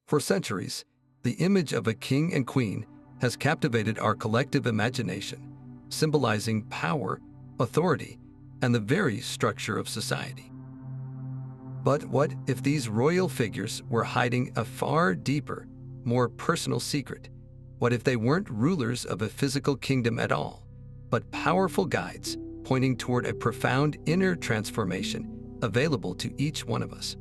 For centuries, the image of a king and queen has captivated our collective imagination, symbolizing power, authority, and the very structure of society. But what if these royal figures were hiding a far deeper, more personal secret? What if they weren't rulers of a physical kingdom at all, but powerful guides pointing toward a profound inner transformation available to each one of us?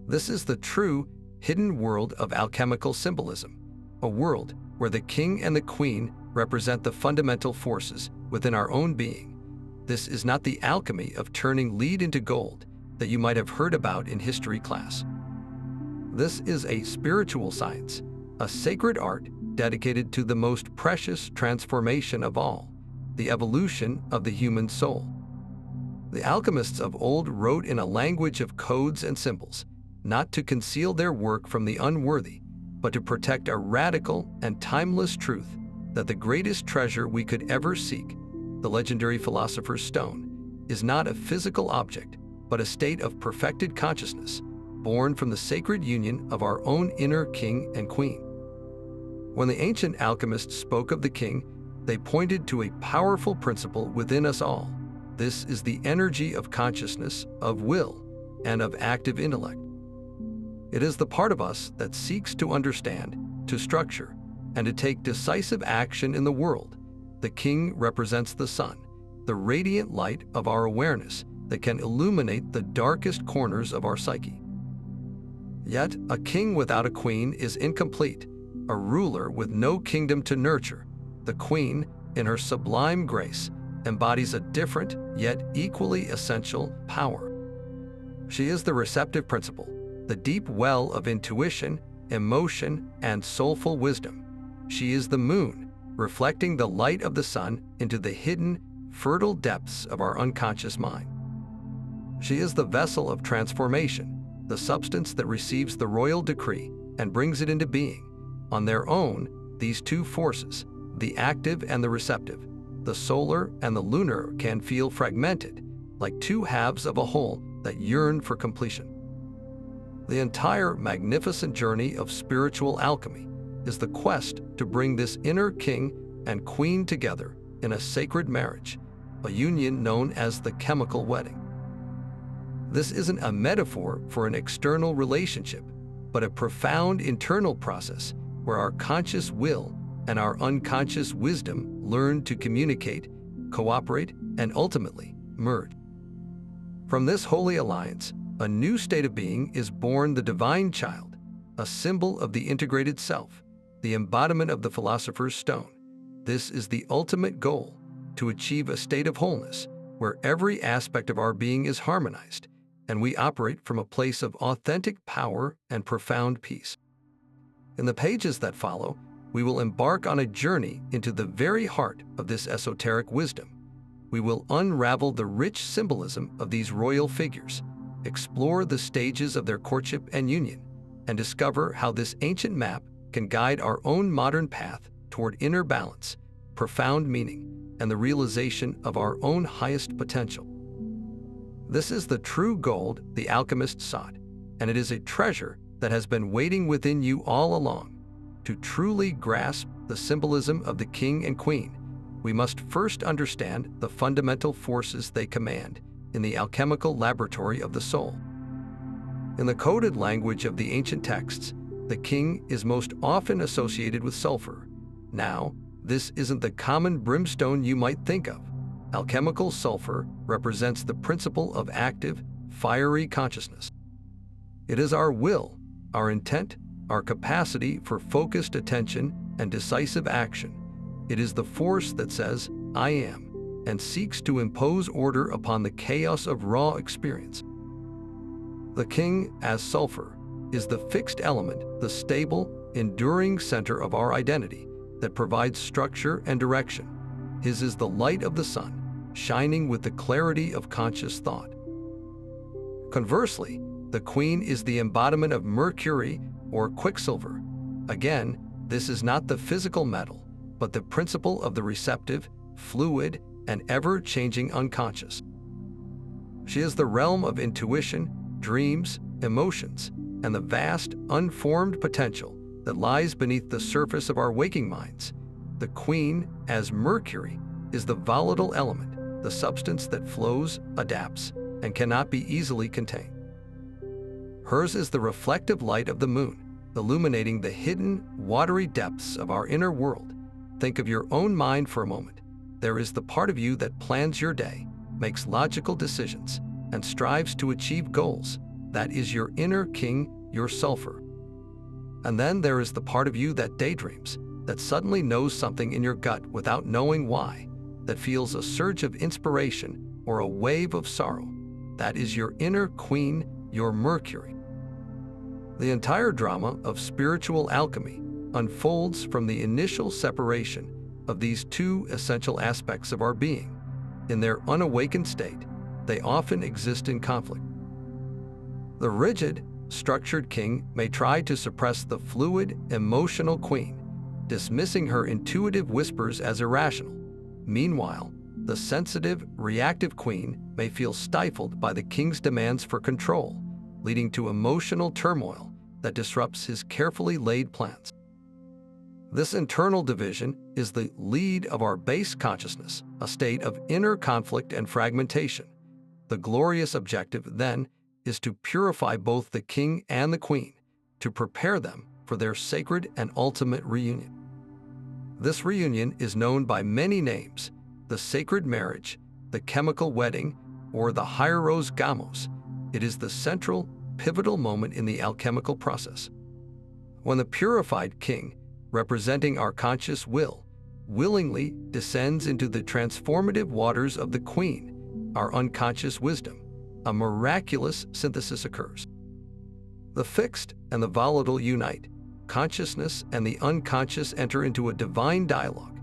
This is the true, hidden world of alchemical symbolism, a world where the king and the queen represent the fundamental forces within our own being. This is not the alchemy of turning lead into gold that you might have heard about in history class. This is a spiritual science, a sacred art dedicated to the most precious transformation of all, the evolution of the human soul. The alchemists of old wrote in a language of codes and symbols, not to conceal their work from the unworthy, but to protect a radical and timeless truth that the greatest treasure we could ever seek, the legendary Philosopher's Stone, is not a physical object, but a state of perfected consciousness, born from the sacred union of our own inner king and queen. When the ancient alchemists spoke of the king, they pointed to a powerful principle within us all. This is the energy of consciousness, of will, and of active intellect. It is the part of us that seeks to understand, to structure, and to take decisive action in the world. The king represents the sun, the radiant light of our awareness that can illuminate the darkest corners of our psyche. Yet, a king without a queen is incomplete, a ruler with no kingdom to nurture. The queen, in her sublime grace, embodies a different, yet equally essential power. She is the receptive principle, the deep well of intuition, emotion, and soulful wisdom. She is the moon, reflecting the light of the sun into the hidden, fertile depths of our unconscious mind. She is the vessel of transformation, the substance that receives the royal decree and brings it into being. On their own, these two forces, the active and the receptive, the solar and the lunar, can feel fragmented, like two halves of a whole that yearn for completion. The entire magnificent journey of spiritual alchemy is the quest to bring this inner king and queen together in a sacred marriage, a union known as the chemical wedding. This isn't a metaphor for an external relationship, but a profound internal process where our conscious will and our unconscious wisdom learn to communicate, cooperate, and ultimately merge. From this holy alliance, a new state of being is born, the divine child, a symbol of the integrated self, the embodiment of the Philosopher's Stone. This is the ultimate goal, to achieve a state of wholeness where every aspect of our being is harmonized, and we operate from a place of authentic power and profound peace. In the pages that follow, we will embark on a journey into the very heart of this esoteric wisdom. We will unravel the rich symbolism of these royal figures, explore the stages of their courtship and union, and discover how this ancient map can guide our own modern path toward inner balance, profound meaning, and the realization of our own highest potential. This is the true gold the alchemists sought, and it is a treasure that has been waiting within you all along. To truly grasp the symbolism of the king and queen, we must first understand the fundamental forces they command in the alchemical laboratory of the soul. In the coded language of the ancient texts, the king is most often associated with sulfur. Now, this isn't the common brimstone you might think of. Alchemical sulfur represents the principle of active, fiery consciousness. It is our will, our intent, our capacity for focused attention and decisive action. It is the force that says, "I am," and seeks to impose order upon the chaos of raw experience. The king, as sulfur, is the fixed element, the stable, enduring center of our identity that provides structure and direction. His is the light of the sun, shining with the clarity of conscious thought. Conversely, the queen is the embodiment of mercury or quicksilver. Again, this is not the physical metal, but the principle of the receptive, fluid, and ever-changing unconscious. She is the realm of intuition, dreams, emotions, and the vast, unformed potential that lies beneath the surface of our waking minds. The queen, as mercury, is the volatile element, the substance that flows, adapts, and cannot be easily contained. Hers is the reflective light of the moon, illuminating the hidden, watery depths of our inner world. Think of your own mind for a moment. There is the part of you that plans your day, makes logical decisions, and strives to achieve goals. That is your inner king, your sulfur. And then there is the part of you that daydreams, that suddenly knows something in your gut without knowing why, that feels a surge of inspiration or a wave of sorrow. That is your inner queen, your mercury. The entire drama of spiritual alchemy unfolds from the initial separation of these two essential aspects of our being. In their unawakened state, they often exist in conflict. The rigid, structured king may try to suppress the fluid, emotional queen, dismissing her intuitive whispers as irrational. Meanwhile, the sensitive, reactive queen may feel stifled by the king's demands for control, leading to emotional turmoil that disrupts his carefully laid plans. This internal division is the lead of our base consciousness, a state of inner conflict and fragmentation. The glorious objective, then, is to purify both the king and the queen, to prepare them for their sacred and ultimate reunion. This reunion is known by many names: the sacred marriage, the chemical wedding, or the hieros gamos. It is the central, pivotal moment in the alchemical process. When the purified king, representing our conscious will, willingly descends into the transformative waters of the queen, our unconscious wisdom, a miraculous synthesis occurs. The fixed and the volatile unite. Consciousness and the unconscious enter into a divine dialogue.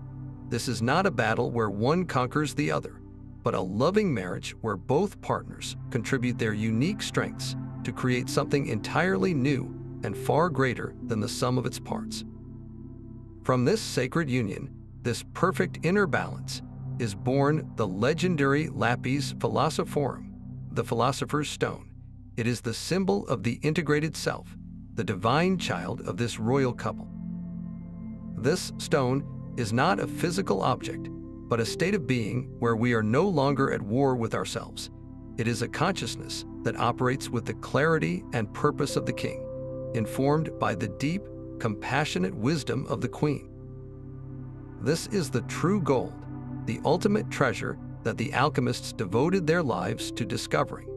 This is not a battle where one conquers the other, but a loving marriage where both partners contribute their unique strengths to create something entirely new and far greater than the sum of its parts. From this sacred union, this perfect inner balance, is born the legendary lapis philosophorum, the philosopher's stone. It is the symbol of the integrated self, the divine child of this royal couple. This stone is not a physical object, but a state of being where we are no longer at war with ourselves. It is a consciousness that operates with the clarity and purpose of the king, informed by the deep, compassionate wisdom of the queen. This is the true gold, the ultimate treasure that the alchemists devoted their lives to discovering,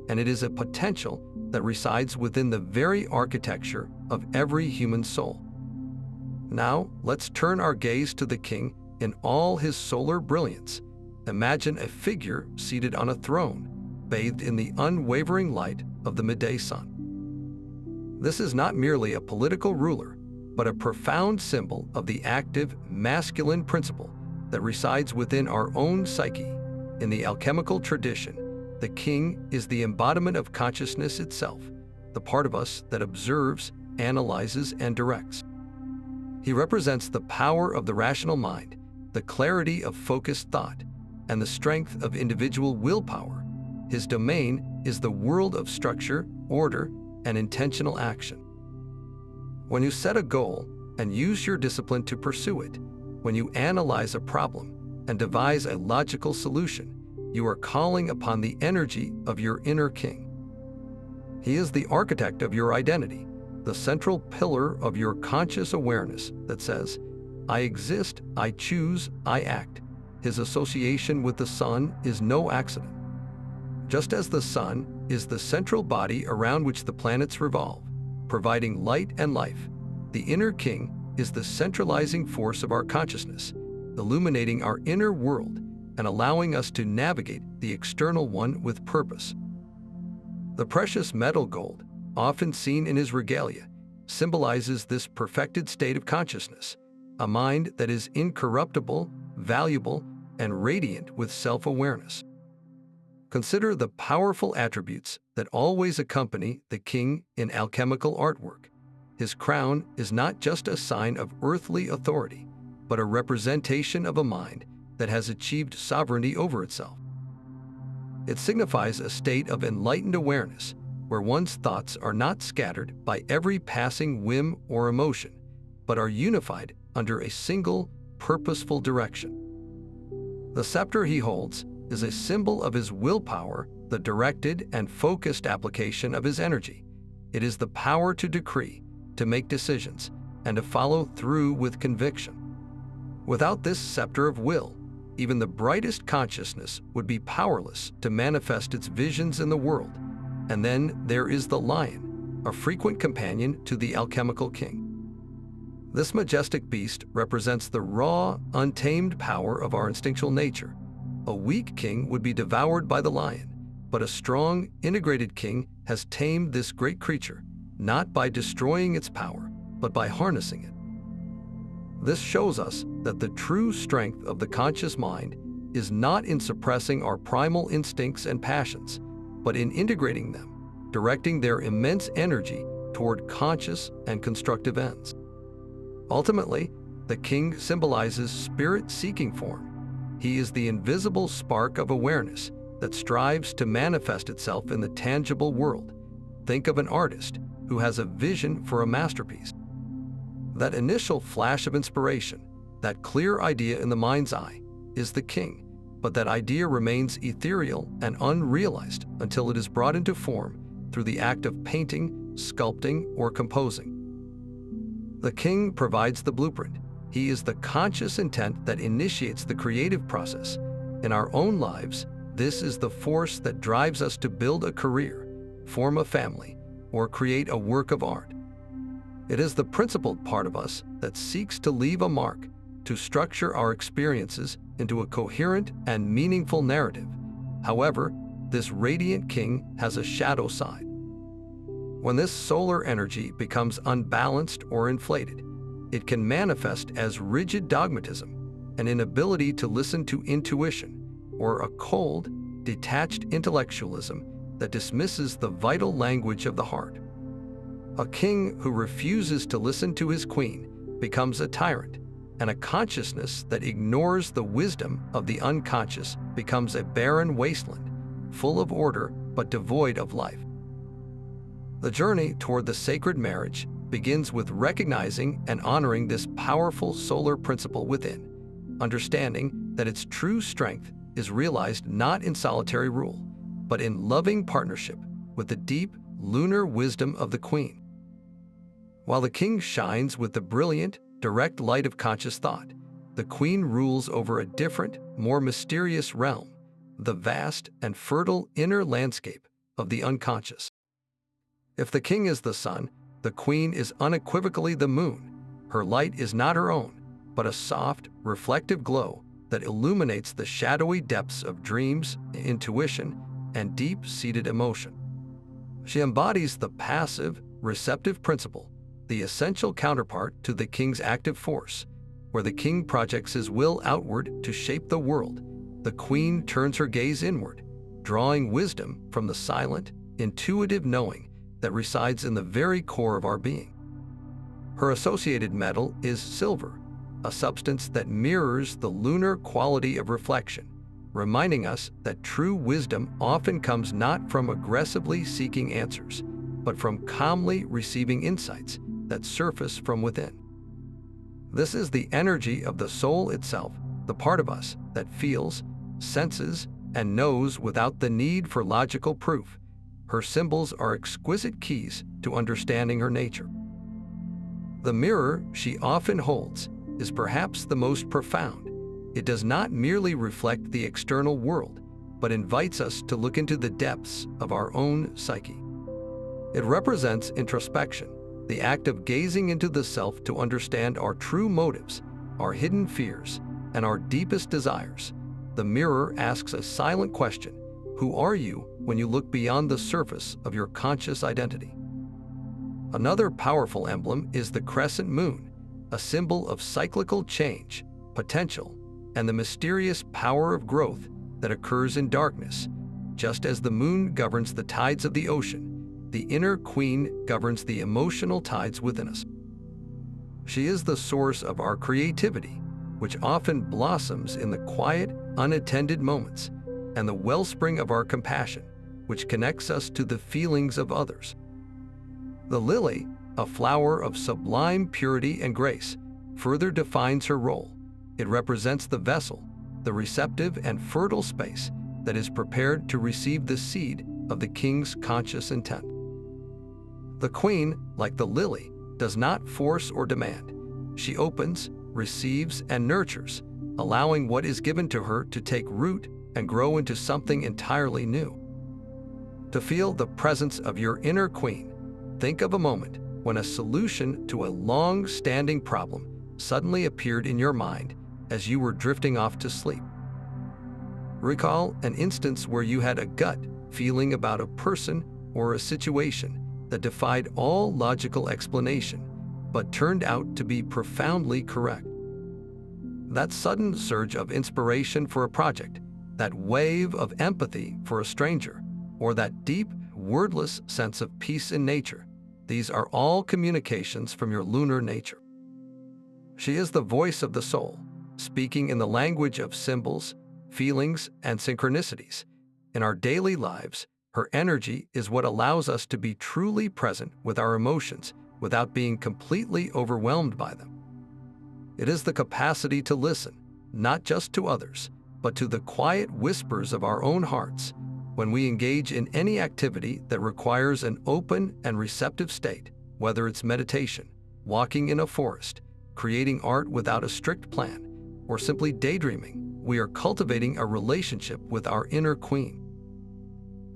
and it is a potential that resides within the very architecture of every human soul. Now, let's turn our gaze to the king in all his solar brilliance. Imagine a figure seated on a throne, bathed in the unwavering light of the midday sun. This is not merely a political ruler, but a profound symbol of the active, masculine principle that resides within our own psyche. In the alchemical tradition, the king is the embodiment of consciousness itself, the part of us that observes, analyzes, and directs. He represents the power of the rational mind, the clarity of focused thought, and the strength of individual willpower. His domain is the world of structure, order, and intentional action. When you set a goal and use your discipline to pursue it, when you analyze a problem and devise a logical solution, you are calling upon the energy of your inner king. He is the architect of your identity, the central pillar of your conscious awareness that says, "I exist, I choose, I act." His association with the sun is no accident. Just as the sun is the central body around which the planets revolve, providing light and life, the inner king is the centralizing force of our consciousness, illuminating our inner world and allowing us to navigate the external one with purpose. The precious metal gold, often seen in his regalia, symbolizes this perfected state of consciousness, a mind that is incorruptible, valuable, and radiant with self-awareness. Consider the powerful attributes that always accompany the king in alchemical artwork. His crown is not just a sign of earthly authority, but a representation of a mind that has achieved sovereignty over itself. It signifies a state of enlightened awareness, where one's thoughts are not scattered by every passing whim or emotion, but are unified under a single, purposeful direction. The scepter he holds is a symbol of his willpower, the directed and focused application of his energy. It is the power to decree, to make decisions, and to follow through with conviction. Without this scepter of will, even the brightest consciousness would be powerless to manifest its visions in the world. And then there is the lion, a frequent companion to the alchemical king. This majestic beast represents the raw, untamed power of our instinctual nature. A weak king would be devoured by the lion, but a strong, integrated king has tamed this great creature, not by destroying its power, but by harnessing it. This shows us that the true strength of the conscious mind is not in suppressing our primal instincts and passions, but in integrating them, directing their immense energy toward conscious and constructive ends. Ultimately, the king symbolizes spirit-seeking form. He is the invisible spark of awareness that strives to manifest itself in the tangible world. Think of an artist who has a vision for a masterpiece. That initial flash of inspiration, that clear idea in the mind's eye, is the king, but that idea remains ethereal and unrealized until it is brought into form through the act of painting, sculpting, or composing. The king provides the blueprint. He is the conscious intent that initiates the creative process. In our own lives, this is the force that drives us to build a career, form a family, or create a work of art. It is the principled part of us that seeks to leave a mark, to structure our experiences into a coherent and meaningful narrative. However, this radiant king has a shadow side. When this solar energy becomes unbalanced or inflated, it can manifest as rigid dogmatism, an inability to listen to intuition, or a cold, detached intellectualism that dismisses the vital language of the heart. A king who refuses to listen to his queen becomes a tyrant, and a consciousness that ignores the wisdom of the unconscious becomes a barren wasteland, full of order but devoid of life. The journey toward the sacred marriage begins with recognizing and honoring this powerful solar principle within, understanding that its true strength is realized not in solitary rule, but in loving partnership with the deep, lunar wisdom of the queen. While the king shines with the brilliant, direct light of conscious thought, the queen rules over a different, more mysterious realm, the vast and fertile inner landscape of the unconscious. If the king is the sun, the queen is unequivocally the moon. Her light is not her own, but a soft, reflective glow that illuminates the shadowy depths of dreams, intuition, and deep-seated emotion. She embodies the passive, receptive principle, the essential counterpart to the king's active force. Where the king projects his will outward to shape the world, the queen turns her gaze inward, drawing wisdom from the silent, intuitive knowing that resides in the very core of our being. Her associated metal is silver, a substance that mirrors the lunar quality of reflection, reminding us that true wisdom often comes not from aggressively seeking answers, but from calmly receiving insights that surface from within. This is the energy of the soul itself, the part of us that feels, senses, and knows without the need for logical proof. Her symbols are exquisite keys to understanding her nature. The mirror she often holds is perhaps the most profound. It does not merely reflect the external world, but invites us to look into the depths of our own psyche. It represents introspection, the act of gazing into the self to understand our true motives, our hidden fears, and our deepest desires. The mirror asks a silent question: who are you when you look beyond the surface of your conscious identity? Another powerful emblem is the crescent moon, a symbol of cyclical change, potential, and the mysterious power of growth that occurs in darkness. Just as the moon governs the tides of the ocean, the inner queen governs the emotional tides within us. She is the source of our creativity, which often blossoms in the quiet, unattended moments, and the wellspring of our compassion, which connects us to the feelings of others. The lily, a flower of sublime purity and grace, further defines her role. It represents the vessel, the receptive and fertile space that is prepared to receive the seed of the king's conscious intent. The queen, like the lily, does not force or demand. She opens, receives, and nurtures, allowing what is given to her to take root and grow into something entirely new. To feel the presence of your inner queen, think of a moment when a solution to a long-standing problem suddenly appeared in your mind as you were drifting off to sleep. Recall an instance where you had a gut feeling about a person or a situation that defied all logical explanation, but turned out to be profoundly correct. That sudden surge of inspiration for a project, that wave of empathy for a stranger, or that deep, wordless sense of peace in nature, these are all communications from your lunar nature. She is the voice of the soul, speaking in the language of symbols, feelings, and synchronicities. In our daily lives, her energy is what allows us to be truly present with our emotions without being completely overwhelmed by them. It is the capacity to listen, not just to others, but to the quiet whispers of our own hearts. When we engage in any activity that requires an open and receptive state, whether it's meditation, walking in a forest, creating art without a strict plan, or simply daydreaming, we are cultivating a relationship with our inner queen.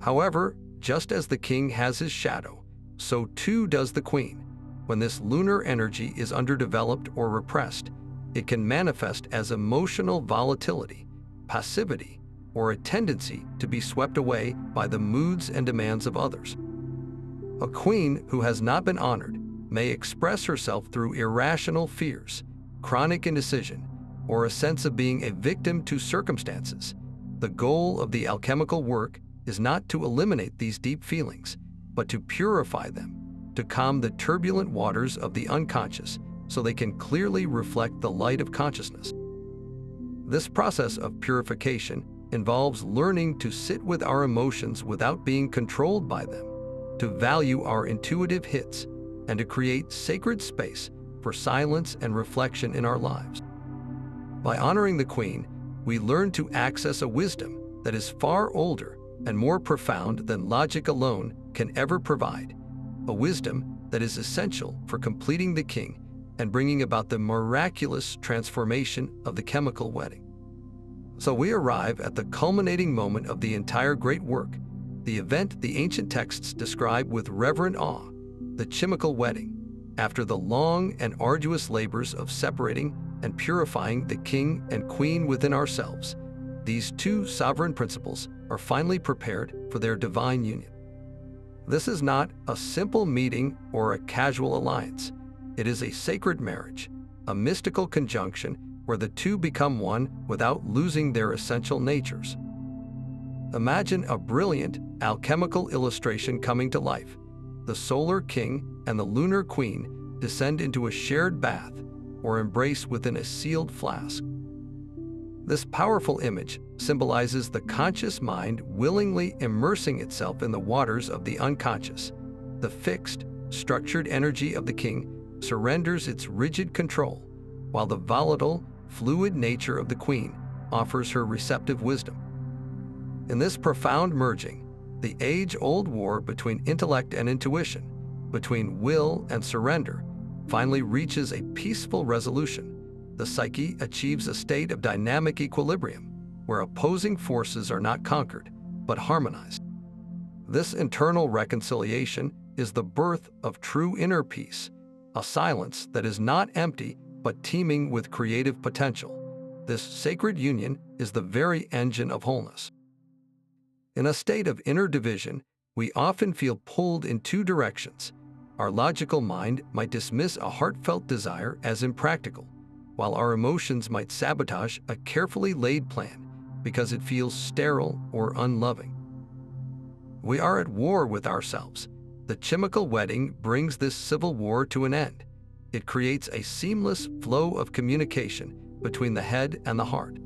However, just as the king has his shadow, so too does the queen. When this lunar energy is underdeveloped or repressed, it can manifest as emotional volatility, passivity, or a tendency to be swept away by the moods and demands of others. A queen who has not been honored may express herself through irrational fears, chronic indecision, or a sense of being a victim to circumstances. The goal of the alchemical work is not to eliminate these deep feelings, but to purify them, to calm the turbulent waters of the unconscious so they can clearly reflect the light of consciousness. This process of purification involves learning to sit with our emotions without being controlled by them, to value our intuitive hits, and to create sacred space for silence and reflection in our lives. By honoring the queen, we learn to access a wisdom that is far older and more profound than logic alone can ever provide, a wisdom that is essential for completing the king and bringing about the miraculous transformation of the chemical wedding. So we arrive at the culminating moment of the entire great work, the event the ancient texts describe with reverent awe, the chemical wedding. After the long and arduous labors of separating and purifying the king and queen within ourselves, these two sovereign principles are finally prepared for their divine union. This is not a simple meeting or a casual alliance. It is a sacred marriage, a mystical conjunction where the two become one without losing their essential natures. Imagine a brilliant alchemical illustration coming to life. The solar king and the lunar queen descend into a shared bath or embrace within a sealed flask. This powerful image symbolizes the conscious mind willingly immersing itself in the waters of the unconscious. The fixed, structured energy of the king surrenders its rigid control, while the volatile, fluid nature of the queen offers her receptive wisdom. In this profound merging, the age-old war between intellect and intuition, between will and surrender, finally reaches a peaceful resolution. The psyche achieves a state of dynamic equilibrium, where opposing forces are not conquered, but harmonized. This internal reconciliation is the birth of true inner peace, a silence that is not empty but teeming with creative potential. This sacred union is the very engine of wholeness. In a state of inner division, we often feel pulled in two directions. Our logical mind might dismiss a heartfelt desire as impractical, while our emotions might sabotage a carefully laid plan because it feels sterile or unloving. We are at war with ourselves. The chemical wedding brings this civil war to an end. It creates a seamless flow of communication between the head and the heart.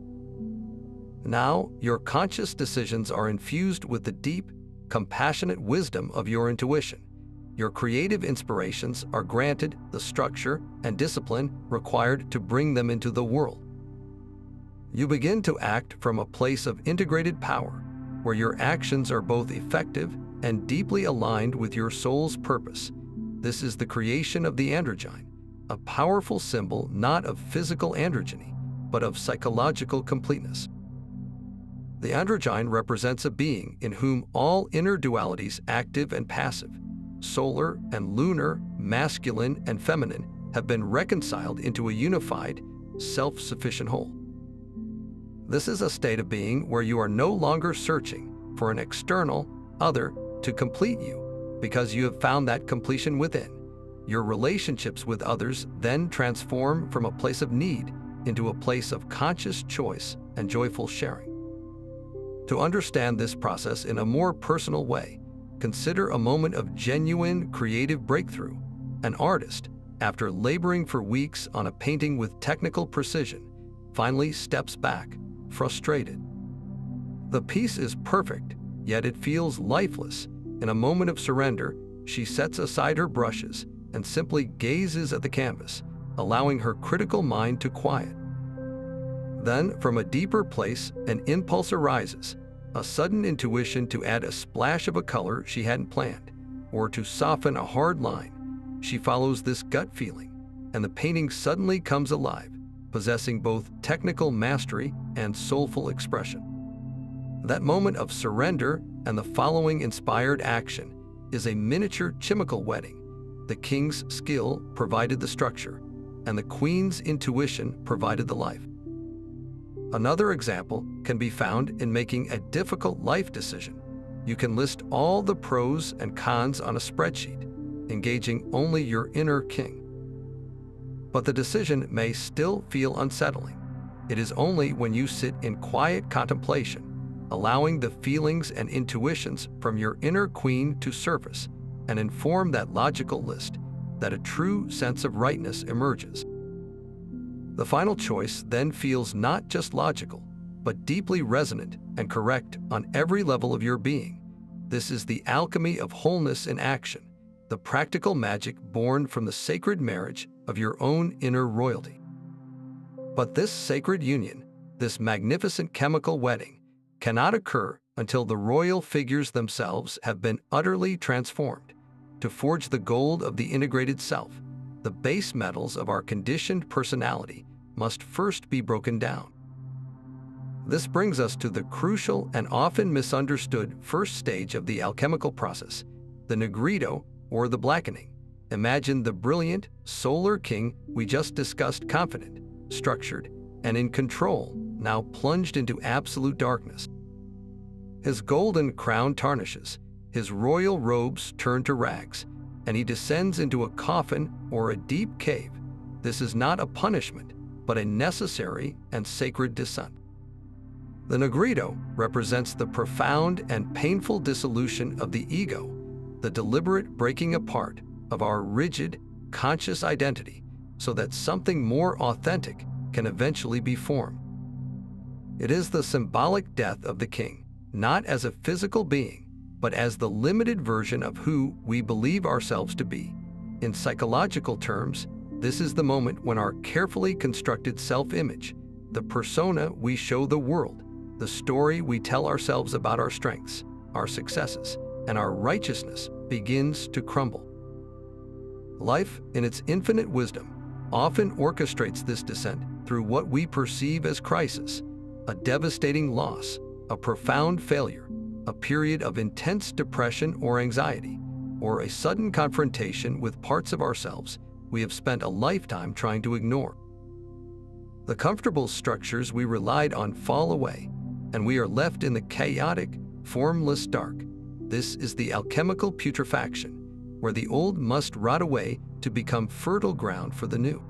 Now, your conscious decisions are infused with the deep, compassionate wisdom of your intuition. Your creative inspirations are granted the structure and discipline required to bring them into the world. You begin to act from a place of integrated power, where your actions are both effective and deeply aligned with your soul's purpose. This is the creation of the androgyne, a powerful symbol not of physical androgyny, but of psychological completeness. The androgyne represents a being in whom all inner dualities, active and passive, solar and lunar, masculine and feminine, have been reconciled into a unified, self-sufficient whole. This is a state of being where you are no longer searching for an external other to complete you, because you have found that completion within. Your relationships with others then transform from a place of need into a place of conscious choice and joyful sharing. To understand this process in a more personal way, consider a moment of genuine creative breakthrough. An artist, after laboring for weeks on a painting with technical precision, finally steps back, frustrated. The piece is perfect, yet it feels lifeless. In a moment of surrender, she sets aside her brushes and simply gazes at the canvas, allowing her critical mind to quiet. Then, from a deeper place, an impulse arises, a sudden intuition to add a splash of a color she hadn't planned, or to soften a hard line. She follows this gut feeling, and the painting suddenly comes alive, possessing both technical mastery and soulful expression. That moment of surrender and the following inspired action is a miniature chemical wedding. The king's skill provided the structure, and the queen's intuition provided the life. Another example can be found in making a difficult life decision. You can list all the pros and cons on a spreadsheet, engaging only your inner king. But the decision may still feel unsettling. It is only when you sit in quiet contemplation, allowing the feelings and intuitions from your inner queen to surface and inform that logical list, that a true sense of rightness emerges. The final choice then feels not just logical, but deeply resonant and correct on every level of your being. This is the alchemy of wholeness in action, the practical magic born from the sacred marriage of your own inner royalty. But this sacred union, this magnificent chemical wedding, cannot occur until the royal figures themselves have been utterly transformed. To forge the gold of the integrated self, the base metals of our conditioned personality must first be broken down. This brings us to the crucial and often misunderstood first stage of the alchemical process, the nigredo, or the blackening. Imagine the brilliant, solar king we just discussed, confident, structured, and in control, now plunged into absolute darkness. His golden crown tarnishes, his royal robes turn to rags, and he descends into a coffin or a deep cave. This is not a punishment, but a necessary and sacred descent. The nigredo represents the profound and painful dissolution of the ego, the deliberate breaking apart of our rigid, conscious identity so that something more authentic can eventually be formed. It is the symbolic death of the king, not as a physical being, but as the limited version of who we believe ourselves to be. In psychological terms, this is the moment when our carefully constructed self-image, the persona we show the world, the story we tell ourselves about our strengths, our successes, and our righteousness, begins to crumble. Life, in its infinite wisdom, often orchestrates this descent through what we perceive as crisis, a devastating loss, a profound failure, a period of intense depression or anxiety, or a sudden confrontation with parts of ourselves we have spent a lifetime trying to ignore. The comfortable structures we relied on fall away, and we are left in the chaotic, formless dark. This is the alchemical putrefaction, where the old must rot away to become fertile ground for the new.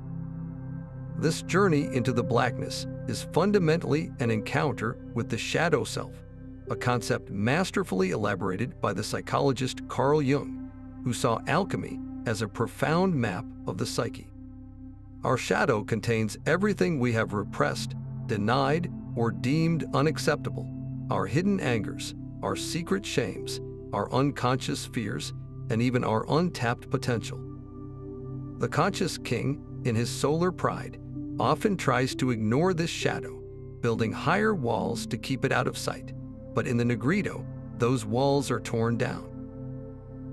This journey into the blackness is fundamentally an encounter with the shadow self, a concept masterfully elaborated by the psychologist Carl Jung, who saw alchemy as a profound map of the psyche. Our shadow contains everything we have repressed, denied, or deemed unacceptable: our hidden angers, our secret shames, our unconscious fears, and even our untapped potential. The conscious king, in his solar pride, often tries to ignore this shadow, building higher walls to keep it out of sight. But in the nigredo, those walls are torn down.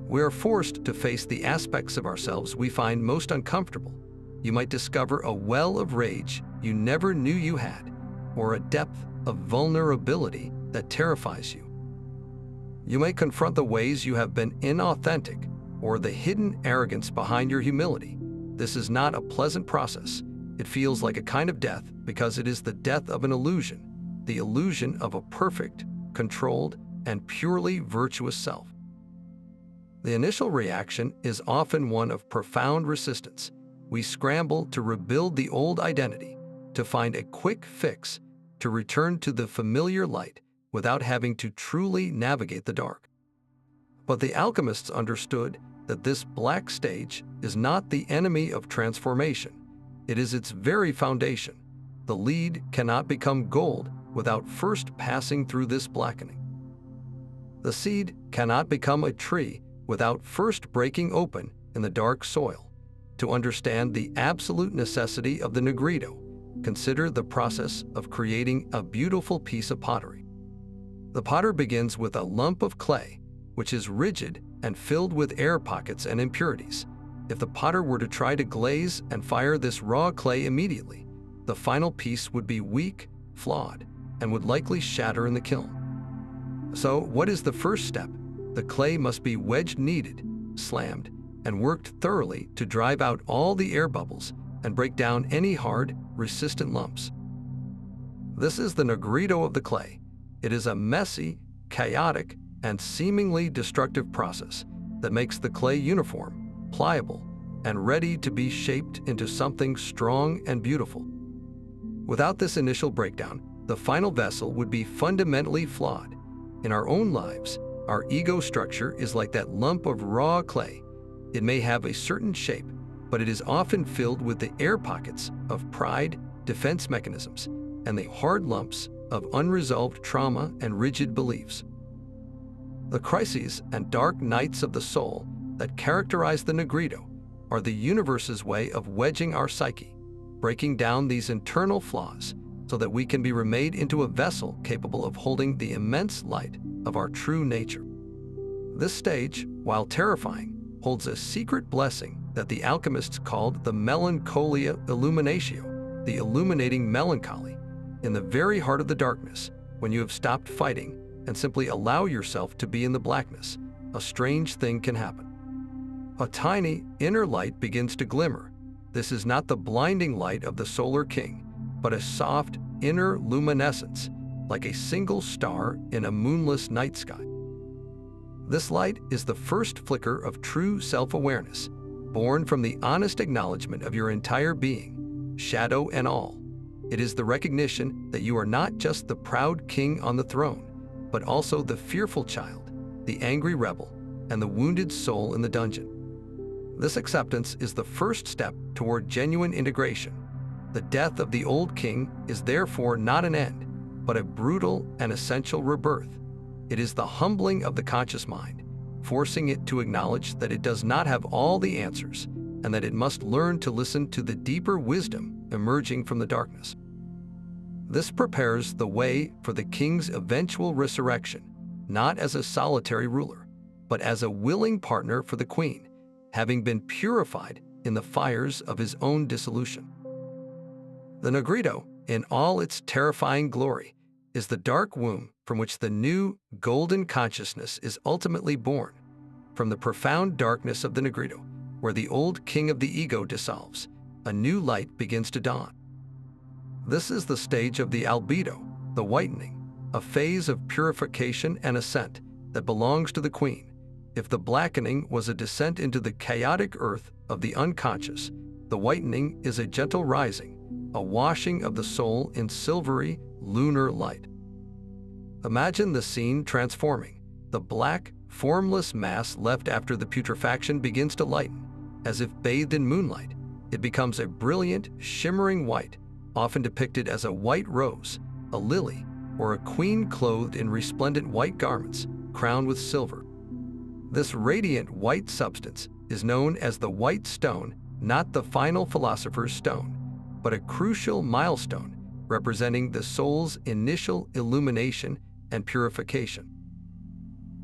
We are forced to face the aspects of ourselves we find most uncomfortable. You might discover a well of rage you never knew you had, or a depth of vulnerability that terrifies you. You may confront the ways you have been inauthentic, or the hidden arrogance behind your humility. This is not a pleasant process. It feels like a kind of death because it is the death of an illusion, the illusion of a perfect, controlled, and purely virtuous self. The initial reaction is often one of profound resistance. We scramble to rebuild the old identity, to find a quick fix, to return to the familiar light without having to truly navigate the dark. But the alchemists understood that this black stage is not the enemy of transformation. It is its very foundation. The lead cannot become gold without first passing through this blackening. The seed cannot become a tree without first breaking open in the dark soil. To understand the absolute necessity of the nigredo, consider the process of creating a beautiful piece of pottery. The potter begins with a lump of clay, which is rigid and filled with air pockets and impurities. If the potter were to try to glaze and fire this raw clay immediately, the final piece would be weak, flawed, and would likely shatter in the kiln. So, what is the first step? The clay must be wedge-kneaded, slammed, and worked thoroughly to drive out all the air bubbles and break down any hard, resistant lumps. This is the nigredo of the clay. It is a messy, chaotic, and seemingly destructive process that makes the clay uniform, pliable, and ready to be shaped into something strong and beautiful. Without this initial breakdown, the final vessel would be fundamentally flawed. In our own lives, our ego structure is like that lump of raw clay. It may have a certain shape, but it is often filled with the air pockets of pride, defense mechanisms, and the hard lumps of unresolved trauma and rigid beliefs. The crises and dark nights of the soul that characterize the nigredo are the universe's way of wedging our psyche, breaking down these internal flaws so that we can be remade into a vessel capable of holding the immense light of our true nature. This stage, while terrifying, holds a secret blessing that the alchemists called the melancholia illuminatio, the illuminating melancholy. In the very heart of the darkness, when you have stopped fighting and simply allow yourself to be in the blackness, a strange thing can happen. A tiny inner light begins to glimmer. This is not the blinding light of the solar king, but a soft inner luminescence, like a single star in a moonless night sky. This light is the first flicker of true self-awareness, born from the honest acknowledgement of your entire being, shadow and all. It is the recognition that you are not just the proud king on the throne, but also the fearful child, the angry rebel, and the wounded soul in the dungeon. This acceptance is the first step toward genuine integration. The death of the old king is therefore not an end, but a brutal and essential rebirth. It is the humbling of the conscious mind, forcing it to acknowledge that it does not have all the answers and that it must learn to listen to the deeper wisdom emerging from the darkness. This prepares the way for the king's eventual resurrection, not as a solitary ruler, but as a willing partner for the queen, having been purified in the fires of his own dissolution. The nigredo, in all its terrifying glory, is the dark womb from which the new golden consciousness is ultimately born. From the profound darkness of the nigredo, where the old king of the ego dissolves, a new light begins to dawn. This is the stage of the albedo, the whitening, a phase of purification and ascent that belongs to the queen. If the blackening was a descent into the chaotic earth of the unconscious, the whitening is a gentle rising, a washing of the soul in silvery, lunar light. Imagine the scene transforming. The black, formless mass left after the putrefaction begins to lighten. As if bathed in moonlight, it becomes a brilliant, shimmering white, often depicted as a white rose, a lily, or a queen clothed in resplendent white garments, crowned with silver. This radiant white substance is known as the white stone, not the final philosopher's stone, but a crucial milestone representing the soul's initial illumination and purification.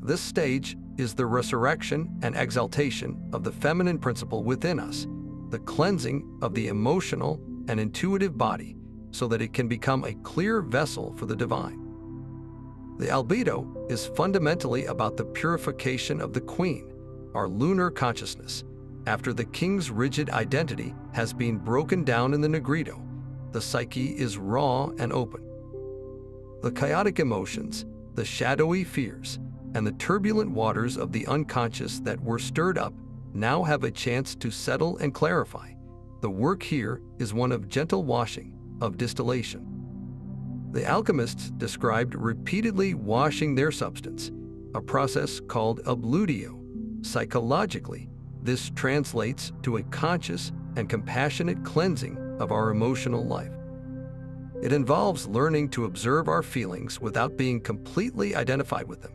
This stage is the resurrection and exaltation of the feminine principle within us, the cleansing of the emotional and intuitive body so that it can become a clear vessel for the divine. The albedo is fundamentally about the purification of the queen, our lunar consciousness. After the king's rigid identity has been broken down in the nigredo, the psyche is raw and open. The chaotic emotions, the shadowy fears, and the turbulent waters of the unconscious that were stirred up now have a chance to settle and clarify. The work here is one of gentle washing, of distillation. The alchemists described repeatedly washing their substance, a process called albedo. Psychologically, this translates to a conscious and compassionate cleansing of our emotional life. It involves learning to observe our feelings without being completely identified with them,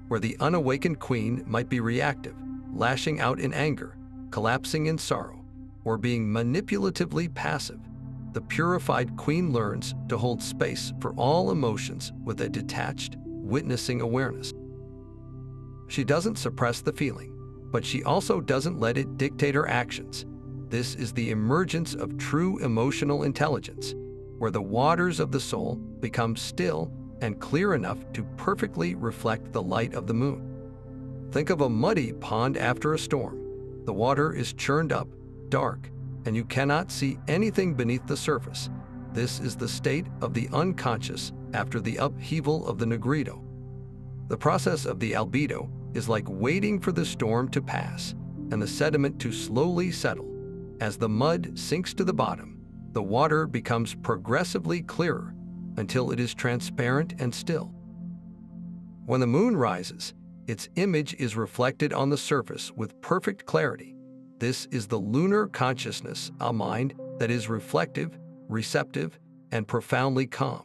where the unawakened queen might be reactive, lashing out in anger, collapsing in sorrow, or being manipulatively passive. The purified queen learns to hold space for all emotions with a detached, witnessing awareness. She doesn't suppress the feeling, but she also doesn't let it dictate her actions. This is the emergence of true emotional intelligence, where the waters of the soul become still and clear enough to perfectly reflect the light of the moon. Think of a muddy pond after a storm. The water is churned up, dark, and you cannot see anything beneath the surface. This is the state of the unconscious after the upheaval of the nigredo. The process of the albedo is like waiting for the storm to pass and the sediment to slowly settle. As the mud sinks to the bottom, the water becomes progressively clearer until it is transparent and still. When the moon rises, its image is reflected on the surface with perfect clarity. This is the lunar consciousness, a mind that is reflective, receptive, and profoundly calm.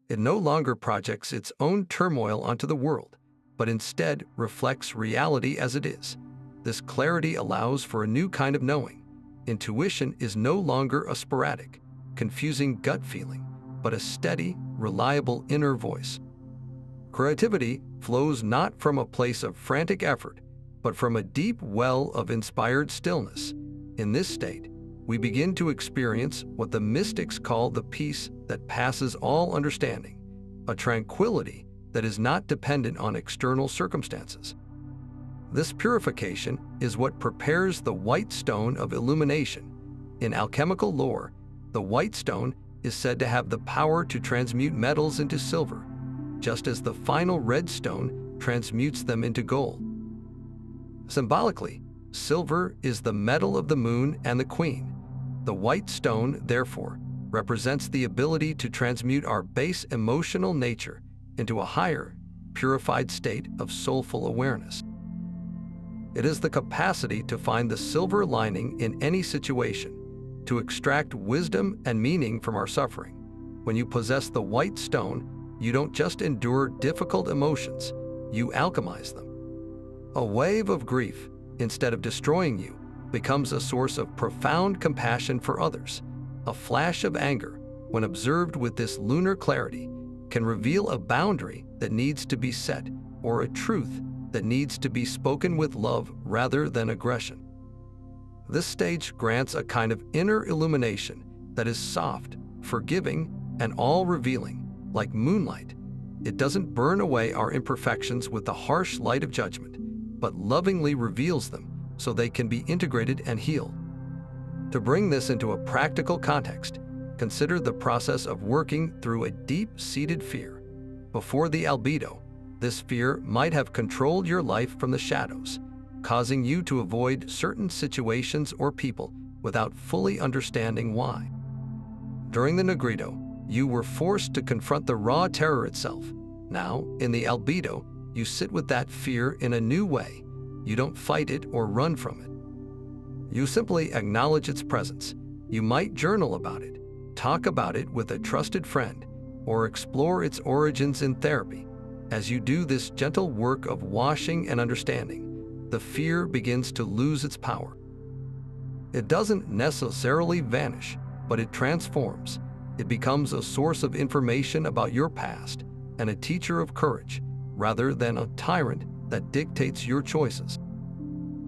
It no longer projects its own turmoil onto the world, but instead reflects reality as it is. This clarity allows for a new kind of knowing. Intuition is no longer a sporadic, confusing gut feeling, but a steady, reliable inner voice. Creativity flows not from a place of frantic effort, but from a deep well of inspired stillness. In this state, we begin to experience what the mystics call the peace that passes all understanding, a tranquility that is not dependent on external circumstances. This purification is what prepares the white stone of illumination. In alchemical lore, the white stone is said to have the power to transmute metals into silver, just as the final red stone transmutes them into gold. Symbolically, silver is the metal of the moon and the queen. The white stone, therefore, represents the ability to transmute our base emotional nature into a higher, purified state of soulful awareness. It is the capacity to find the silver lining in any situation, to extract wisdom and meaning from our suffering. When you possess the white stone, you don't just endure difficult emotions, you alchemize them. A wave of grief, instead of destroying you, becomes a source of profound compassion for others. A flash of anger, when observed with this lunar clarity, can reveal a boundary that needs to be set, or a truth that needs to be spoken with love rather than aggression. This stage grants a kind of inner illumination that is soft, forgiving, and all-revealing, like moonlight. It doesn't burn away our imperfections with the harsh light of judgment, but lovingly reveals them so they can be integrated and healed. To bring this into a practical context, consider the process of working through a deep-seated fear. Before the albedo, this fear might have controlled your life from the shadows, causing you to avoid certain situations or people without fully understanding why. During the nigredo, you were forced to confront the raw terror itself. Now, in the albedo, you sit with that fear in a new way. You don't fight it or run from it. You simply acknowledge its presence. You might journal about it, talk about it with a trusted friend, or explore its origins in therapy. As you do this gentle work of washing and understanding, the fear begins to lose its power. It doesn't necessarily vanish, but it transforms. It becomes a source of information about your past and a teacher of courage, rather than a tyrant that dictates your choices.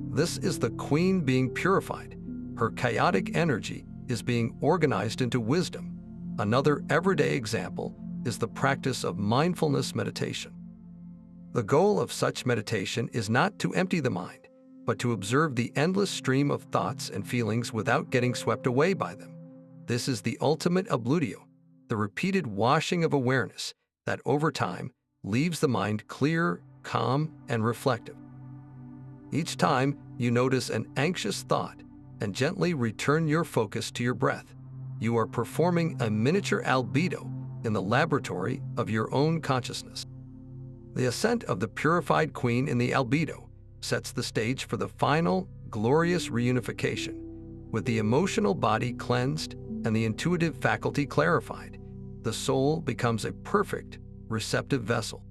This is the queen being purified. Her chaotic energy is being organized into wisdom. Another everyday example is the practice of mindfulness meditation. The goal of such meditation is not to empty the mind, but to observe the endless stream of thoughts and feelings without getting swept away by them. This is the ultimate albedo, the repeated washing of awareness that over time leaves the mind clear, calm, and reflective. Each time you notice an anxious thought and gently return your focus to your breath, you are performing a miniature albedo in the laboratory of your own consciousness. The ascent of the purified queen in the albedo sets the stage for the final, glorious reunification. With the emotional body cleansed and the intuitive faculty clarified, the soul becomes a perfect, receptive vessel.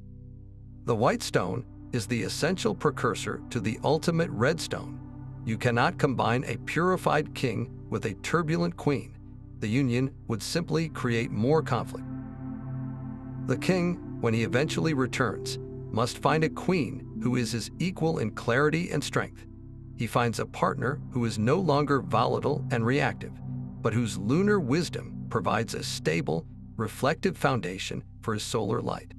The white stone is the essential precursor to the ultimate red stone. You cannot combine a purified king with a turbulent queen. The union would simply create more conflict. The king, when he eventually returns, must find a queen who is his equal in clarity and strength. He finds a partner who is no longer volatile and reactive, but whose lunar wisdom provides a stable, reflective foundation for his solar light.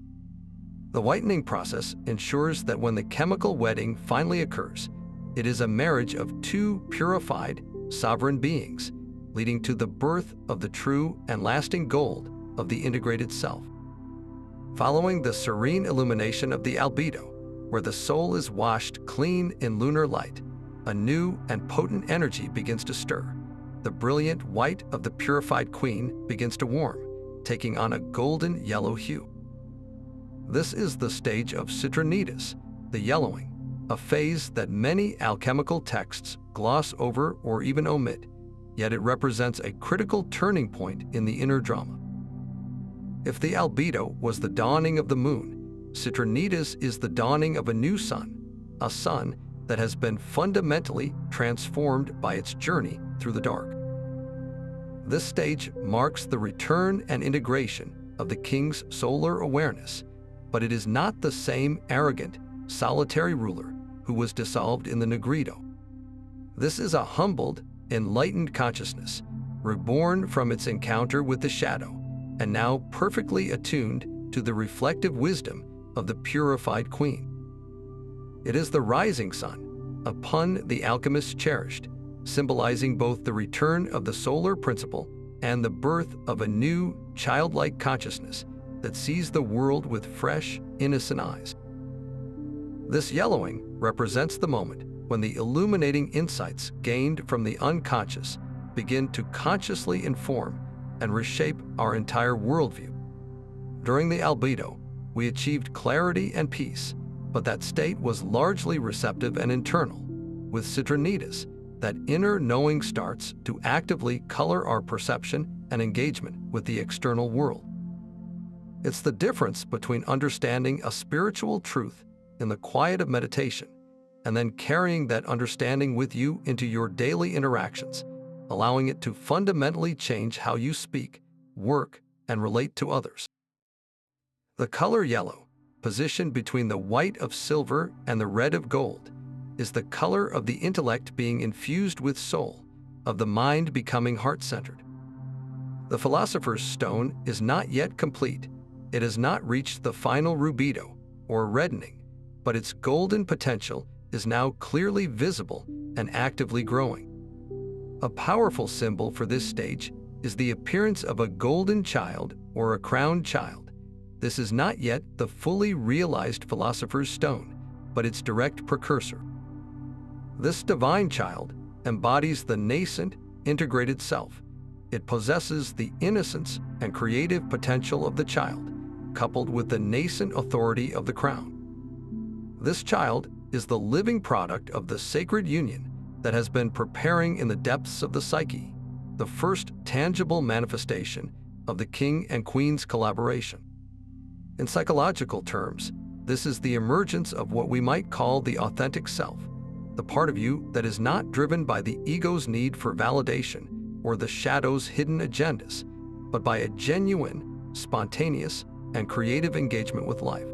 The whitening process ensures that when the chemical wedding finally occurs, it is a marriage of two purified, sovereign beings, leading to the birth of the true and lasting gold of the integrated self. Following the serene illumination of the albedo, where the soul is washed clean in lunar light, a new and potent energy begins to stir. The brilliant white of the purified queen begins to warm, taking on a golden yellow hue. This is the stage of citrinitas, the yellowing, a phase that many alchemical texts gloss over or even omit, yet it represents a critical turning point in the inner drama. If the albedo was the dawning of the moon, citrinitas is the dawning of a new sun, a sun that has been fundamentally transformed by its journey through the dark. This stage marks the return and integration of the king's solar awareness, but it is not the same arrogant, solitary ruler who was dissolved in the nigredo. This is a humbled, enlightened consciousness, reborn from its encounter with the shadow, and now perfectly attuned to the reflective wisdom of the purified queen. It is the rising sun, a pun the alchemists cherished, symbolizing both the return of the solar principle and the birth of a new, childlike consciousness that sees the world with fresh, innocent eyes. This yellowing represents the moment when the illuminating insights gained from the unconscious begin to consciously inform and reshape our entire worldview. During the albedo, we achieved clarity and peace, but that state was largely receptive and internal. With citrinitas, that inner knowing starts to actively color our perception and engagement with the external world. It's the difference between understanding a spiritual truth in the quiet of meditation and then carrying that understanding with you into your daily interactions, allowing it to fundamentally change how you speak, work, and relate to others. The color yellow, positioned between the white of silver and the red of gold, is the color of the intellect being infused with soul, of the mind becoming heart-centered. The philosopher's stone is not yet complete. It has not reached the final rubedo, or reddening, but its golden potential is now clearly visible and actively growing. A powerful symbol for this stage is the appearance of a golden child or a crowned child. This is not yet the fully realized philosopher's stone, but its direct precursor. This divine child embodies the nascent, integrated self. It possesses the innocence and creative potential of the child, coupled with the nascent authority of the crown. This child is the living product of the sacred union that has been preparing in the depths of the psyche, the first tangible manifestation of the king and queen's collaboration. In psychological terms, this is the emergence of what we might call the authentic self, the part of you that is not driven by the ego's need for validation or the shadow's hidden agendas, but by a genuine, spontaneous, and creative engagement with life.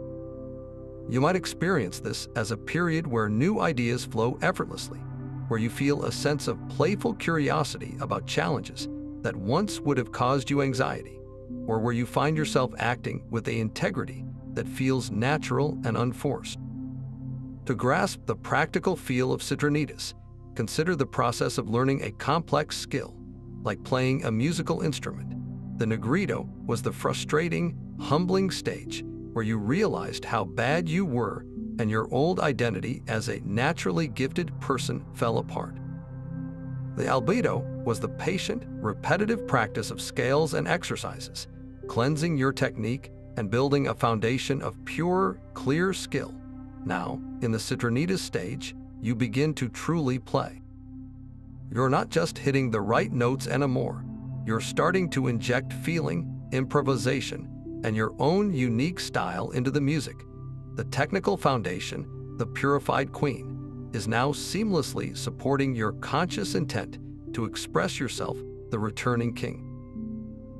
You might experience this as a period where new ideas flow effortlessly, where you feel a sense of playful curiosity about challenges that once would have caused you anxiety, or where you find yourself acting with an integrity that feels natural and unforced. To grasp the practical feel of citrinitas, consider the process of learning a complex skill, like playing a musical instrument. The nigredo was the frustrating, humbling stage where you realized how bad you were and your old identity as a naturally gifted person fell apart. The albedo was the patient, repetitive practice of scales and exercises, cleansing your technique and building a foundation of pure, clear skill. Now, in the citrinitas stage, you begin to truly play. You're not just hitting the right notes anymore. You're starting to inject feeling, improvisation, and your own unique style into the music. The technical foundation, the purified queen, is now seamlessly supporting your conscious intent to express yourself, the returning king.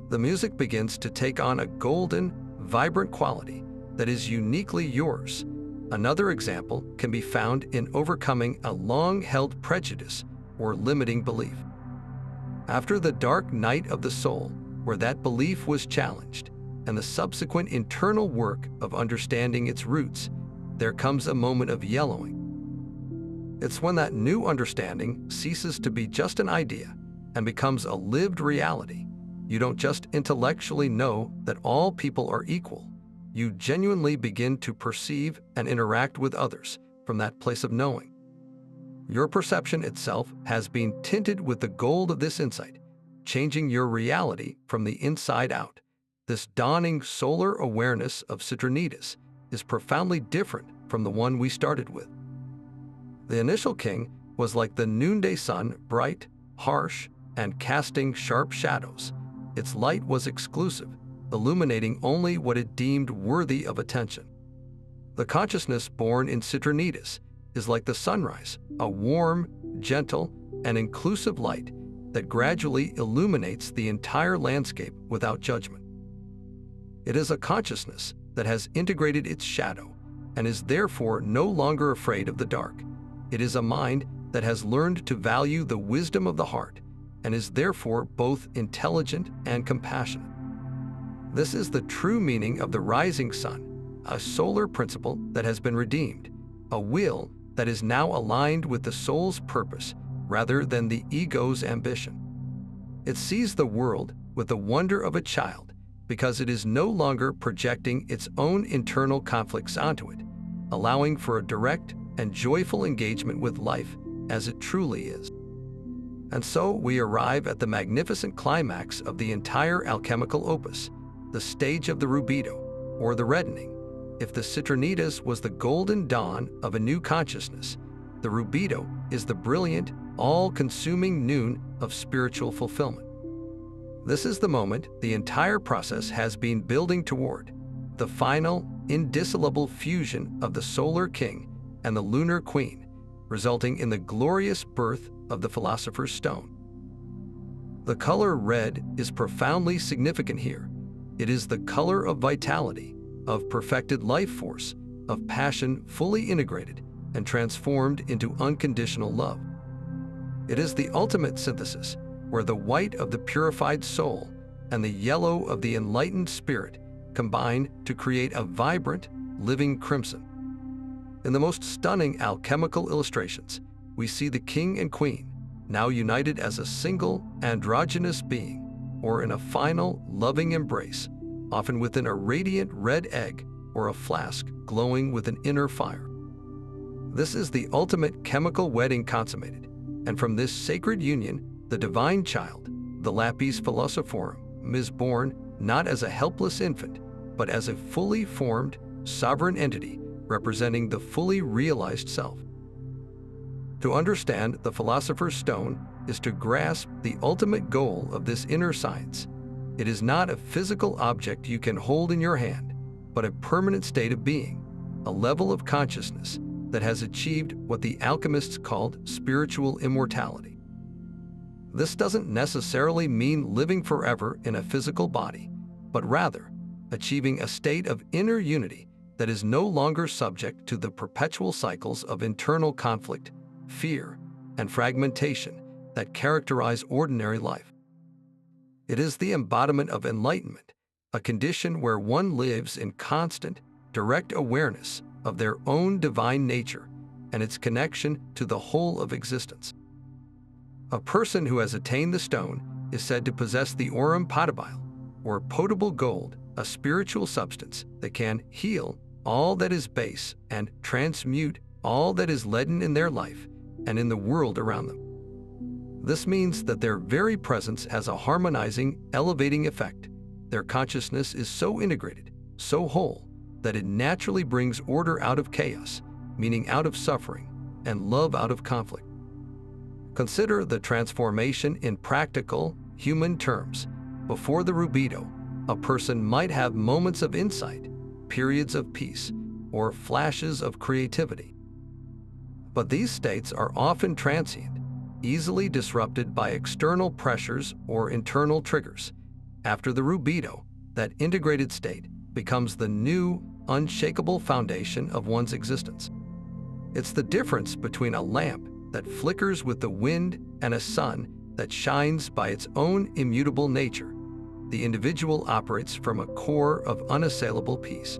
The music begins to take on a golden, vibrant quality that is uniquely yours. Another example can be found in overcoming a long-held prejudice or limiting belief. After the dark night of the soul, where that belief was challenged, and the subsequent internal work of understanding its roots, there comes a moment of yellowing. It's when that new understanding ceases to be just an idea and becomes a lived reality. You don't just intellectually know that all people are equal. You genuinely begin to perceive and interact with others from that place of knowing. Your perception itself has been tinted with the gold of this insight, changing your reality from the inside out. This dawning solar awareness of citrinitas is profoundly different from the one we started with. The initial king was like the noonday sun, bright, harsh, and casting sharp shadows. Its light was exclusive, illuminating only what it deemed worthy of attention. The consciousness born in citrinitas is like the sunrise, a warm, gentle, and inclusive light that gradually illuminates the entire landscape without judgment. It is a consciousness that has integrated its shadow and is therefore no longer afraid of the dark. It is a mind that has learned to value the wisdom of the heart and is therefore both intelligent and compassionate. This is the true meaning of the rising sun, a solar principle that has been redeemed, a will that is now aligned with the soul's purpose rather than the ego's ambition. It sees the world with the wonder of a child because it is no longer projecting its own internal conflicts onto it, allowing for a direct and joyful engagement with life as it truly is. And so we arrive at the magnificent climax of the entire alchemical opus, the stage of the rubedo, or the reddening. If the citrinitas was the golden dawn of a new consciousness, the rubedo is the brilliant, all-consuming noon of spiritual fulfillment. This is the moment the entire process has been building toward, the final, indissoluble fusion of the solar king and the lunar queen, resulting in the glorious birth of the Philosopher's Stone. The color red is profoundly significant here. It is the color of vitality, of perfected life force, of passion fully integrated and transformed into unconditional love. It is the ultimate synthesis, where the white of the purified soul and the yellow of the enlightened spirit combine to create a vibrant, living crimson. In the most stunning alchemical illustrations, we see the king and queen, now united as a single androgynous being, or in a final, loving embrace, often within a radiant red egg or a flask glowing with an inner fire. This is the ultimate chemical wedding consummated, and from this sacred union, the divine child, the lapis philosophorum, is born not as a helpless infant, but as a fully formed, sovereign entity representing the fully realized self. To understand the Philosopher's Stone is to grasp the ultimate goal of this inner science. It is not a physical object you can hold in your hand, but a permanent state of being, a level of consciousness that has achieved what the alchemists called spiritual immortality. This doesn't necessarily mean living forever in a physical body, but rather achieving a state of inner unity that is no longer subject to the perpetual cycles of internal conflict, fear, and fragmentation that characterize ordinary life. It is the embodiment of enlightenment, a condition where one lives in constant, direct awareness of their own divine nature and its connection to the whole of existence. A person who has attained the stone is said to possess the aurum potabile, or potable gold, a spiritual substance that can heal all that is base and transmute all that is leaden in their life and in the world around them. This means that their very presence has a harmonizing, elevating effect. Their consciousness is so integrated, so whole, that it naturally brings order out of chaos, meaning out of suffering, and love out of conflict. Consider the transformation in practical, human terms. Before the rubedo, a person might have moments of insight, periods of peace, or flashes of creativity. But these states are often transient, easily disrupted by external pressures or internal triggers. After the rubedo, that integrated state becomes the new, unshakable foundation of one's existence. It's the difference between a lamp that flickers with the wind and a sun that shines by its own immutable nature. The individual operates from a core of unassailable peace.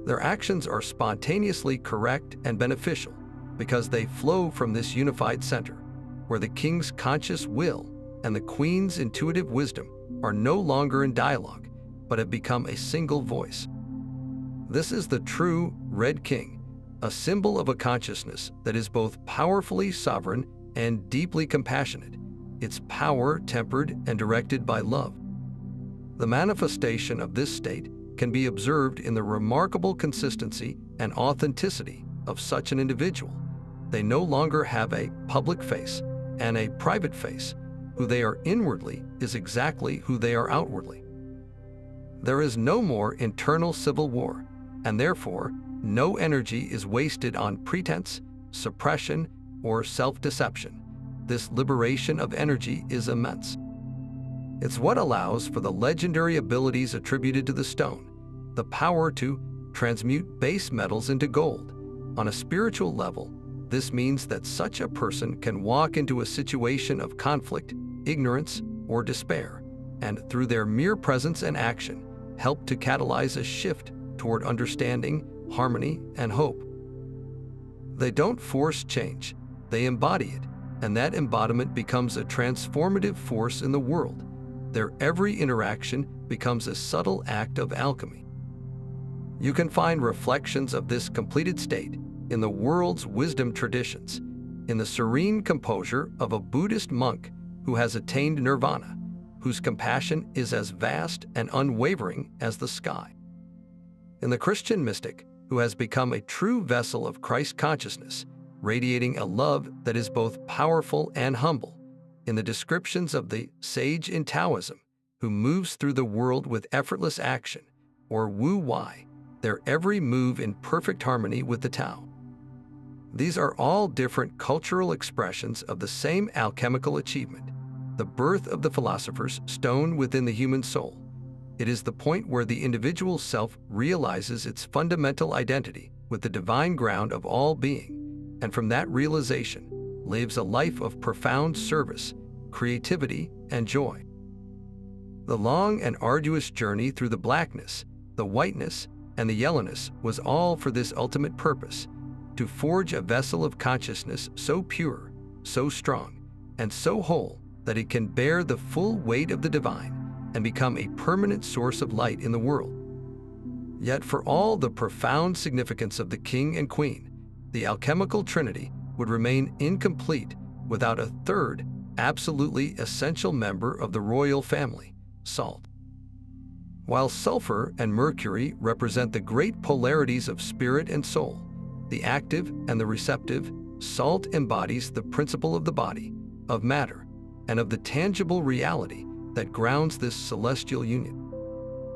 Their actions are spontaneously correct and beneficial because they flow from this unified center, where the king's conscious will and the queen's intuitive wisdom are no longer in dialogue, but have become a single voice. This is the true Red King, a symbol of a consciousness that is both powerfully sovereign and deeply compassionate, its power tempered and directed by love. The manifestation of this state can be observed in the remarkable consistency and authenticity of such an individual. They no longer have a public face and a private face. Who they are inwardly is exactly who they are outwardly. There is no more internal civil war, and therefore no energy is wasted on pretense, suppression, or self-deception. This liberation of energy is immense. It's what allows for the legendary abilities attributed to the stone, the power to transmute base metals into gold. On a spiritual level, this means that such a person can walk into a situation of conflict, ignorance, or despair, and through their mere presence and action, help to catalyze a shift toward understanding, harmony, and hope. They don't force change, they embody it, and that embodiment becomes a transformative force in the world. Their every interaction becomes a subtle act of alchemy. You can find reflections of this completed state in the world's wisdom traditions, in the serene composure of a Buddhist monk who has attained nirvana, whose compassion is as vast and unwavering as the sky, in the Christian mystic who has become a true vessel of Christ consciousness, radiating a love that is both powerful and humble, in the descriptions of the sage in Taoism who moves through the world with effortless action, or Wu Wei, their every move in perfect harmony with the Tao. These are all different cultural expressions of the same alchemical achievement, the birth of the philosopher's stone within the human soul. It is the point where the individual self realizes its fundamental identity with the divine ground of all being, and from that realization lives a life of profound service, creativity, and joy. The long and arduous journey through the blackness, the whiteness, and the yellowness was all for this ultimate purpose, to forge a vessel of consciousness so pure, so strong, and so whole that it can bear the full weight of the divine and become a permanent source of light in the world. Yet for all the profound significance of the king and queen, the alchemical trinity would remain incomplete without a third, absolutely essential member of the royal family, salt. While sulfur and mercury represent the great polarities of spirit and soul, the active and the receptive, salt embodies the principle of the body, of matter, and of the tangible reality that grounds this celestial union.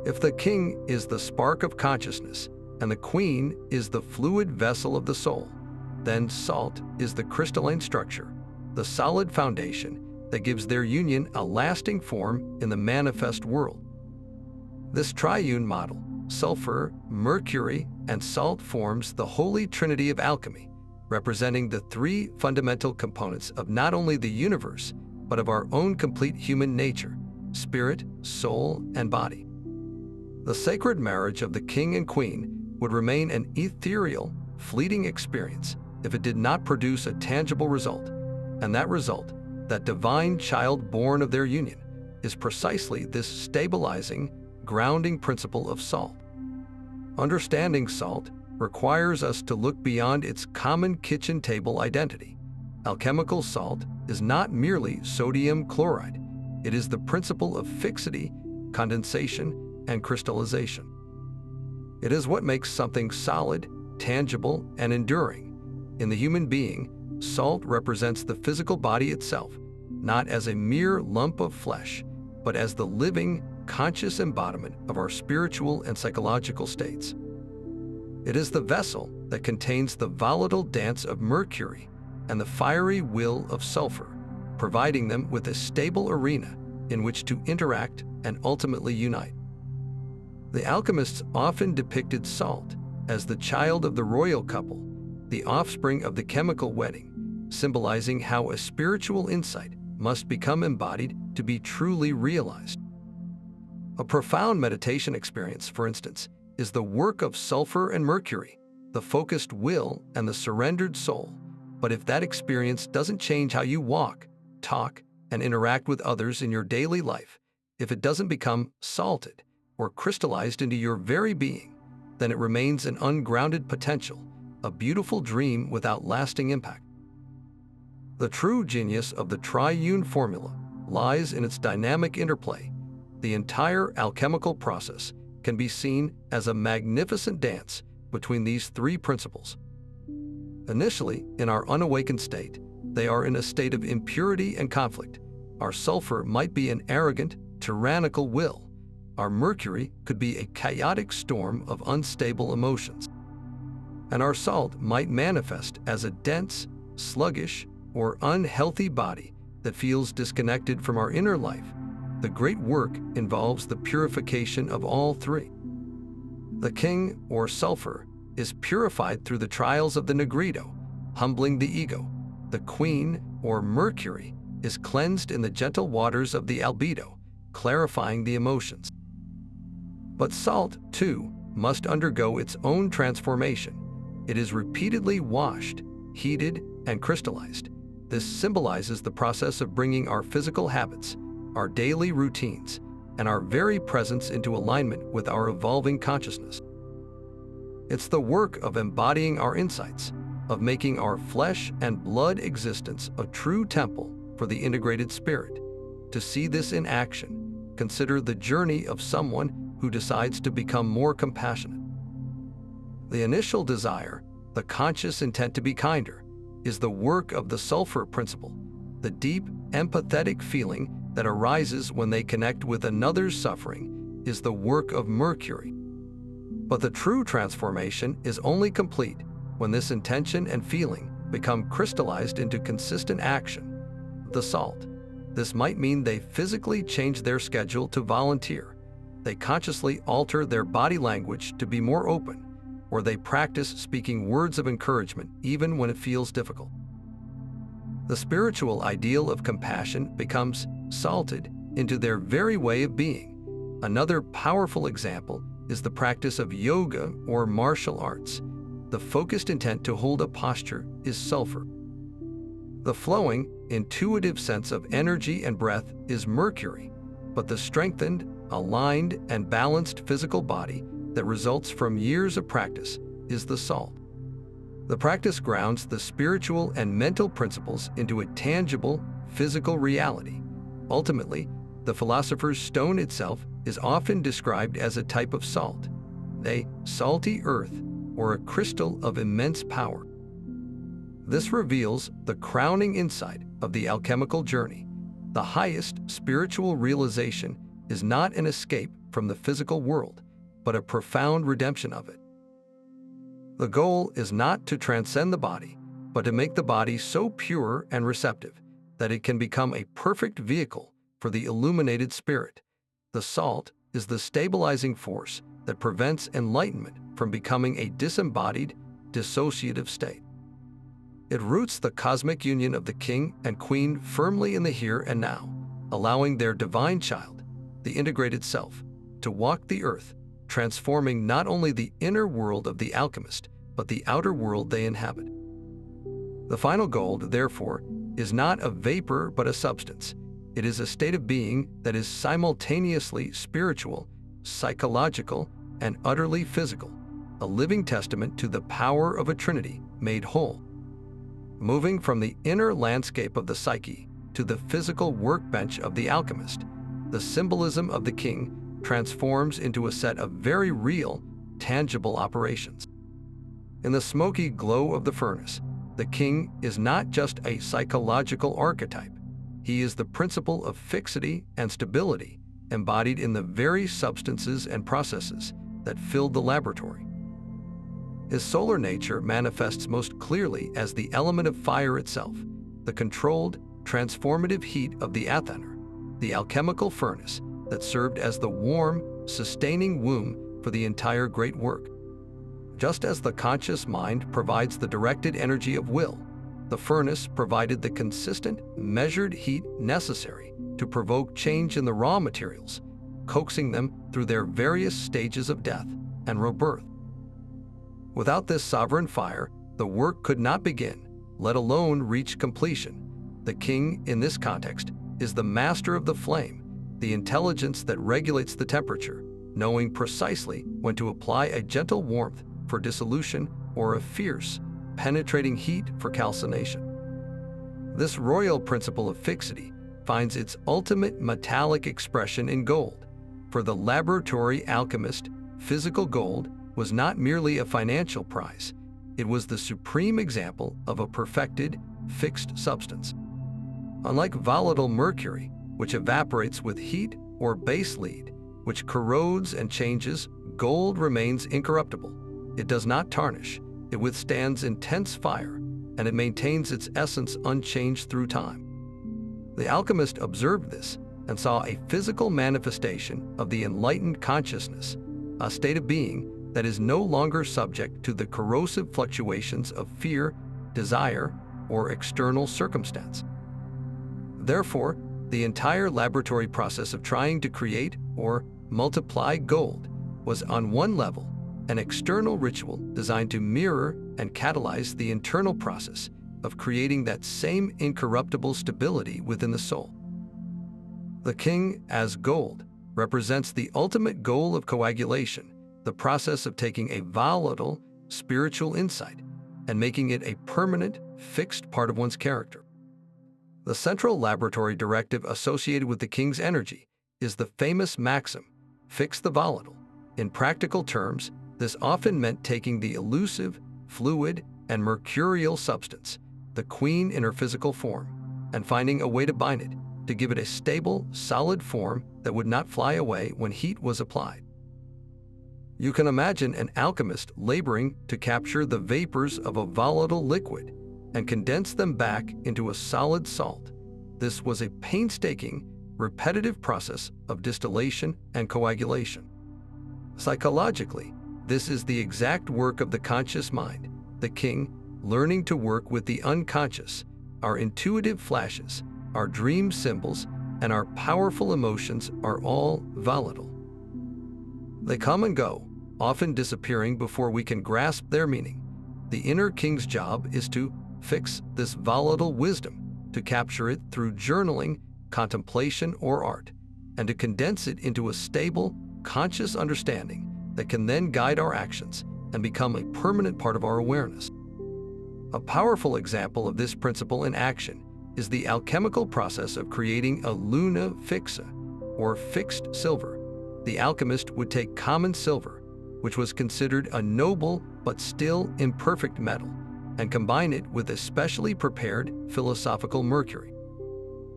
If the king is the spark of consciousness and the queen is the fluid vessel of the soul. Then salt is the crystalline structure, the solid foundation that gives their union a lasting form in the manifest world. This triune model, sulfur, mercury, and salt, forms the holy trinity of alchemy, representing the three fundamental components of not only the universe, but of our own complete human nature: spirit, soul, and body. The sacred marriage of the king and queen would remain an ethereal, fleeting experience if it did not produce a tangible result, and that result, that divine child born of their union, is precisely this stabilizing, grounding principle of salt. Understanding salt requires us to look beyond its common kitchen table identity. Alchemical salt is not merely sodium chloride. It is the principle of fixity, condensation, and crystallization. It is what makes something solid, tangible, and enduring. In the human being, salt represents the physical body itself, not as a mere lump of flesh, but as the living, conscious embodiment of our spiritual and psychological states. It is the vessel that contains the volatile dance of mercury and the fiery will of sulfur, providing them with a stable arena in which to interact and ultimately unite. The alchemists often depicted salt as the child of the royal couple, the offspring of the chemical wedding, symbolizing how a spiritual insight must become embodied to be truly realized. A profound meditation experience, for instance, is the work of sulfur and mercury, the focused will and the surrendered soul. But if that experience doesn't change how you walk, talk, and interact with others in your daily life, if it doesn't become salted or crystallized into your very being, then it remains an ungrounded potential, a beautiful dream without lasting impact. The true genius of the triune formula lies in its dynamic interplay. The entire alchemical process can be seen as a magnificent dance between these three principles. Initially, in our unawakened state, they are in a state of impurity and conflict. Our sulfur might be an arrogant, tyrannical will. Our mercury could be a chaotic storm of unstable emotions. And our salt might manifest as a dense, sluggish, or unhealthy body that feels disconnected from our inner life. The great work involves the purification of all three. The king, or sulfur, is purified through the trials of the nigredo, humbling the ego. The queen, or mercury, is cleansed in the gentle waters of the albedo, clarifying the emotions. But salt, too, must undergo its own transformation. It is repeatedly washed, heated, and crystallized. This symbolizes the process of bringing our physical habits, our daily routines, and our very presence into alignment with our evolving consciousness. It's the work of embodying our insights, of making our flesh and blood existence a true temple for the integrated spirit. To see this in action, consider the journey of someone who decides to become more compassionate. The initial desire, the conscious intent to be kinder, is the work of the sulfur principle, the deep, empathetic feeling that arises when they connect with another's suffering is the work of mercury. But the true transformation is only complete when this intention and feeling become crystallized into consistent action. The salt. This might mean they physically change their schedule to volunteer. They consciously alter their body language to be more open, or they practice speaking words of encouragement even when it feels difficult. The spiritual ideal of compassion becomes salted into their very way of being. Another powerful example is the practice of yoga or martial arts. The focused intent to hold a posture is sulfur. The flowing, intuitive sense of energy and breath is mercury, but the strengthened, aligned, and balanced physical body that results from years of practice is the salt. The practice grounds the spiritual and mental principles into a tangible, physical reality. Ultimately, the philosopher's stone itself is often described as a type of salt, a salty earth, or a crystal of immense power. This reveals the crowning insight of the alchemical journey. The highest spiritual realization is not an escape from the physical world, but a profound redemption of it. The goal is not to transcend the body, but to make the body so pure and receptive that it can become a perfect vehicle for the illuminated spirit. The salt is the stabilizing force that prevents enlightenment from becoming a disembodied, dissociative state. It roots the cosmic union of the king and queen firmly in the here and now, allowing their divine child, the integrated self, to walk the earth, transforming not only the inner world of the alchemist, but the outer world they inhabit. The final gold, therefore, is not a vapor but a substance. It is a state of being that is simultaneously spiritual, psychological, and utterly physical, a living testament to the power of a trinity made whole. Moving from the inner landscape of the psyche to the physical workbench of the alchemist, the symbolism of the king transforms into a set of very real, tangible operations. In the smoky glow of the furnace, the king is not just a psychological archetype. He is the principle of fixity and stability embodied in the very substances and processes that filled the laboratory. His solar nature manifests most clearly as the element of fire itself, the controlled, transformative heat of the athaner, the alchemical furnace that served as the warm, sustaining womb for the entire great work. Just as the conscious mind provides the directed energy of will, the furnace provided the consistent, measured heat necessary to provoke change in the raw materials, coaxing them through their various stages of death and rebirth. Without this sovereign fire, the work could not begin, let alone reach completion. The king, in this context, is the master of the flame, the intelligence that regulates the temperature, knowing precisely when to apply a gentle warmth for dissolution or a fierce, penetrating heat for calcination. This royal principle of fixity finds its ultimate metallic expression in gold. For the laboratory alchemist, physical gold was not merely a financial prize, it was the supreme example of a perfected, fixed substance. Unlike volatile mercury, which evaporates with heat, or base lead, which corrodes and changes, gold remains incorruptible. It does not tarnish, it withstands intense fire, and it maintains its essence unchanged through time. The alchemist observed this and saw a physical manifestation of the enlightened consciousness, a state of being that is no longer subject to the corrosive fluctuations of fear, desire, or external circumstance. Therefore, the entire laboratory process of trying to create or multiply gold was on one level an external ritual designed to mirror and catalyze the internal process of creating that same incorruptible stability within the soul. The king, as gold, represents the ultimate goal of coagulation, the process of taking a volatile, spiritual insight and making it a permanent, fixed part of one's character. The central laboratory directive associated with the king's energy is the famous maxim, fix the volatile. In practical terms, this often meant taking the elusive, fluid, and mercurial substance, the queen in her physical form, and finding a way to bind it, to give it a stable, solid form that would not fly away when heat was applied. You can imagine an alchemist laboring to capture the vapors of a volatile liquid and condense them back into a solid salt. This was a painstaking, repetitive process of distillation and coagulation. Psychologically, this is the exact work of the conscious mind, the king, learning to work with the unconscious, our intuitive flashes, our dream symbols, and our powerful emotions are all volatile. They come and go, often disappearing before we can grasp their meaning. The inner king's job is to fix this volatile wisdom, to capture it through journaling, contemplation, or art, and to condense it into a stable, conscious understanding that can then guide our actions and become a permanent part of our awareness. A powerful example of this principle in action is the alchemical process of creating a luna fixa, or fixed silver. The alchemist would take common silver, which was considered a noble but still imperfect metal, and combine it with a specially prepared philosophical mercury.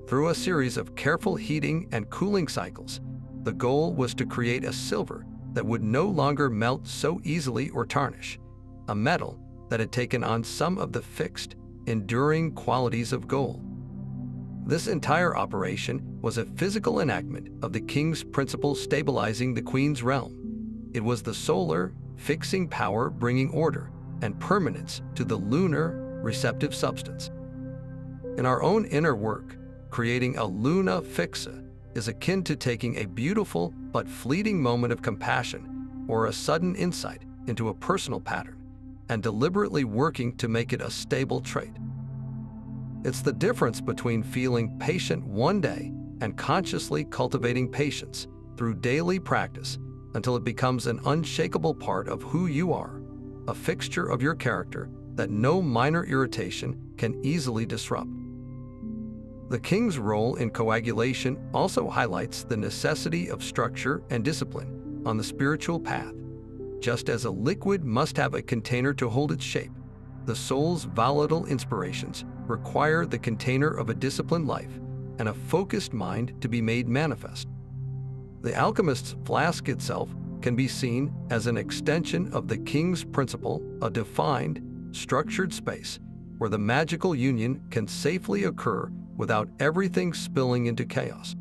Through a series of careful heating and cooling cycles, the goal was to create a silver that would no longer melt so easily or tarnish. a metal that had taken on some of the fixed, enduring qualities of gold. This entire operation was a physical enactment of the king's principle stabilizing the queen's realm. It was the solar, fixing power bringing order and permanence to the lunar, receptive substance. In our own inner work, creating a luna fixa is akin to taking a beautiful but fleeting moment of compassion or a sudden insight into a personal pattern and deliberately working to make it a stable trait. It's the difference between feeling patient one day and consciously cultivating patience through daily practice until it becomes an unshakable part of who you are, a fixture of your character that no minor irritation can easily disrupt. The king's role in coagulation also highlights the necessity of structure and discipline on the spiritual path. Just as a liquid must have a container to hold its shape, the soul's volatile inspirations require the container of a disciplined life and a focused mind to be made manifest. The alchemist's flask itself can be seen as an extension of the king's principle, a defined, structured space where the magical union can safely occur without everything spilling into chaos.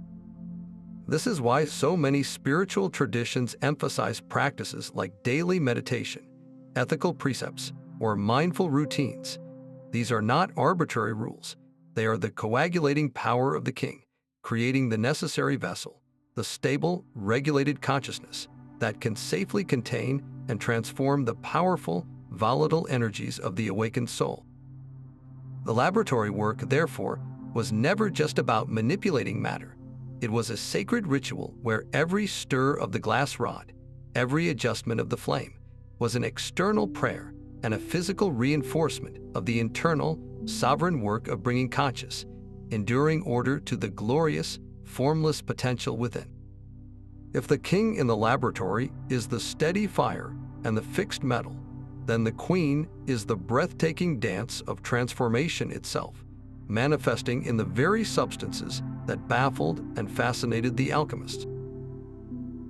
This is why so many spiritual traditions emphasize practices like daily meditation, ethical precepts, or mindful routines. These are not arbitrary rules. They are the coagulating power of the king, creating the necessary vessel, the stable, regulated consciousness that can safely contain and transform the powerful, volatile energies of the awakened soul. The laboratory work, therefore, was never just about manipulating matter. It was a sacred ritual where every stir of the glass rod, every adjustment of the flame, was an external prayer and a physical reinforcement of the internal, sovereign work of bringing conscious, enduring order to the glorious, formless potential within. If the king in the laboratory is the steady fire and the fixed metal, then the queen is the breathtaking dance of transformation itself, manifesting in the very substances that baffled and fascinated the alchemists.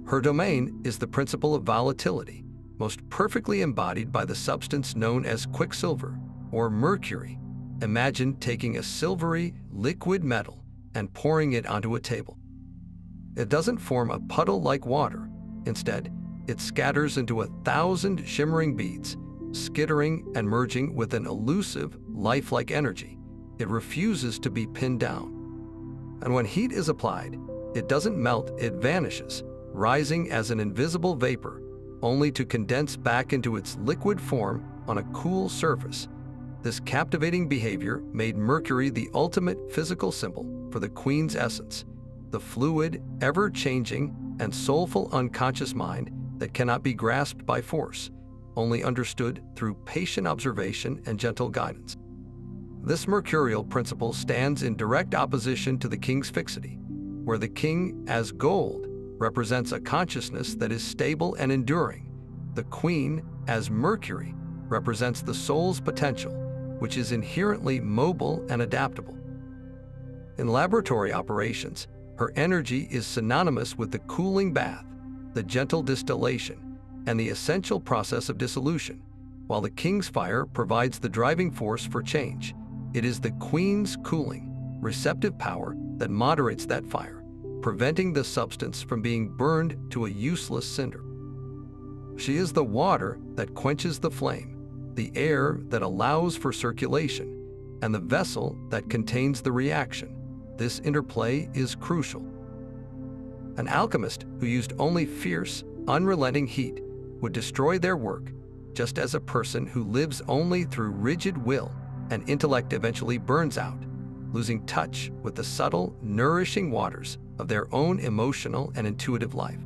Her domain is the principle of volatility, most perfectly embodied by the substance known as quicksilver or mercury. Imagine taking a silvery, liquid metal and pouring it onto a table. It doesn't form a puddle like water. Instead, it scatters into 1,000 shimmering beads, skittering and merging with an elusive, lifelike energy. It refuses to be pinned down. And when heat is applied, it doesn't melt, it vanishes, rising as an invisible vapor, only to condense back into its liquid form on a cool surface. This captivating behavior made mercury the ultimate physical symbol for the queen's essence, the fluid, ever-changing, and soulful unconscious mind that cannot be grasped by force, only understood through patient observation and gentle guidance. This mercurial principle stands in direct opposition to the king's fixity, where the king, as gold, represents a consciousness that is stable and enduring. The queen, as mercury, represents the soul's potential, which is inherently mobile and adaptable. In laboratory operations, her energy is synonymous with the cooling bath, the gentle distillation, and the essential process of dissolution, while the king's fire provides the driving force for change. It is the queen's cooling, receptive power that moderates that fire, preventing the substance from being burned to a useless cinder. She is the water that quenches the flame, the air that allows for circulation, and the vessel that contains the reaction. This interplay is crucial. An alchemist who used only fierce, unrelenting heat would destroy their work, just as a person who lives only through rigid will and intellect eventually burns out, losing touch with the subtle, nourishing waters of their own emotional and intuitive life.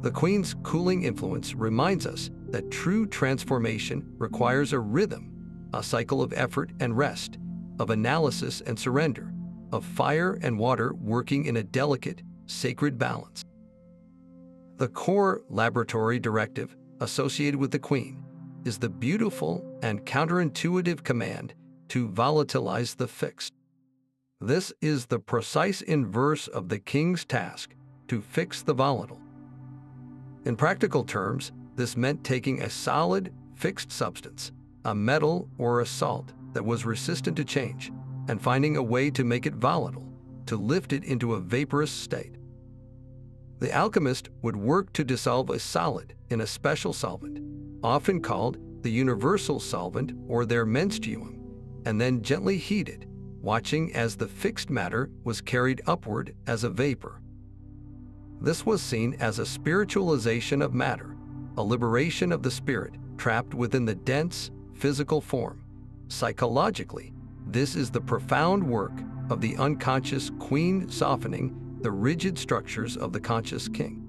The queen's cooling influence reminds us that true transformation requires a rhythm, a cycle of effort and rest, of analysis and surrender, of fire and water working in a delicate, sacred balance. The core laboratory directive associated with the queen is the beautiful and counterintuitive command to volatilize the fixed. This is the precise inverse of the king's task, to fix the volatile. In practical terms, this meant taking a solid, fixed substance, a metal or a salt that was resistant to change, and finding a way to make it volatile, to lift it into a vaporous state. The alchemist would work to dissolve a solid in a special solvent, often called the universal solvent or their menstruum, and then gently heat it, watching as the fixed matter was carried upward as a vapor. This was seen as a spiritualization of matter, a liberation of the spirit trapped within the dense, physical form. Psychologically, this is the profound work of the unconscious queen softening the rigid structures of the conscious king.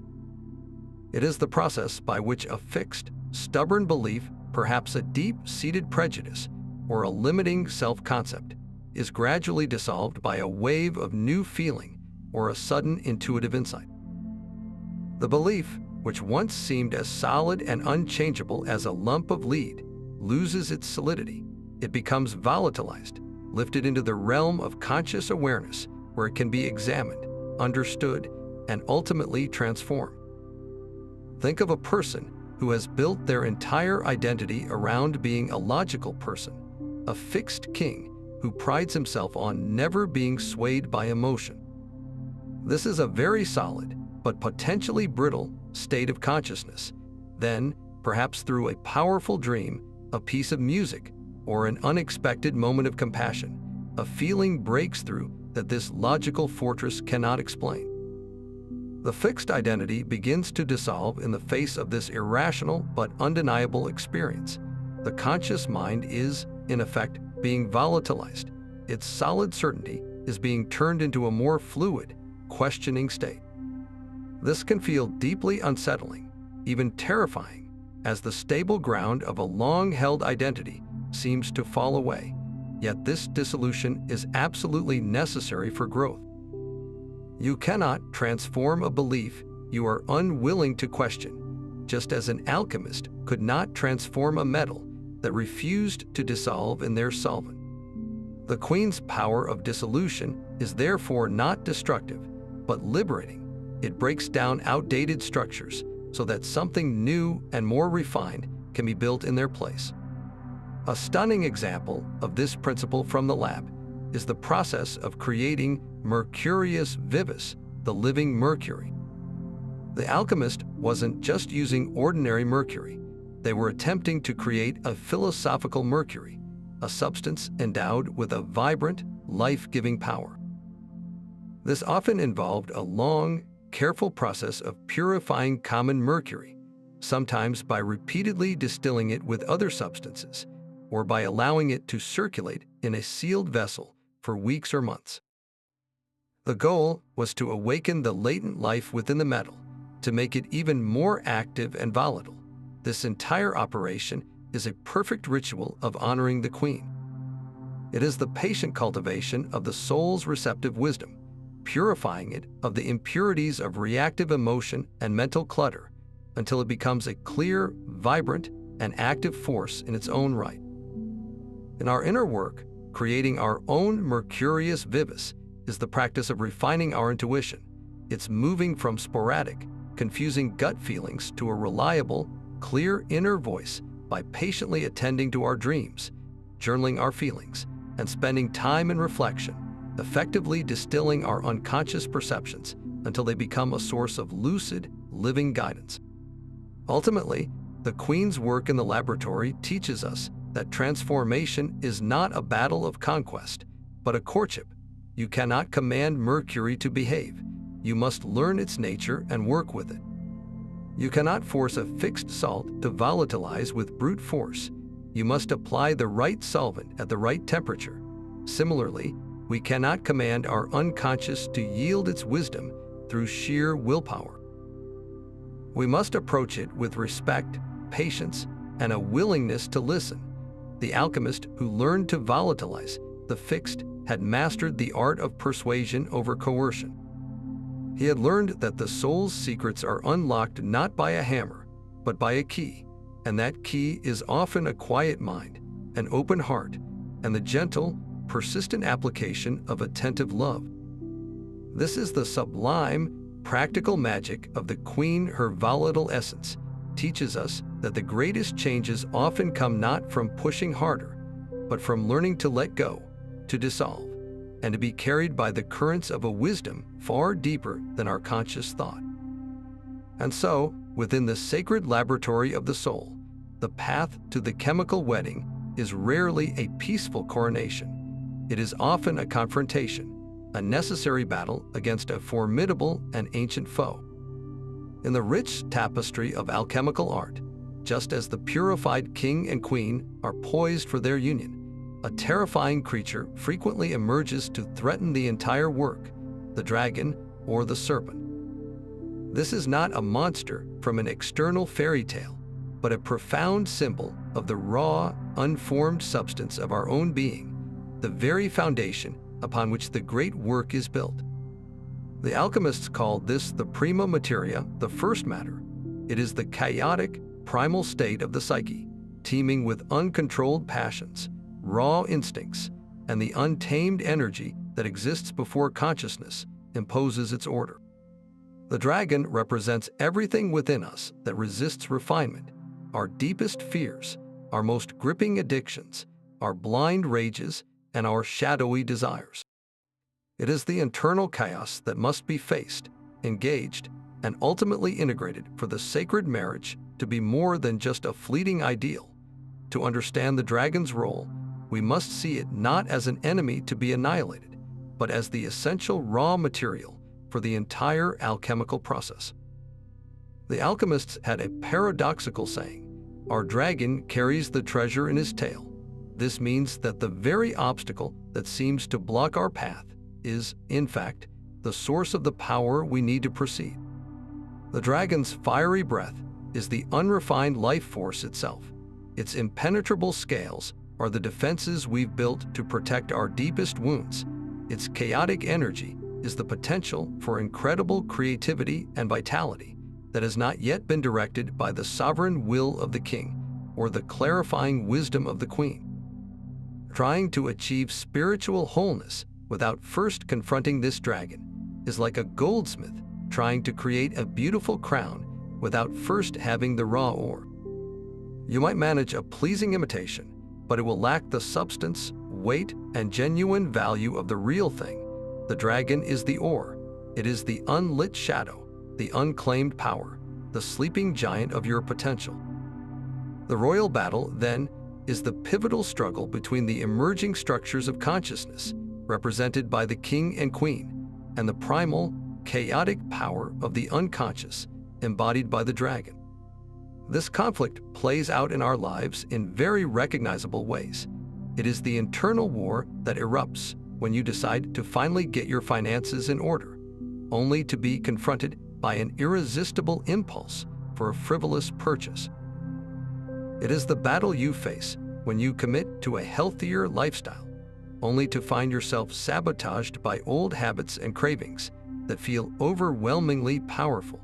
It is the process by which a fixed, stubborn belief, perhaps a deep-seated prejudice, or a limiting self-concept, is gradually dissolved by a wave of new feeling or a sudden intuitive insight. The belief, which once seemed as solid and unchangeable as a lump of lead, loses its solidity. It becomes volatilized, lifted into the realm of conscious awareness where it can be examined, understood, and ultimately transformed. Think of a person who has built their entire identity around being a logical person, a fixed king who prides himself on never being swayed by emotion. This is a very solid, but potentially brittle, state of consciousness. Then, perhaps through a powerful dream, a piece of music, or an unexpected moment of compassion, a feeling breaks through that this logical fortress cannot explain. The fixed identity begins to dissolve in the face of this irrational but undeniable experience. The conscious mind is, in effect, being volatilized. Its solid certainty is being turned into a more fluid, questioning state. This can feel deeply unsettling, even terrifying, as the stable ground of a long-held identity seems to fall away. Yet this dissolution is absolutely necessary for growth. You cannot transform a belief you are unwilling to question, just as an alchemist could not transform a metal that refused to dissolve in their solvent. The queen's power of dissolution is therefore not destructive, but liberating. It breaks down outdated structures so that something new and more refined can be built in their place. A stunning example of this principle from the lab is the process of creating mercurius vivis, the living mercury. The alchemist wasn't just using ordinary mercury. They were attempting to create a philosophical mercury, a substance endowed with a vibrant, life-giving power. This often involved a long, careful process of purifying common mercury, sometimes by repeatedly distilling it with other substances, or by allowing it to circulate in a sealed vessel for weeks or months. The goal was to awaken the latent life within the metal, to make it even more active and volatile. This entire operation is a perfect ritual of honoring the queen. It is the patient cultivation of the soul's receptive wisdom, purifying it of the impurities of reactive emotion and mental clutter until it becomes a clear, vibrant, and active force in its own right. In our inner work, creating our own mercurius vivis is the practice of refining our intuition. It's moving from sporadic, confusing gut feelings to a reliable, clear inner voice by patiently attending to our dreams, journaling our feelings, and spending time in reflection, effectively distilling our unconscious perceptions until they become a source of lucid, living guidance. Ultimately, the Queen's work in the laboratory teaches us that transformation is not a battle of conquest, but a courtship. You cannot command Mercury to behave. You must learn its nature and work with it. You cannot force a fixed salt to volatilize with brute force. You must apply the right solvent at the right temperature. Similarly, we cannot command our unconscious to yield its wisdom through sheer willpower. We must approach it with respect, patience, and a willingness to listen. The alchemist who learned to volatilize the fixed had mastered the art of persuasion over coercion. He had learned that the soul's secrets are unlocked not by a hammer, but by a key, and that key is often a quiet mind, an open heart, and the gentle, persistent application of attentive love. This is the sublime, practical magic of the Queen. Her volatile essence teaches us that the greatest changes often come not from pushing harder, but from learning to let go, to dissolve, and to be carried by the currents of a wisdom far deeper than our conscious thought. And so, within the sacred laboratory of the soul, the path to the chemical wedding is rarely a peaceful coronation. It is often a confrontation, a necessary battle against a formidable and ancient foe. In the rich tapestry of alchemical art, just as the purified king and queen are poised for their union, a terrifying creature frequently emerges to threaten the entire work, the dragon or the serpent. This is not a monster from an external fairy tale, but a profound symbol of the raw, unformed substance of our own being, the very foundation upon which the great work is built. The alchemists called this the prima materia, the first matter. It is the chaotic, primal state of the psyche, teeming with uncontrolled passions, raw instincts, and the untamed energy that exists before consciousness imposes its order. The dragon represents everything within us that resists refinement, our deepest fears, our most gripping addictions, our blind rages, and our shadowy desires. It is the internal chaos that must be faced, engaged, and ultimately integrated for the sacred marriage to be more than just a fleeting ideal. To understand the dragon's role, we must see it not as an enemy to be annihilated, but as the essential raw material for the entire alchemical process. The alchemists had a paradoxical saying, "Our dragon carries the treasure in his tail." This means that the very obstacle that seems to block our path is, in fact, the source of the power we need to proceed. The dragon's fiery breath is the unrefined life force itself. Its impenetrable scales are the defenses we've built to protect our deepest wounds. Its chaotic energy is the potential for incredible creativity and vitality that has not yet been directed by the sovereign will of the king or the clarifying wisdom of the queen. Trying to achieve spiritual wholeness without first confronting this dragon is like a goldsmith trying to create a beautiful crown without first having the raw ore. You might manage a pleasing imitation, but it will lack the substance, weight, and genuine value of the real thing. The dragon is the ore. It is the unlit shadow, the unclaimed power, the sleeping giant of your potential. The royal battle, then, is the pivotal struggle between the emerging structures of consciousness, represented by the king and queen, and the primal, chaotic power of the unconscious, embodied by the dragon. This conflict plays out in our lives in very recognizable ways. It is the internal war that erupts when you decide to finally get your finances in order, only to be confronted by an irresistible impulse for a frivolous purchase. It is the battle you face when you commit to a healthier lifestyle, only to find yourself sabotaged by old habits and cravings that feel overwhelmingly powerful.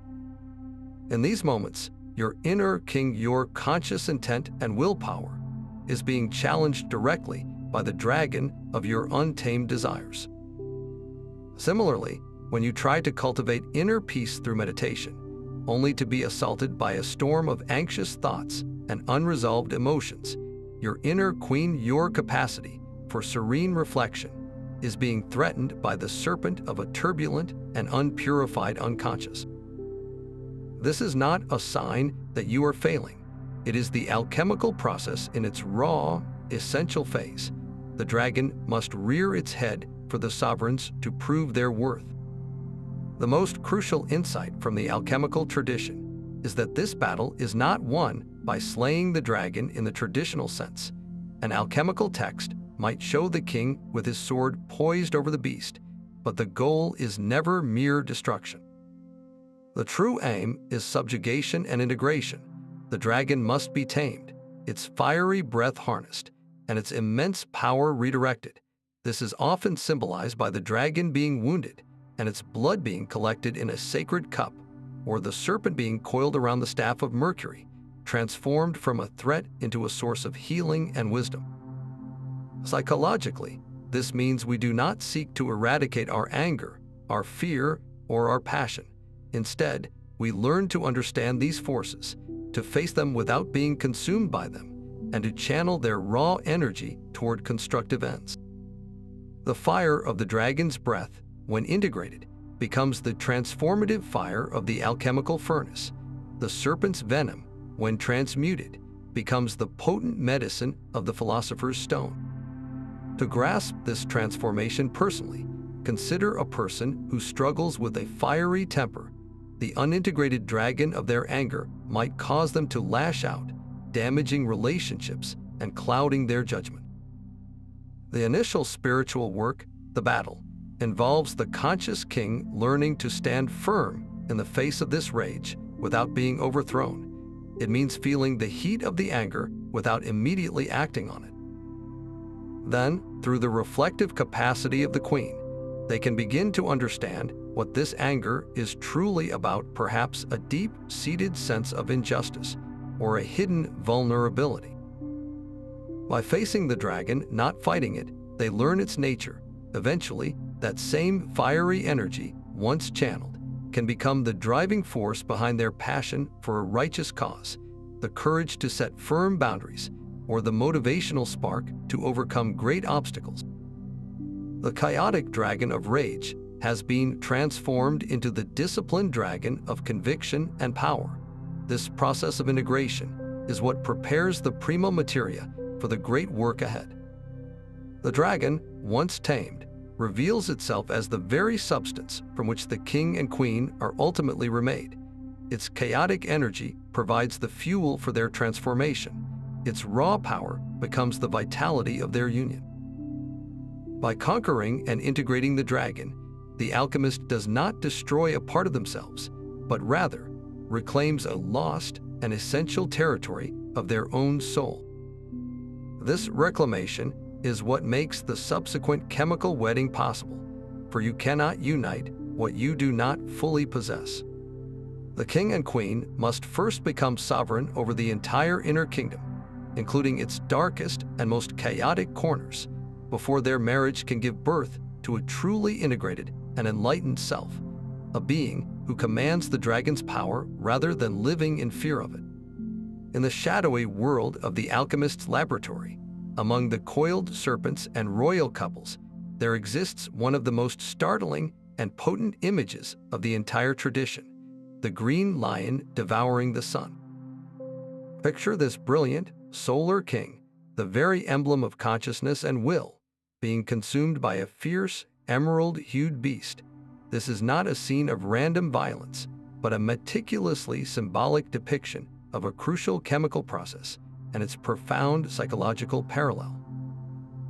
In these moments, your inner king, your conscious intent and willpower, is being challenged directly by the dragon of your untamed desires. Similarly, when you try to cultivate inner peace through meditation, only to be assaulted by a storm of anxious thoughts and unresolved emotions, your inner queen, your capacity for serene reflection, is being threatened by the serpent of a turbulent and unpurified unconscious. This is not a sign that you are failing. It is the alchemical process in its raw, essential phase. The dragon must rear its head for the sovereigns to prove their worth. The most crucial insight from the alchemical tradition is that this battle is not won by slaying the dragon in the traditional sense. An alchemical text might show the king with his sword poised over the beast, but the goal is never mere destruction. The true aim is subjugation and integration. The dragon must be tamed, its fiery breath harnessed, and its immense power redirected. This is often symbolized by the dragon being wounded and its blood being collected in a sacred cup, or the serpent being coiled around the staff of Mercury, transformed from a threat into a source of healing and wisdom. Psychologically, this means we do not seek to eradicate our anger, our fear, or our passion. Instead, we learn to understand these forces, to face them without being consumed by them, and to channel their raw energy toward constructive ends. The fire of the dragon's breath, when integrated, becomes the transformative fire of the alchemical furnace. The serpent's venom, when transmuted, becomes the potent medicine of the philosopher's stone. To grasp this transformation personally, consider a person who struggles with a fiery temper. The unintegrated dragon of their anger might cause them to lash out, damaging relationships and clouding their judgment. The initial spiritual work, the battle, involves the conscious king learning to stand firm in the face of this rage without being overthrown. It means feeling the heat of the anger without immediately acting on it. Then, through the reflective capacity of the queen, they can begin to understand what this anger is truly about, perhaps a deep-seated sense of injustice or a hidden vulnerability. By facing the dragon, not fighting it, they learn its nature. Eventually, that same fiery energy, once channeled, can become the driving force behind their passion for a righteous cause, the courage to set firm boundaries, or the motivational spark to overcome great obstacles. The chaotic dragon of rage has been transformed into the disciplined dragon of conviction and power. This process of integration is what prepares the prima materia for the great work ahead. The dragon, once tamed, reveals itself as the very substance from which the king and queen are ultimately remade. Its chaotic energy provides the fuel for their transformation. Its raw power becomes the vitality of their union. By conquering and integrating the dragon, the alchemist does not destroy a part of themselves, but rather reclaims a lost and essential territory of their own soul. This reclamation is what makes the subsequent chemical wedding possible, for you cannot unite what you do not fully possess. The king and queen must first become sovereign over the entire inner kingdom, including its darkest and most chaotic corners, before their marriage can give birth to a truly integrated and enlightened self, a being who commands the dragon's power rather than living in fear of it. In the shadowy world of the alchemist's laboratory, among the coiled serpents and royal couples, there exists one of the most startling and potent images of the entire tradition: the green lion devouring the sun. Picture this brilliant, solar king, the very emblem of consciousness and will, being consumed by a fierce, emerald-hued beast. This is not a scene of random violence, but a meticulously symbolic depiction of a crucial chemical process and its profound psychological parallel.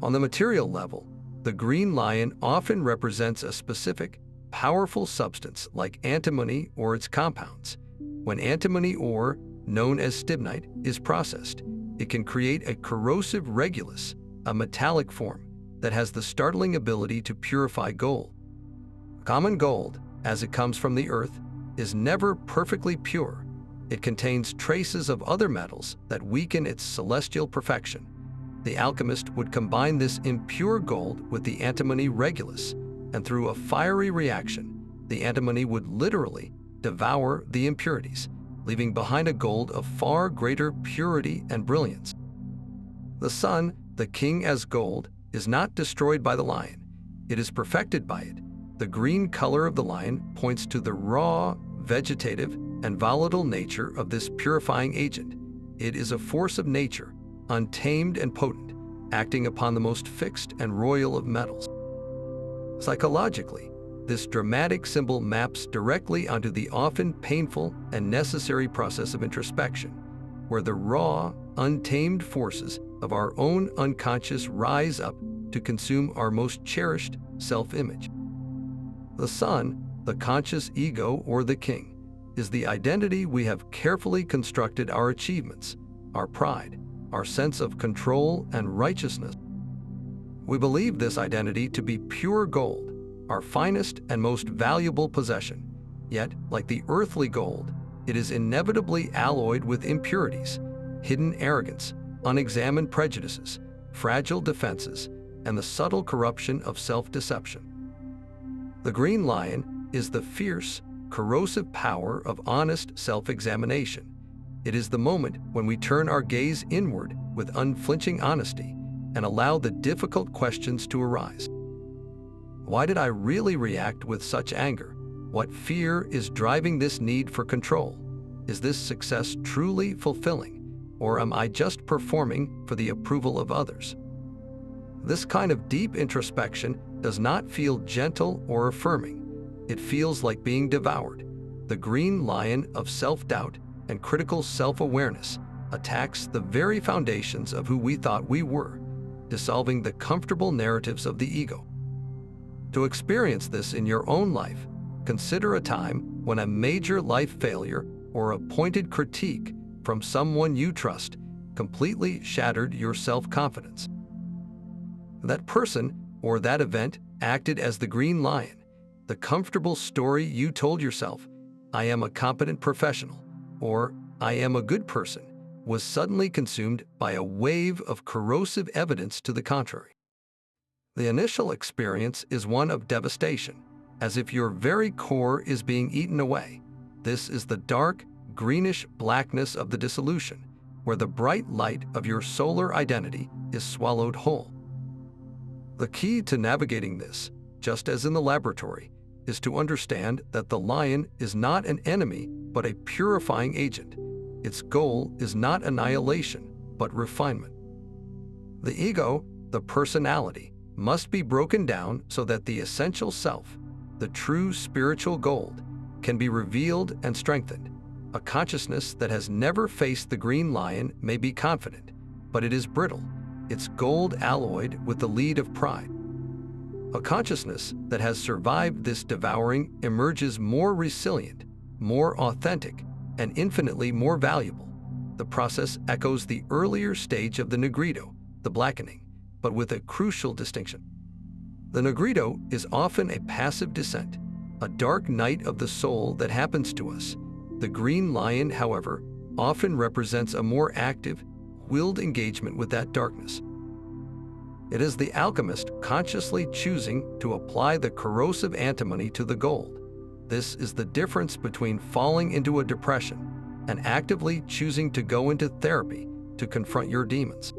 On the material level, the green lion often represents a specific, powerful substance like antimony or its compounds. When antimony ore, known as stibnite, is processed, it can create a corrosive regulus, a metallic form that has the startling ability to purify gold. Common gold, as it comes from the earth, is never perfectly pure. It contains traces of other metals that weaken its celestial perfection. The alchemist would combine this impure gold with the antimony regulus, and through a fiery reaction, the antimony would literally devour the impurities, leaving behind a gold of far greater purity and brilliance. The sun, the king as gold, is not destroyed by the lion. It is perfected by it. The green color of the lion points to the raw, vegetative, and volatile nature of this purifying agent. It is a force of nature, untamed and potent, acting upon the most fixed and royal of metals. Psychologically, this dramatic symbol maps directly onto the often painful and necessary process of introspection, where the raw, untamed forces of our own unconscious rise up to consume our most cherished self-image. The sun, the conscious ego or the king, is the identity we have carefully constructed our achievements, our pride, our sense of control and righteousness. We believe this identity to be pure gold, our finest and most valuable possession. Yet, like the earthly gold, it is inevitably alloyed with impurities, hidden arrogance, unexamined prejudices, fragile defenses, and the subtle corruption of self-deception. The green lion is the fierce, corrosive power of honest self-examination. It is the moment when we turn our gaze inward with unflinching honesty and allow the difficult questions to arise. Why did I really react with such anger? What fear is driving this need for control? Is this success truly fulfilling, or am I just performing for the approval of others? This kind of deep introspection does not feel gentle or affirming. It feels like being devoured. The green lion of self-doubt and critical self-awareness attacks the very foundations of who we thought we were, dissolving the comfortable narratives of the ego. To experience this in your own life, consider a time when a major life failure or a pointed critique from someone you trust completely shattered your self-confidence. That person or that event acted as the green lion, the comfortable story you told yourself, "I am a competent professional," or "I am a good person," was suddenly consumed by a wave of corrosive evidence to the contrary. The initial experience is one of devastation, as if your very core is being eaten away. This is the dark, greenish blackness of the dissolution, where the bright light of your solar identity is swallowed whole. The key to navigating this, just as in the laboratory, is to understand that the lion is not an enemy but a purifying agent. Its goal is not annihilation but refinement. The ego, the personality, must be broken down so that the essential self, the true spiritual gold, can be revealed and strengthened. A consciousness that has never faced the green lion may be confident, but it is brittle, its gold alloyed with the lead of pride. A consciousness that has survived this devouring emerges more resilient, more authentic, and infinitely more valuable. The process echoes the earlier stage of the nigredo, the blackening, but with a crucial distinction. The nigredo is often a passive descent, a dark night of the soul that happens to us. The green lion, however, often represents a more active, willed engagement with that darkness. It is the alchemist consciously choosing to apply the corrosive antimony to the gold. This is the difference between falling into a depression and actively choosing to go into therapy to confront your demons.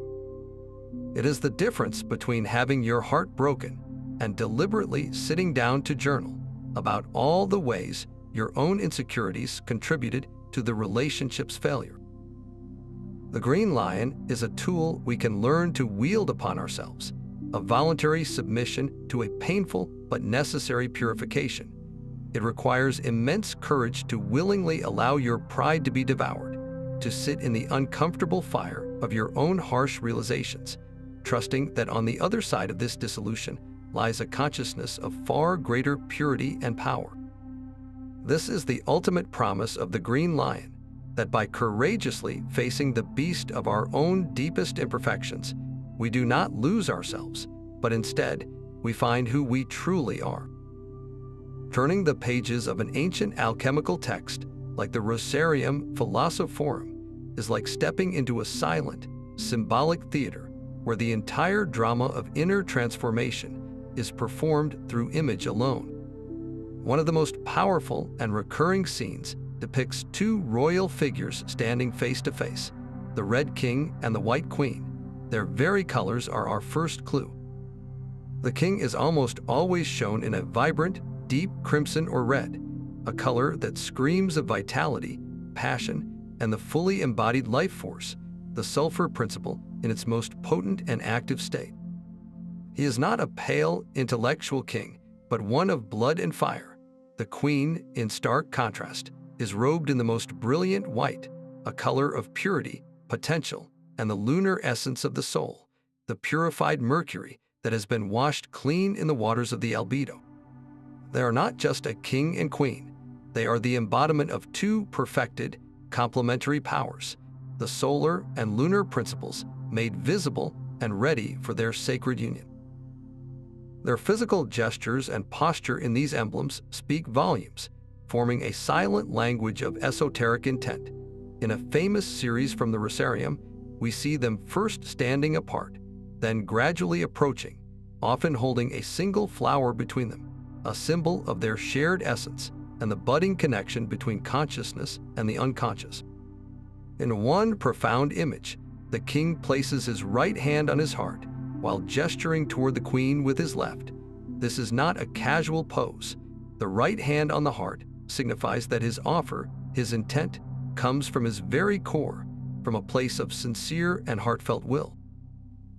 It is the difference between having your heart broken and deliberately sitting down to journal about all the ways your own insecurities contributed to the relationship's failure. The green lion is a tool we can learn to wield upon ourselves, a voluntary submission to a painful but necessary purification. It requires immense courage to willingly allow your pride to be devoured, to sit in the uncomfortable fire of your own harsh realizations, trusting that on the other side of this dissolution lies a consciousness of far greater purity and power. This is the ultimate promise of the green lion, that by courageously facing the beast of our own deepest imperfections, we do not lose ourselves, but instead, we find who we truly are. Turning the pages of an ancient alchemical text, like the Rosarium Philosophorum, is like stepping into a silent, symbolic theater where the entire drama of inner transformation is performed through image alone. One of the most powerful and recurring scenes depicts two royal figures standing face to face, the Red King and the White Queen. Their very colors are our first clue. The king is almost always shown in a vibrant, deep crimson or red, a color that screams of vitality, passion, and the fully embodied life force, the sulfur principle in its most potent and active state. He is not a pale, intellectual king, but one of blood and fire. The queen, in stark contrast, is robed in the most brilliant white, a color of purity, potential, and the lunar essence of the soul, the purified mercury that has been washed clean in the waters of the albedo. They are not just a king and queen. They are the embodiment of two perfected, complementary powers, the solar and lunar principles made visible and ready for their sacred union. Their physical gestures and posture in these emblems speak volumes, forming a silent language of esoteric intent. In a famous series from the Rosarium, we see them first standing apart, then gradually approaching, often holding a single flower between them, a symbol of their shared essence and the budding connection between consciousness and the unconscious. In one profound image, the king places his right hand on his heart while gesturing toward the queen with his left. This is not a casual pose. The right hand on the heart signifies that his offer, his intent, comes from his very core, from a place of sincere and heartfelt will.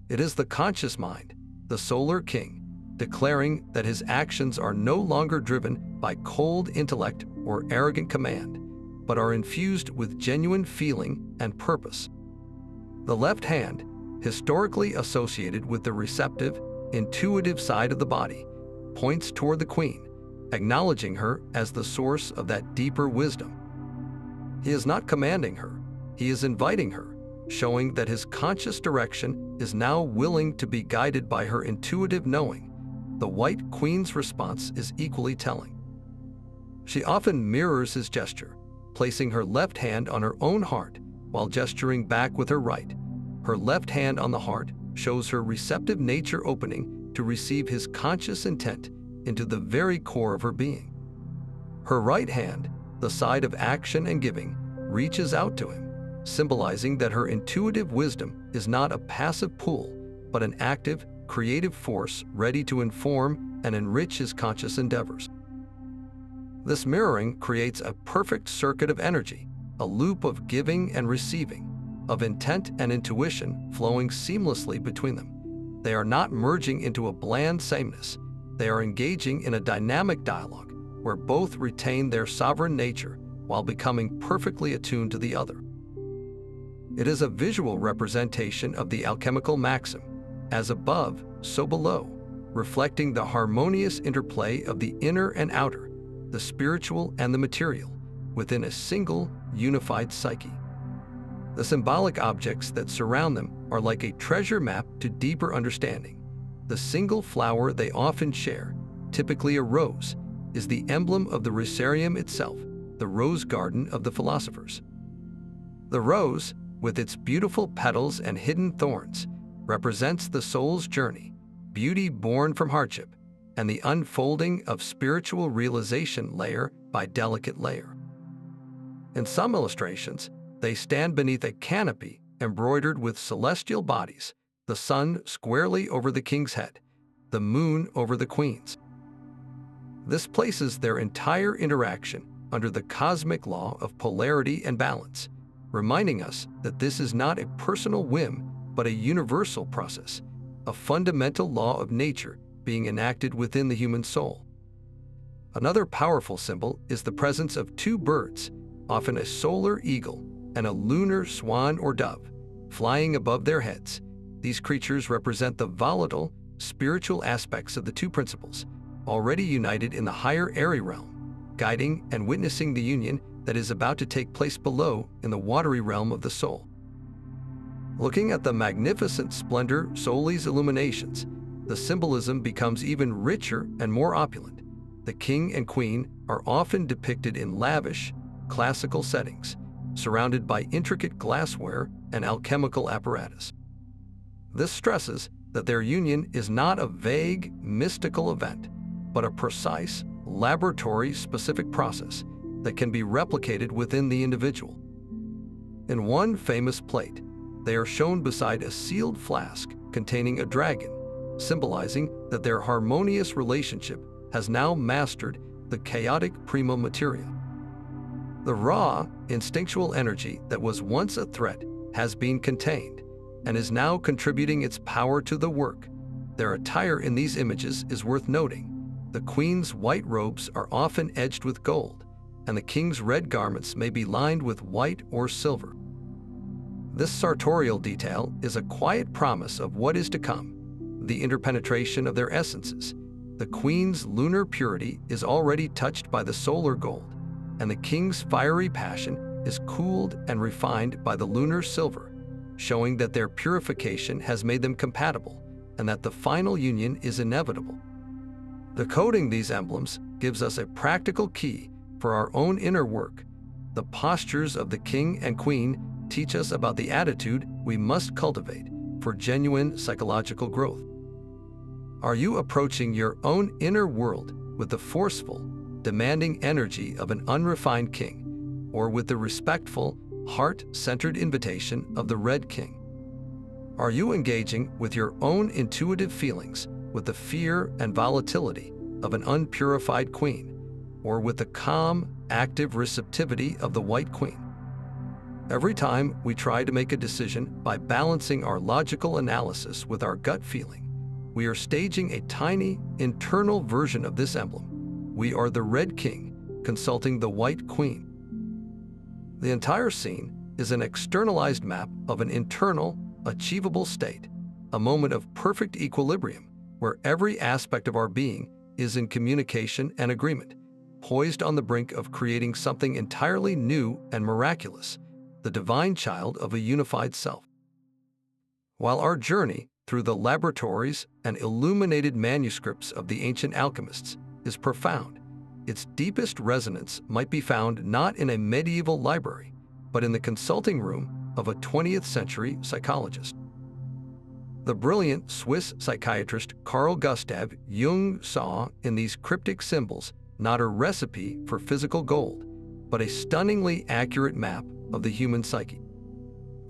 It is the conscious mind, the solar king, declaring that his actions are no longer driven by cold intellect or arrogant command, but are infused with genuine feeling and purpose. The left hand, historically associated with the receptive, intuitive side of the body, points toward the queen, acknowledging her as the source of that deeper wisdom. He is not commanding her, he is inviting her, showing that his conscious direction is now willing to be guided by her intuitive knowing. The white queen's response is equally telling. She often mirrors his gesture, placing her left hand on her own heart while gesturing back with her right. Her left hand on the heart shows her receptive nature opening to receive his conscious intent into the very core of her being. Her right hand, the side of action and giving, reaches out to him, symbolizing that her intuitive wisdom is not a passive pull, but an active, creative force ready to inform and enrich his conscious endeavors. This mirroring creates a perfect circuit of energy, a loop of giving and receiving, of intent and intuition flowing seamlessly between them. They are not merging into a bland sameness. They are engaging in a dynamic dialogue where both retain their sovereign nature while becoming perfectly attuned to the other. It is a visual representation of the alchemical maxim, as above, so below, reflecting the harmonious interplay of the inner and outer, the spiritual and the material, within a single, unified psyche. The symbolic objects that surround them are like a treasure map to deeper understanding. The single flower they often share, typically a rose, is the emblem of the rosarium itself, the rose garden of the philosophers. The rose, with its beautiful petals and hidden thorns, represents the soul's journey, beauty born from hardship, and the unfolding of spiritual realization layer by delicate layer. In some illustrations, they stand beneath a canopy embroidered with celestial bodies, the sun squarely over the king's head, the moon over the queen's. This places their entire interaction under the cosmic law of polarity and balance, reminding us that this is not a personal whim but a universal process, a fundamental law of nature being enacted within the human soul. Another powerful symbol is the presence of two birds, often a solar eagle and a lunar swan or dove, flying above their heads. These creatures represent the volatile, spiritual aspects of the two principles, already united in the higher airy realm, guiding and witnessing the union that is about to take place below in the watery realm of the soul. Looking at the magnificent splendor Soli's illuminations, the symbolism becomes even richer and more opulent. The king and queen are often depicted in lavish, classical settings, surrounded by intricate glassware and alchemical apparatus. This stresses that their union is not a vague, mystical event, but a precise, laboratory-specific process that can be replicated within the individual. In one famous plate, they are shown beside a sealed flask containing a dragon, symbolizing that their harmonious relationship has now mastered the chaotic prima materia. The raw, instinctual energy that was once a threat has been contained and is now contributing its power to the work. Their attire in these images is worth noting. The queen's white robes are often edged with gold, and the king's red garments may be lined with white or silver. This sartorial detail is a quiet promise of what is to come, the interpenetration of their essences. The queen's lunar purity is already touched by the solar gold, and the king's fiery passion is cooled and refined by the lunar silver, showing that their purification has made them compatible and that the final union is inevitable. Decoding these emblems gives us a practical key for our own inner work. The postures of the king and queen teach us about the attitude we must cultivate for genuine psychological growth. Are you approaching your own inner world with the forceful, demanding energy of an unrefined king, or with the respectful, heart-centered invitation of the Red King. Are you engaging with your own intuitive feelings, with the fear and volatility of an unpurified queen, or with the calm, active receptivity of the White Queen? Every time we try to make a decision by balancing our logical analysis with our gut feeling, we are staging a tiny, internal version of this emblem. We are the Red King consulting the White Queen. The entire scene is an externalized map of an internal, achievable state, a moment of perfect equilibrium where every aspect of our being is in communication and agreement, poised on the brink of creating something entirely new and miraculous, the divine child of a unified self. While our journey through the laboratories and illuminated manuscripts of the ancient alchemists is profound, its deepest resonance might be found not in a medieval library, but in the consulting room of a 20th century psychologist. The brilliant Swiss psychiatrist Carl Gustav Jung saw in these cryptic symbols not a recipe for physical gold, but a stunningly accurate map of the human psyche.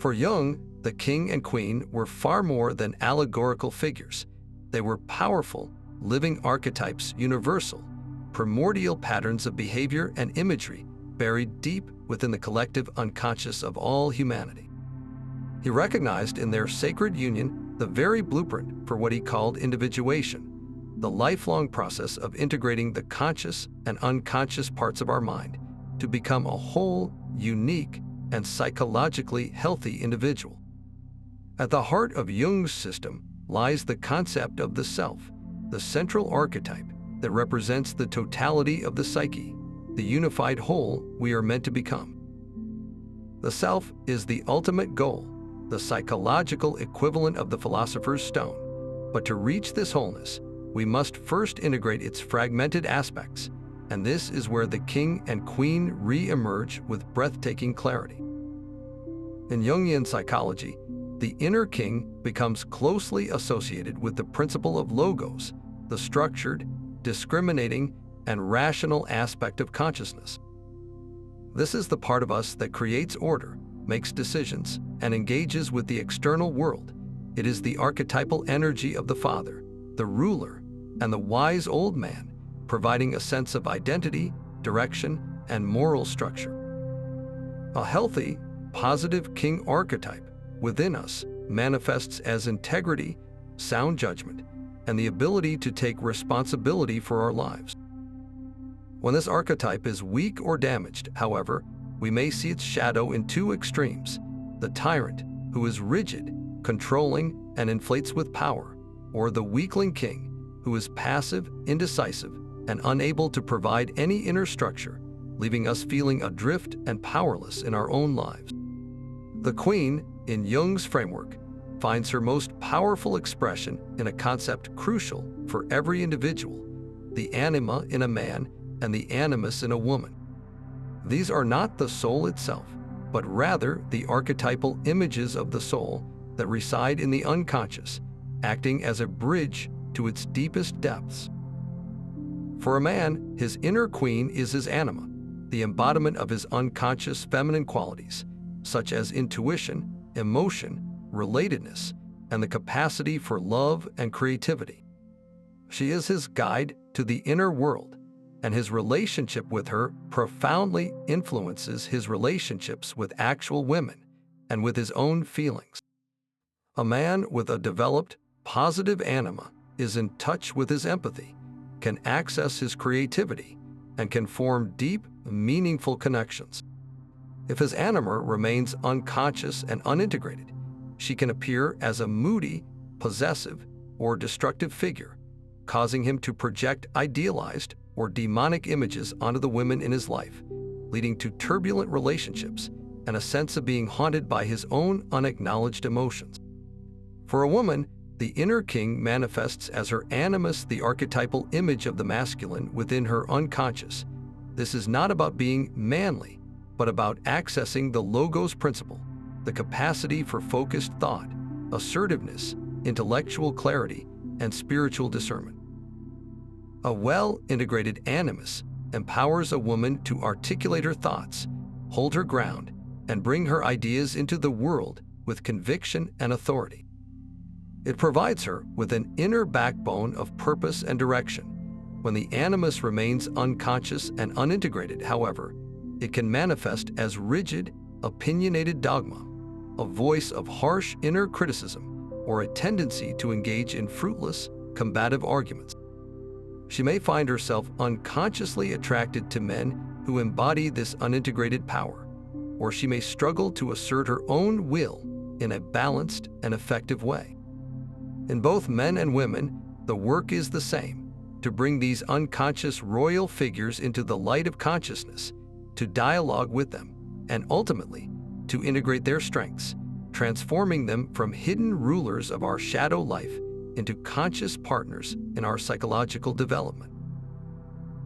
For Jung, the king and queen were far more than allegorical figures. They were powerful, living archetypes, universal, primordial patterns of behavior and imagery buried deep within the collective unconscious of all humanity. He recognized in their sacred union the very blueprint for what he called individuation, the lifelong process of integrating the conscious and unconscious parts of our mind to become a whole, unique, and psychologically healthy individual. At the heart of Jung's system lies the concept of the self, the central archetype that represents the totality of the psyche, the unified whole we are meant to become. The self is the ultimate goal, the psychological equivalent of the philosopher's stone. But to reach this wholeness, we must first integrate its fragmented aspects, and this is where the king and queen re-emerge with breathtaking clarity. In Jungian psychology, the inner king becomes closely associated with the principle of logos, the structured, discriminating, and rational aspect of consciousness. This is the part of us that creates order, makes decisions, and engages with the external world. It is the archetypal energy of the father, the ruler, and the wise old man, providing a sense of identity, direction, and moral structure. A healthy, positive king archetype within us manifests as integrity, sound judgment, and the ability to take responsibility for our lives. When this archetype is weak or damaged, however, we may see its shadow in two extremes: the tyrant, who is rigid, controlling, and inflates with power, or the weakling king, who is passive, indecisive, and unable to provide any inner structure, leaving us feeling adrift and powerless in our own lives. The queen, in Jung's framework, finds her most powerful expression in a concept crucial for every individual: the anima in a man and the animus in a woman. These are not the soul itself, but rather the archetypal images of the soul that reside in the unconscious, acting as a bridge to its deepest depths. For a man, his inner queen is his anima, the embodiment of his unconscious feminine qualities, such as intuition, emotion, relatedness, and the capacity for love and creativity. She is his guide to the inner world, and his relationship with her profoundly influences his relationships with actual women and with his own feelings. A man with a developed, positive anima is in touch with his empathy, can access his creativity, and can form deep, meaningful connections. If his anima remains unconscious and unintegrated, she can appear as a moody, possessive, or destructive figure, causing him to project idealized or demonic images onto the women in his life, leading to turbulent relationships and a sense of being haunted by his own unacknowledged emotions. For a woman, the inner king manifests as her animus, the archetypal image of the masculine within her unconscious. This is not about being manly, but about accessing the logos principle, the capacity for focused thought, assertiveness, intellectual clarity, and spiritual discernment. A well-integrated animus empowers a woman to articulate her thoughts, hold her ground, and bring her ideas into the world with conviction and authority. It provides her with an inner backbone of purpose and direction. When the animus remains unconscious and unintegrated, however, it can manifest as rigid, opinionated dogma, a voice of harsh inner criticism, or a tendency to engage in fruitless, combative arguments. She may find herself unconsciously attracted to men who embody this unintegrated power, or she may struggle to assert her own will in a balanced and effective way. In both men and women, the work is the same: to bring these unconscious royal figures into the light of consciousness, to dialogue with them, and ultimately, to integrate their strengths, transforming them from hidden rulers of our shadow life into conscious partners in our psychological development.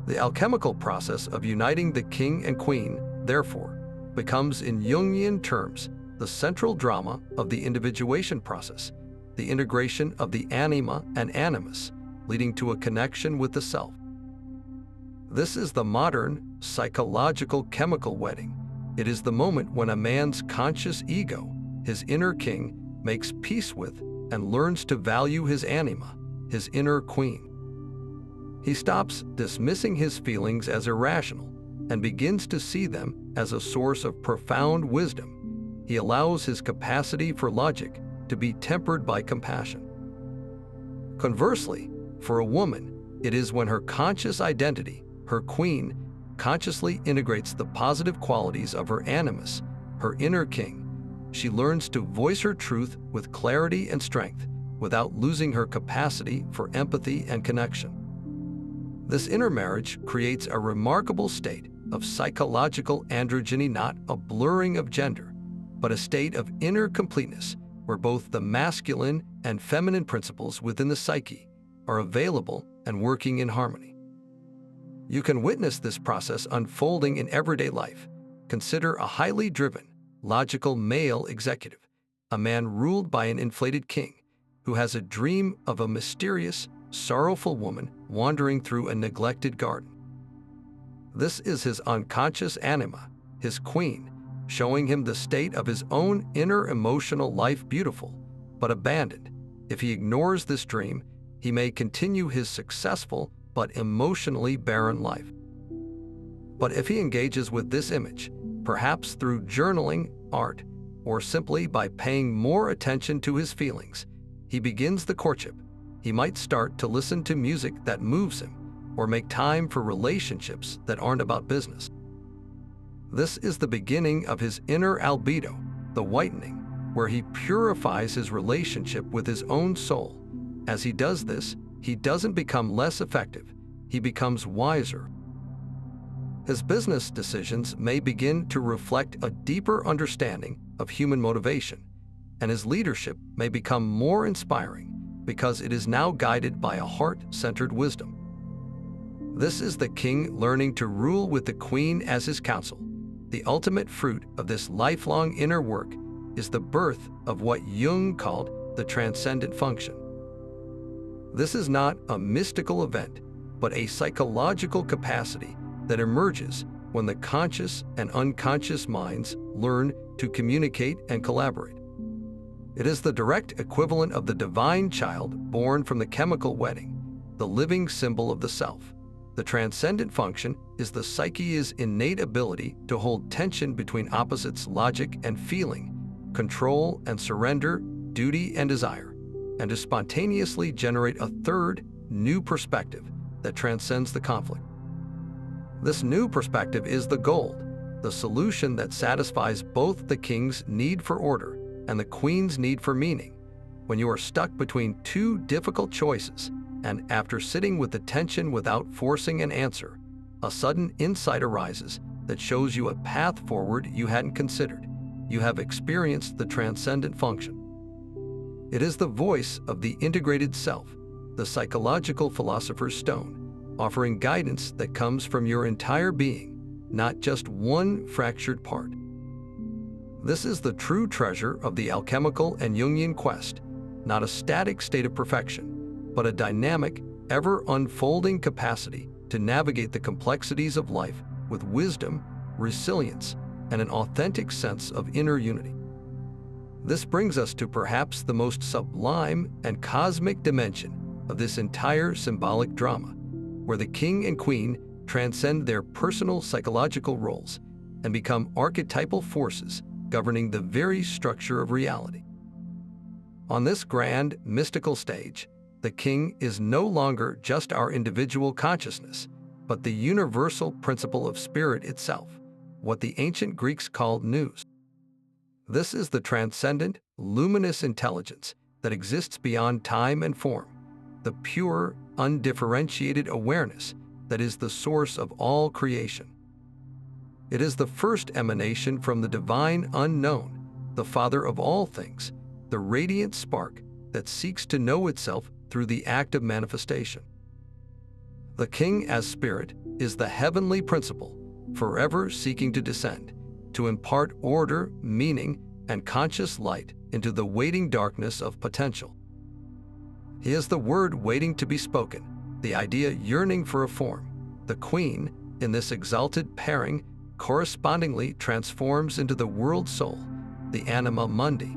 The alchemical process of uniting the king and queen, therefore, becomes in Jungian terms the central drama of the individuation process, the integration of the anima and animus, leading to a connection with the self. This is the modern, psychological chemical wedding. It is the moment when a man's conscious ego, his inner king, makes peace with and learns to value his anima, his inner queen. He stops dismissing his feelings as irrational and begins to see them as a source of profound wisdom. He allows his capacity for logic to be tempered by compassion. Conversely, for a woman, it is when her conscious identity, her queen, consciously integrates the positive qualities of her animus, her inner king. She learns to voice her truth with clarity and strength without losing her capacity for empathy and connection. This intermarriage creates a remarkable state of psychological androgyny, not a blurring of gender, but a state of inner completeness where both the masculine and feminine principles within the psyche are available and working in harmony. You can witness this process unfolding in everyday life. Consider a highly driven, logical male executive, a man ruled by an inflated king, who has a dream of a mysterious, sorrowful woman wandering through a neglected garden. This is his unconscious anima, his queen, showing him the state of his own inner emotional life, beautiful but abandoned. If he ignores this dream, he may continue his successful but emotionally barren life. But if he engages with this image, perhaps through journaling, art, or simply by paying more attention to his feelings, he begins the courtship. He might start to listen to music that moves him, or make time for relationships that aren't about business. This is the beginning of his inner albedo, the whitening, where he purifies his relationship with his own soul. As he does this, he doesn't become less effective, he becomes wiser. His business decisions may begin to reflect a deeper understanding of human motivation, and his leadership may become more inspiring because it is now guided by a heart-centered wisdom. This is the king learning to rule with the queen as his counsel. The ultimate fruit of this lifelong inner work is the birth of what Jung called the transcendent function. This is not a mystical event, but a psychological capacity that emerges when the conscious and unconscious minds learn to communicate and collaborate. It is the direct equivalent of the divine child born from the chemical wedding, the living symbol of the self. The transcendent function is the psyche's innate ability to hold tension between opposites, logic and feeling, control and surrender, duty and desire, and to spontaneously generate a third, new perspective that transcends the conflict. This new perspective is the gold, the solution that satisfies both the king's need for order and the queen's need for meaning. When you are stuck between two difficult choices, and after sitting with the tension without forcing an answer, a sudden insight arises that shows you a path forward you hadn't considered. You have experienced the transcendent function. It is the voice of the integrated self, the psychological philosopher's stone, offering guidance that comes from your entire being, not just one fractured part. This is the true treasure of the alchemical and Jungian quest, not a static state of perfection, but a dynamic, ever-unfolding capacity to navigate the complexities of life with wisdom, resilience, and an authentic sense of inner unity. This brings us to perhaps the most sublime and cosmic dimension of this entire symbolic drama, where the king and queen transcend their personal psychological roles and become archetypal forces governing the very structure of reality. On this grand, mystical stage, the king is no longer just our individual consciousness, but the universal principle of spirit itself, what the ancient Greeks called nous. This is the transcendent, luminous intelligence that exists beyond time and form, the pure, undifferentiated awareness that is the source of all creation. It is the first emanation from the divine unknown, the Father of all things, the radiant spark that seeks to know itself through the act of manifestation. The king as spirit is the heavenly principle, forever seeking to descend, to impart order, meaning, and conscious light into the waiting darkness of potential. He is the word waiting to be spoken, the idea yearning for a form. The queen, in this exalted pairing, correspondingly transforms into the world soul, the anima mundi.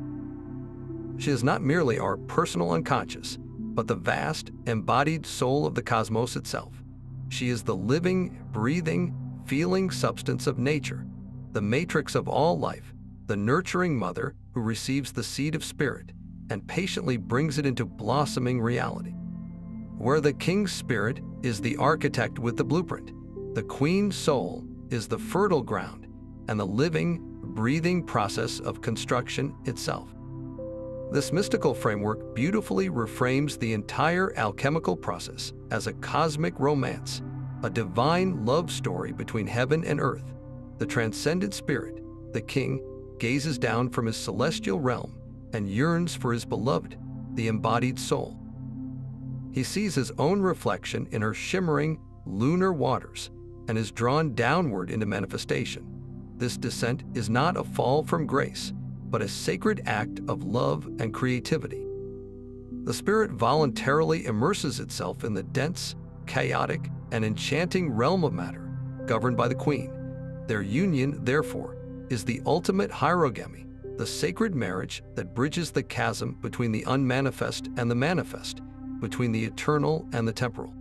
She is not merely our personal unconscious, but the vast, embodied soul of the cosmos itself. She is the living, breathing, feeling substance of nature, the matrix of all life, the nurturing mother who receives the seed of spirit and patiently brings it into blossoming reality. Where the king's spirit is the architect with the blueprint, the queen's soul is the fertile ground and the living, breathing process of construction itself. This mystical framework beautifully reframes the entire alchemical process as a cosmic romance, a divine love story between heaven and earth. The transcendent spirit, the king, gazes down from his celestial realm and yearns for his beloved, the embodied soul. He sees his own reflection in her shimmering, lunar waters and is drawn downward into manifestation. This descent is not a fall from grace, but a sacred act of love and creativity. The spirit voluntarily immerses itself in the dense, chaotic, and enchanting realm of matter, governed by the queen. Their union, therefore, is the ultimate hierogamy, the sacred marriage that bridges the chasm between the unmanifest and the manifest, between the eternal and the temporal.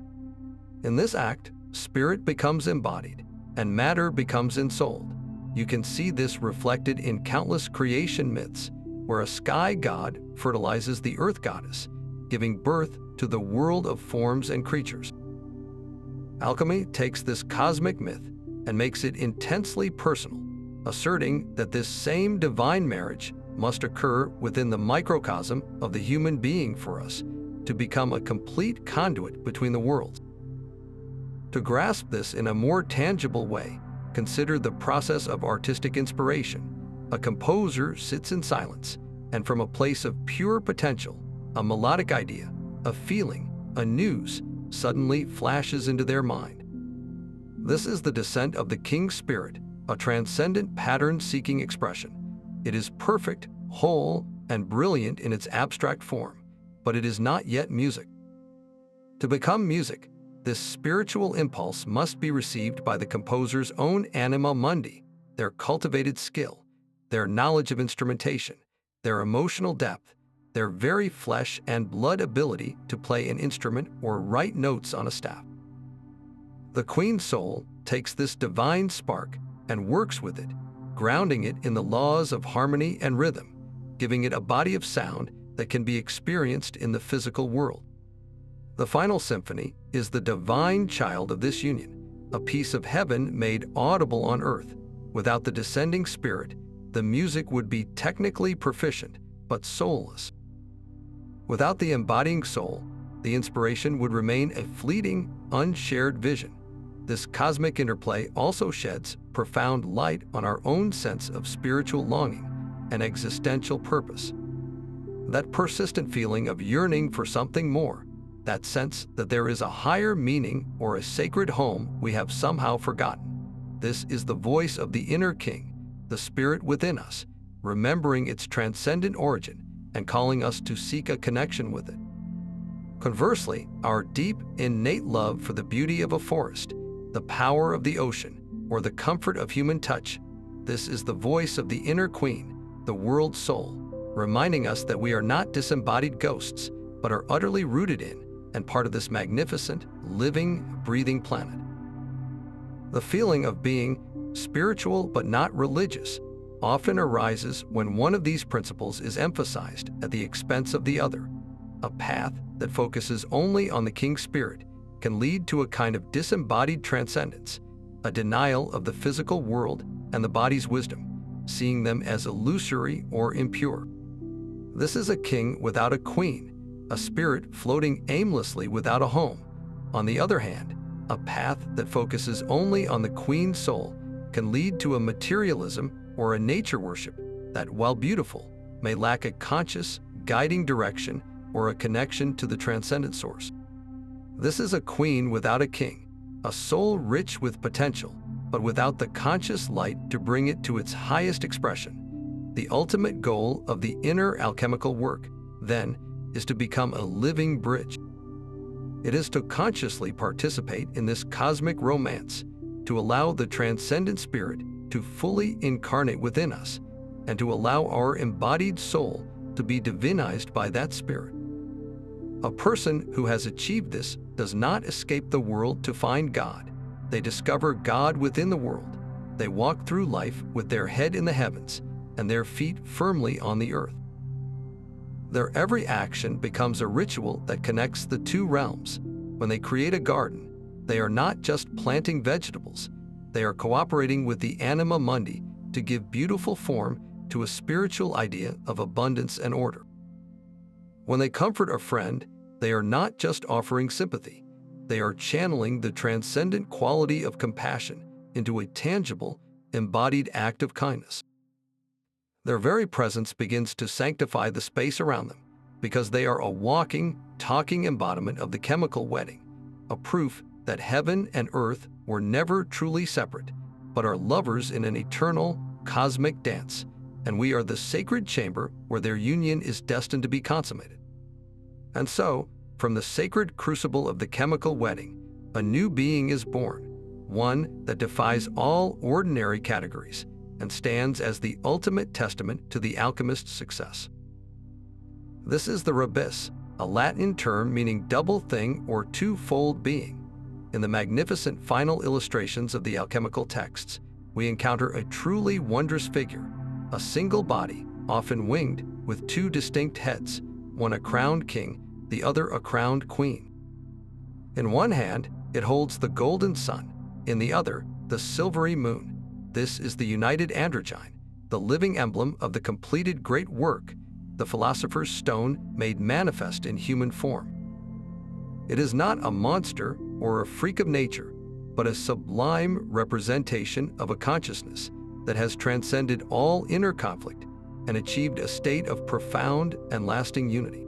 In this act, spirit becomes embodied, and matter becomes ensouled. You can see this reflected in countless creation myths, where a sky god fertilizes the earth goddess, giving birth to the world of forms and creatures. Alchemy takes this cosmic myth and makes it intensely personal, asserting that this same divine marriage must occur within the microcosm of the human being for us to become a complete conduit between the worlds. To grasp this in a more tangible way, consider the process of artistic inspiration. A composer sits in silence, and from a place of pure potential, a melodic idea, a feeling, a news suddenly flashes into their mind. This is the descent of the king's spirit, a transcendent pattern-seeking expression. It is perfect, whole, and brilliant in its abstract form, but it is not yet music. To become music, this spiritual impulse must be received by the composer's own anima mundi, their cultivated skill, their knowledge of instrumentation, their emotional depth, their very flesh and blood ability to play an instrument or write notes on a staff. The queen's soul takes this divine spark and works with it, grounding it in the laws of harmony and rhythm, giving it a body of sound that can be experienced in the physical world. The final symphony is the divine child of this union, a piece of heaven made audible on earth. Without the descending spirit, the music would be technically proficient, but soulless. Without the embodying soul, the inspiration would remain a fleeting, unshared vision. This cosmic interplay also sheds profound light on our own sense of spiritual longing and existential purpose. That persistent feeling of yearning for something more, that sense that there is a higher meaning or a sacred home we have somehow forgotten. This is the voice of the inner king, the spirit within us, remembering its transcendent origin and calling us to seek a connection with it. Conversely, our deep, innate love for the beauty of a forest, the power of the ocean, or the comfort of human touch This is the voice of the inner queen, the world soul, reminding us that we are not disembodied ghosts, but are utterly rooted in and part of this magnificent, living, breathing planet. The feeling of being spiritual but not religious often arises when one of these principles is emphasized at the expense of the other. A path that focuses only on the king spirit can lead to a kind of disembodied transcendence, a denial of the physical world and the body's wisdom, seeing them as illusory or impure. This is a king without a queen, a spirit floating aimlessly without a home. On the other hand, a path that focuses only on the queen soul can lead to a materialism or a nature worship that, while beautiful, may lack a conscious, guiding direction or a connection to the transcendent source. This is a queen without a king, a soul rich with potential, but without the conscious light to bring it to its highest expression. The ultimate goal of the inner alchemical work, then, is to become a living bridge. It is to consciously participate in this cosmic romance, to allow the transcendent spirit to fully incarnate within us, and to allow our embodied soul to be divinized by that spirit. A person who has achieved this does not escape the world to find God. They discover God within the world. They walk through life with their head in the heavens and their feet firmly on the earth. Their every action becomes a ritual that connects the two realms. When they create a garden, they are not just planting vegetables. They are cooperating with the anima mundi to give beautiful form to a spiritual idea of abundance and order. When they comfort a friend, they are not just offering sympathy. They are channeling the transcendent quality of compassion into a tangible, embodied act of kindness. Their very presence begins to sanctify the space around them because they are a walking, talking embodiment of the chemical wedding, a proof that heaven and earth were never truly separate, but are lovers in an eternal, cosmic dance, and we are the sacred chamber where their union is destined to be consummated. And so, from the sacred crucible of the chemical wedding, a new being is born, one that defies all ordinary categories and stands as the ultimate testament to the alchemist's success. This is the Rebis, a Latin term meaning double thing or two-fold being. In the magnificent final illustrations of the alchemical texts, we encounter a truly wondrous figure, a single body, often winged, with two distinct heads, one a crowned king, the other a crowned queen. In one hand, it holds the golden sun, in the other, the silvery moon. This is the united androgyne, the living emblem of the completed great work, the philosopher's stone made manifest in human form. It is not a monster or a freak of nature, but a sublime representation of a consciousness that has transcended all inner conflict and achieved a state of profound and lasting unity.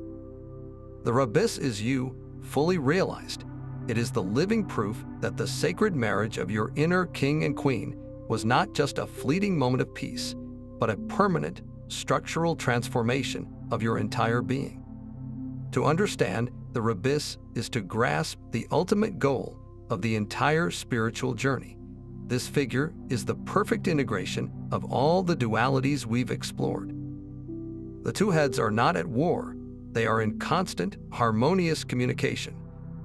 The Rebis is you, fully realized. It is the living proof that the sacred marriage of your inner king and queen was not just a fleeting moment of peace, but a permanent, structural transformation of your entire being. To understand the Rebis is to grasp the ultimate goal of the entire spiritual journey. This figure is the perfect integration of all the dualities we've explored. The two heads are not at war. They are in constant, harmonious communication.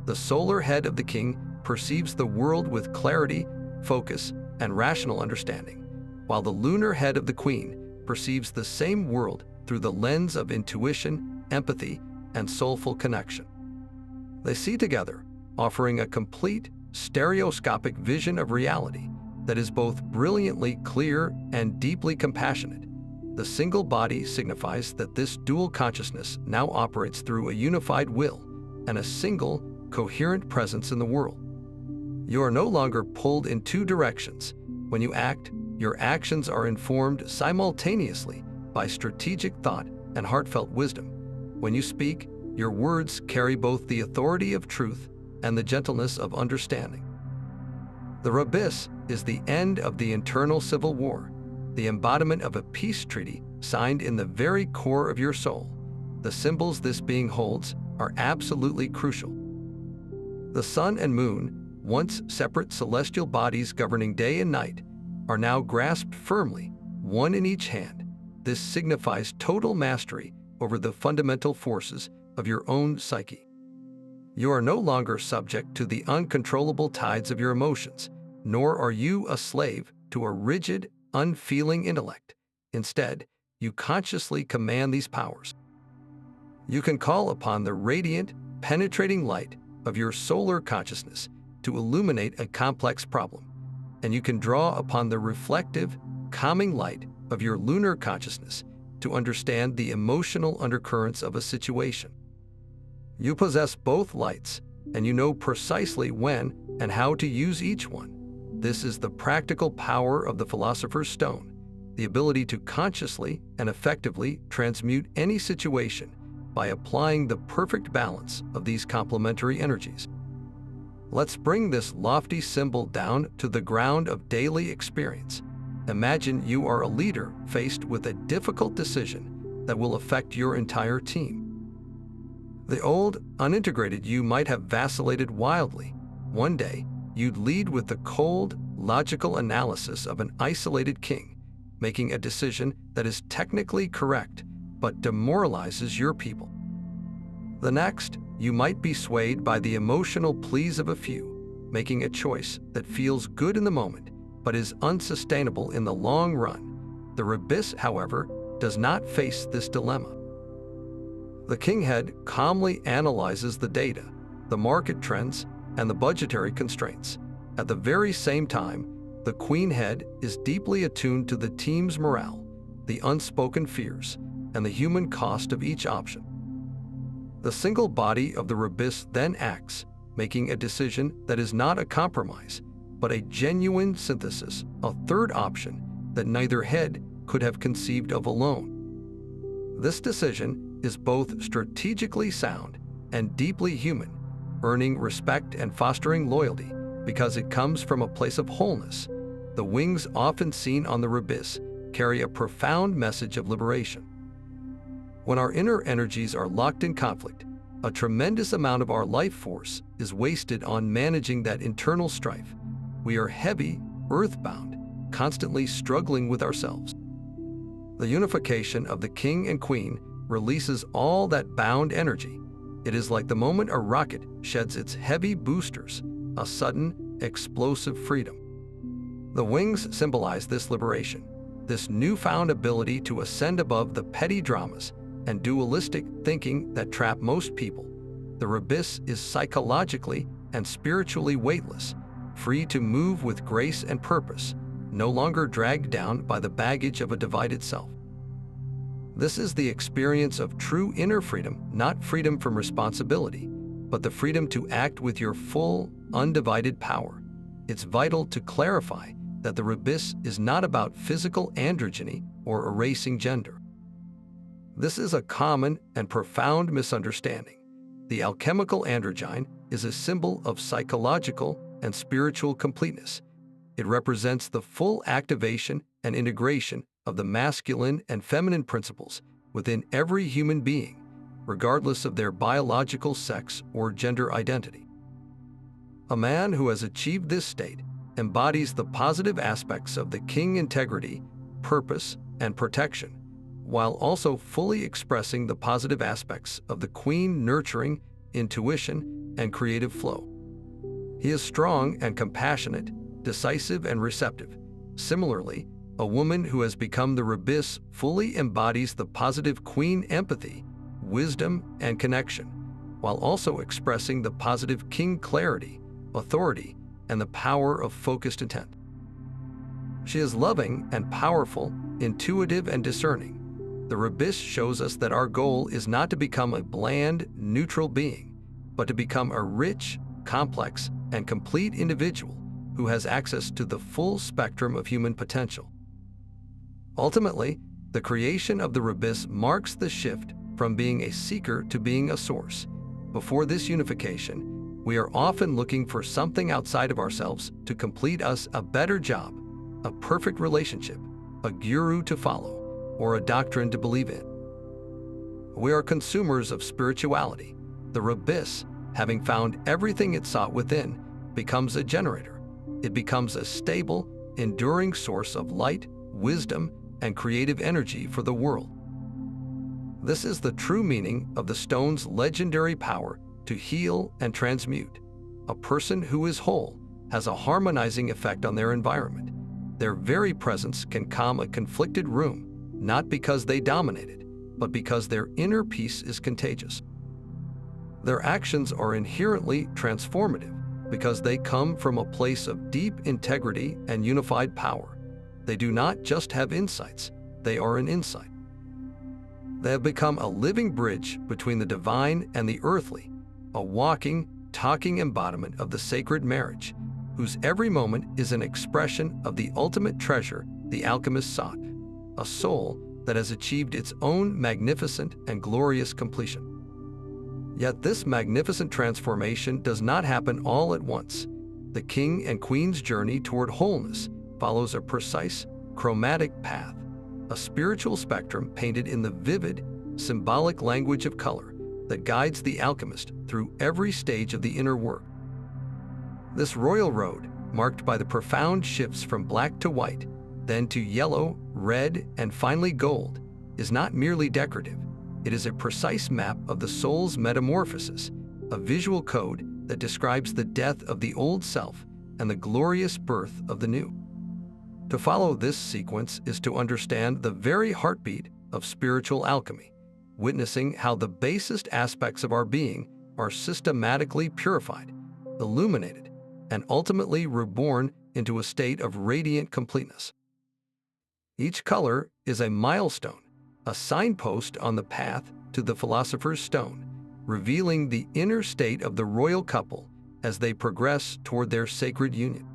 The solar head of the king perceives the world with clarity, focus, and rational understanding, while the lunar head of the queen perceives the same world through the lens of intuition, empathy, and soulful connection. They see together, offering a complete, stereoscopic vision of reality that is both brilliantly clear and deeply compassionate. The single body signifies that this dual consciousness now operates through a unified will and a single, coherent presence in the world. You are no longer pulled in two directions. When you act, your actions are informed simultaneously by strategic thought and heartfelt wisdom. When you speak, your words carry both the authority of truth and the gentleness of understanding. The Rebis is the end of the internal civil war, the embodiment of a peace treaty signed in the very core of your soul. The symbols this being holds are absolutely crucial. The sun and moon, once separate celestial bodies governing day and night, are now grasped firmly, one in each hand. This signifies total mastery over the fundamental forces of your own psyche. You are no longer subject to the uncontrollable tides of your emotions, nor are you a slave to a rigid, unfeeling intellect. Instead, you consciously command these powers. You can call upon the radiant, penetrating light of your solar consciousness to illuminate a complex problem, and you can draw upon the reflective, calming light of your lunar consciousness to understand the emotional undercurrents of a situation. You possess both lights, and you know precisely when and how to use each one. This is the practical power of the Philosopher's Stone, the ability to consciously and effectively transmute any situation by applying the perfect balance of these complementary energies. Let's bring this lofty symbol down to the ground of daily experience. Imagine you are a leader faced with a difficult decision that will affect your entire team. The old, unintegrated you might have vacillated wildly. One day, you'd lead with the cold, logical analysis of an isolated king, making a decision that is technically correct but demoralizes your people. The next, you might be swayed by the emotional pleas of a few, making a choice that feels good in the moment but is unsustainable in the long run. The Rebis, however, does not face this dilemma. The king head calmly analyzes the data, the market trends, and the budgetary constraints. At the very same time, the queen head is deeply attuned to the team's morale, the unspoken fears, and the human cost of each option. The single body of the Rebis then acts, making a decision that is not a compromise, but a genuine synthesis, a third option that neither head could have conceived of alone. This decision is both strategically sound and deeply human, earning respect and fostering loyalty because it comes from a place of wholeness. The wings often seen on the Rebis carry a profound message of liberation. When our inner energies are locked in conflict, a tremendous amount of our life force is wasted on managing that internal strife. We are heavy, earthbound, constantly struggling with ourselves. The unification of the king and queen releases all that bound energy. It is like the moment a rocket sheds its heavy boosters, a sudden, explosive freedom. The wings symbolize this liberation, this newfound ability to ascend above the petty dramas and dualistic thinking that trap most people. The Rebis is psychologically and spiritually weightless, free to move with grace and purpose, no longer dragged down by the baggage of a divided self. This is the experience of true inner freedom, not freedom from responsibility, but the freedom to act with your full, undivided power. It's vital to clarify that the Rebis is not about physical androgyny or erasing gender. This is a common and profound misunderstanding. The alchemical androgyne is a symbol of psychological and spiritual completeness. It represents the full activation and integration of the masculine and feminine principles within every human being, regardless of their biological sex or gender identity. A man who has achieved this state embodies the positive aspects of the king: integrity, purpose, and protection, while also fully expressing the positive aspects of the queen: nurturing, intuition, and creative flow. He is strong and compassionate, decisive and receptive. Similarly, a woman who has become the Rebis fully embodies the positive queen: empathy, wisdom, and connection, while also expressing the positive king: clarity, authority, and the power of focused intent. She is loving and powerful, intuitive and discerning. The Rebis shows us that our goal is not to become a bland, neutral being, but to become a rich, complex, and complete individual who has access to the full spectrum of human potential. Ultimately, the creation of the Rebis marks the shift from being a seeker to being a source. Before this unification, we are often looking for something outside of ourselves to complete us: a better job, a perfect relationship, a guru to follow, or a doctrine to believe in. We are consumers of spirituality. The Rebis, having found everything it sought within, becomes a generator. It becomes a stable, enduring source of light, wisdom, and creative energy for the world. This is the true meaning of the stone's legendary power to heal and transmute. A person who is whole has a harmonizing effect on their environment. Their very presence can calm a conflicted room, not because they dominate it, but because their inner peace is contagious. Their actions are inherently transformative because they come from a place of deep integrity and unified power. They do not just have insights, they are an insight. They have become a living bridge between the divine and the earthly, a walking, talking embodiment of the sacred marriage, whose every moment is an expression of the ultimate treasure the alchemist sought, a soul that has achieved its own magnificent and glorious completion. Yet this magnificent transformation does not happen all at once. The king and queen's journey toward wholeness follows a precise, chromatic path, a spiritual spectrum painted in the vivid, symbolic language of color that guides the alchemist through every stage of the inner work. This royal road, marked by the profound shifts from black to white, then to yellow, red, and finally gold, is not merely decorative. It is a precise map of the soul's metamorphosis, a visual code that describes the death of the old self and the glorious birth of the new. To follow this sequence is to understand the very heartbeat of spiritual alchemy, witnessing how the basest aspects of our being are systematically purified, illuminated, and ultimately reborn into a state of radiant completeness. Each color is a milestone, a signpost on the path to the Philosopher's Stone, revealing the inner state of the royal couple as they progress toward their sacred union.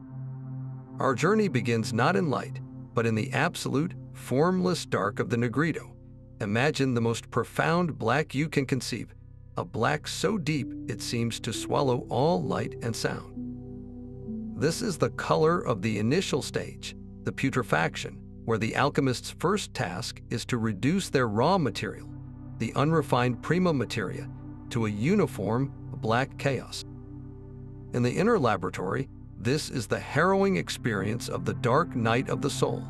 Our journey begins not in light, but in the absolute, formless dark of the nigredo. Imagine the most profound black you can conceive, a black so deep it seems to swallow all light and sound. This is the color of the initial stage, the putrefaction, where the alchemist's first task is to reduce their raw material, the unrefined prima materia, to a uniform black chaos. In the inner laboratory, this is the harrowing experience of the dark night of the soul,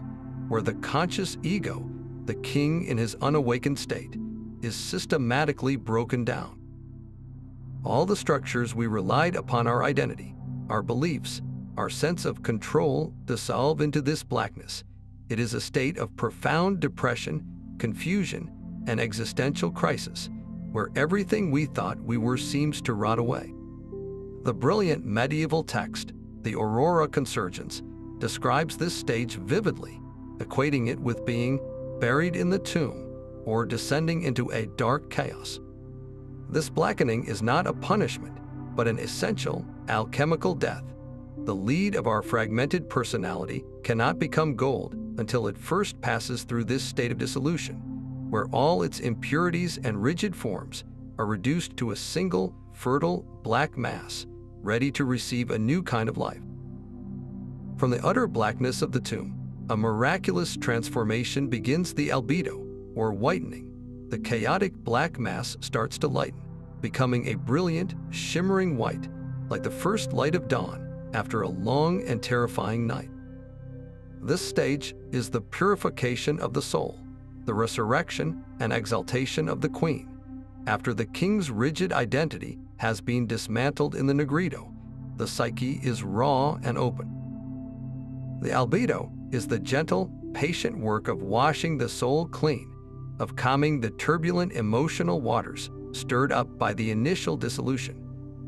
where the conscious ego, the king in his unawakened state, is systematically broken down. All the structures we relied upon, our identity, our beliefs, our sense of control, dissolve into this blackness. It is a state of profound depression, confusion, and existential crisis, where everything we thought we were seems to rot away. The brilliant medieval text, the Aurora Consurgens, describes this stage vividly, equating it with being buried in the tomb or descending into a dark chaos. This blackening is not a punishment, but an essential alchemical death. The lead of our fragmented personality cannot become gold until it first passes through this state of dissolution, where all its impurities and rigid forms are reduced to a single, fertile, black mass, ready to receive a new kind of life. From the utter blackness of the tomb, a miraculous transformation begins. The albedo, or whitening. The chaotic black mass starts to lighten, becoming a brilliant, shimmering white, like the first light of dawn after a long and terrifying night. This stage is the purification of the soul, the resurrection and exaltation of the queen. After the king's rigid identity has been dismantled in the nigredo, the psyche is raw and open. The albedo is the gentle, patient work of washing the soul clean, of calming the turbulent emotional waters stirred up by the initial dissolution.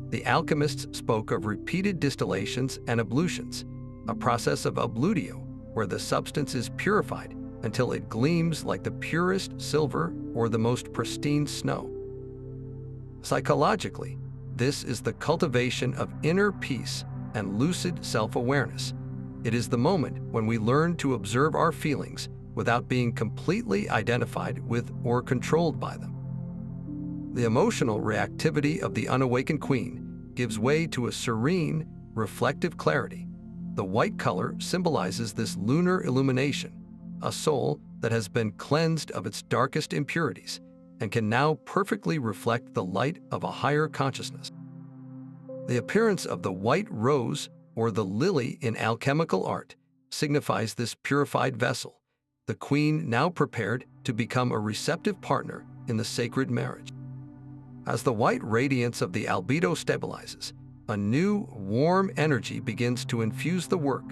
The alchemists spoke of repeated distillations and ablutions, a process of abludio, where the substance is purified until it gleams like the purest silver or the most pristine snow. Psychologically, this is the cultivation of inner peace and lucid self-awareness. It is the moment when we learn to observe our feelings without being completely identified with or controlled by them. The emotional reactivity of the unawakened queen gives way to a serene, reflective clarity. The white color symbolizes this lunar illumination, a soul that has been cleansed of its darkest impurities and can now perfectly reflect the light of a higher consciousness. The appearance of the white rose, or the lily in alchemical art, signifies this purified vessel, the queen now prepared to become a receptive partner in the sacred marriage. As the white radiance of the albedo stabilizes, a new, warm energy begins to infuse the work,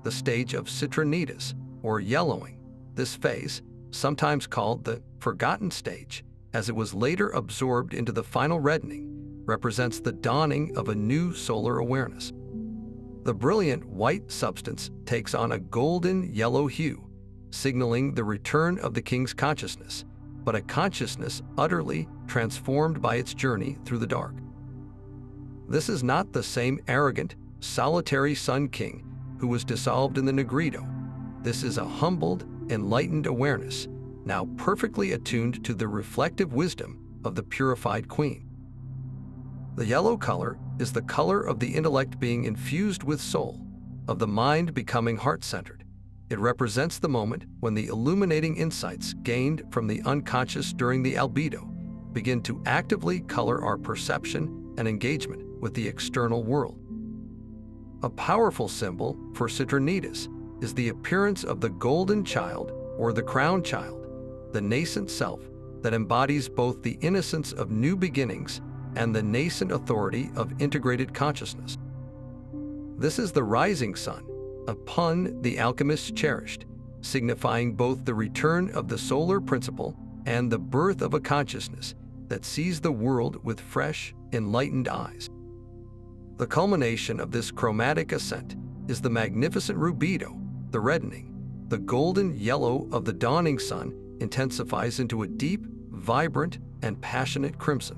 the stage of citrinitas, or yellowing. This phase, sometimes called the forgotten stage, as it was later absorbed into the final reddening, represents the dawning of a new solar awareness. The brilliant white substance takes on a golden yellow hue, signaling the return of the king's consciousness, but a consciousness utterly transformed by its journey through the dark. This is not the same arrogant, solitary Sun King who was dissolved in the nigredo. This is a humbled, enlightened awareness, now perfectly attuned to the reflective wisdom of the purified queen. The yellow color is the color of the intellect being infused with soul, of the mind becoming heart-centered. It represents the moment when the illuminating insights gained from the unconscious during the albedo begin to actively color our perception and engagement with the external world. A powerful symbol for citrinitas is the appearance of the golden child or the crown child, the nascent self that embodies both the innocence of new beginnings and the nascent authority of integrated consciousness. This is the rising sun, a pun the alchemists cherished, signifying both the return of the solar principle and the birth of a consciousness that sees the world with fresh, enlightened eyes. The culmination of this chromatic ascent is the magnificent rubedo, the reddening. The golden yellow of the dawning sun intensifies into a deep, vibrant, and passionate crimson.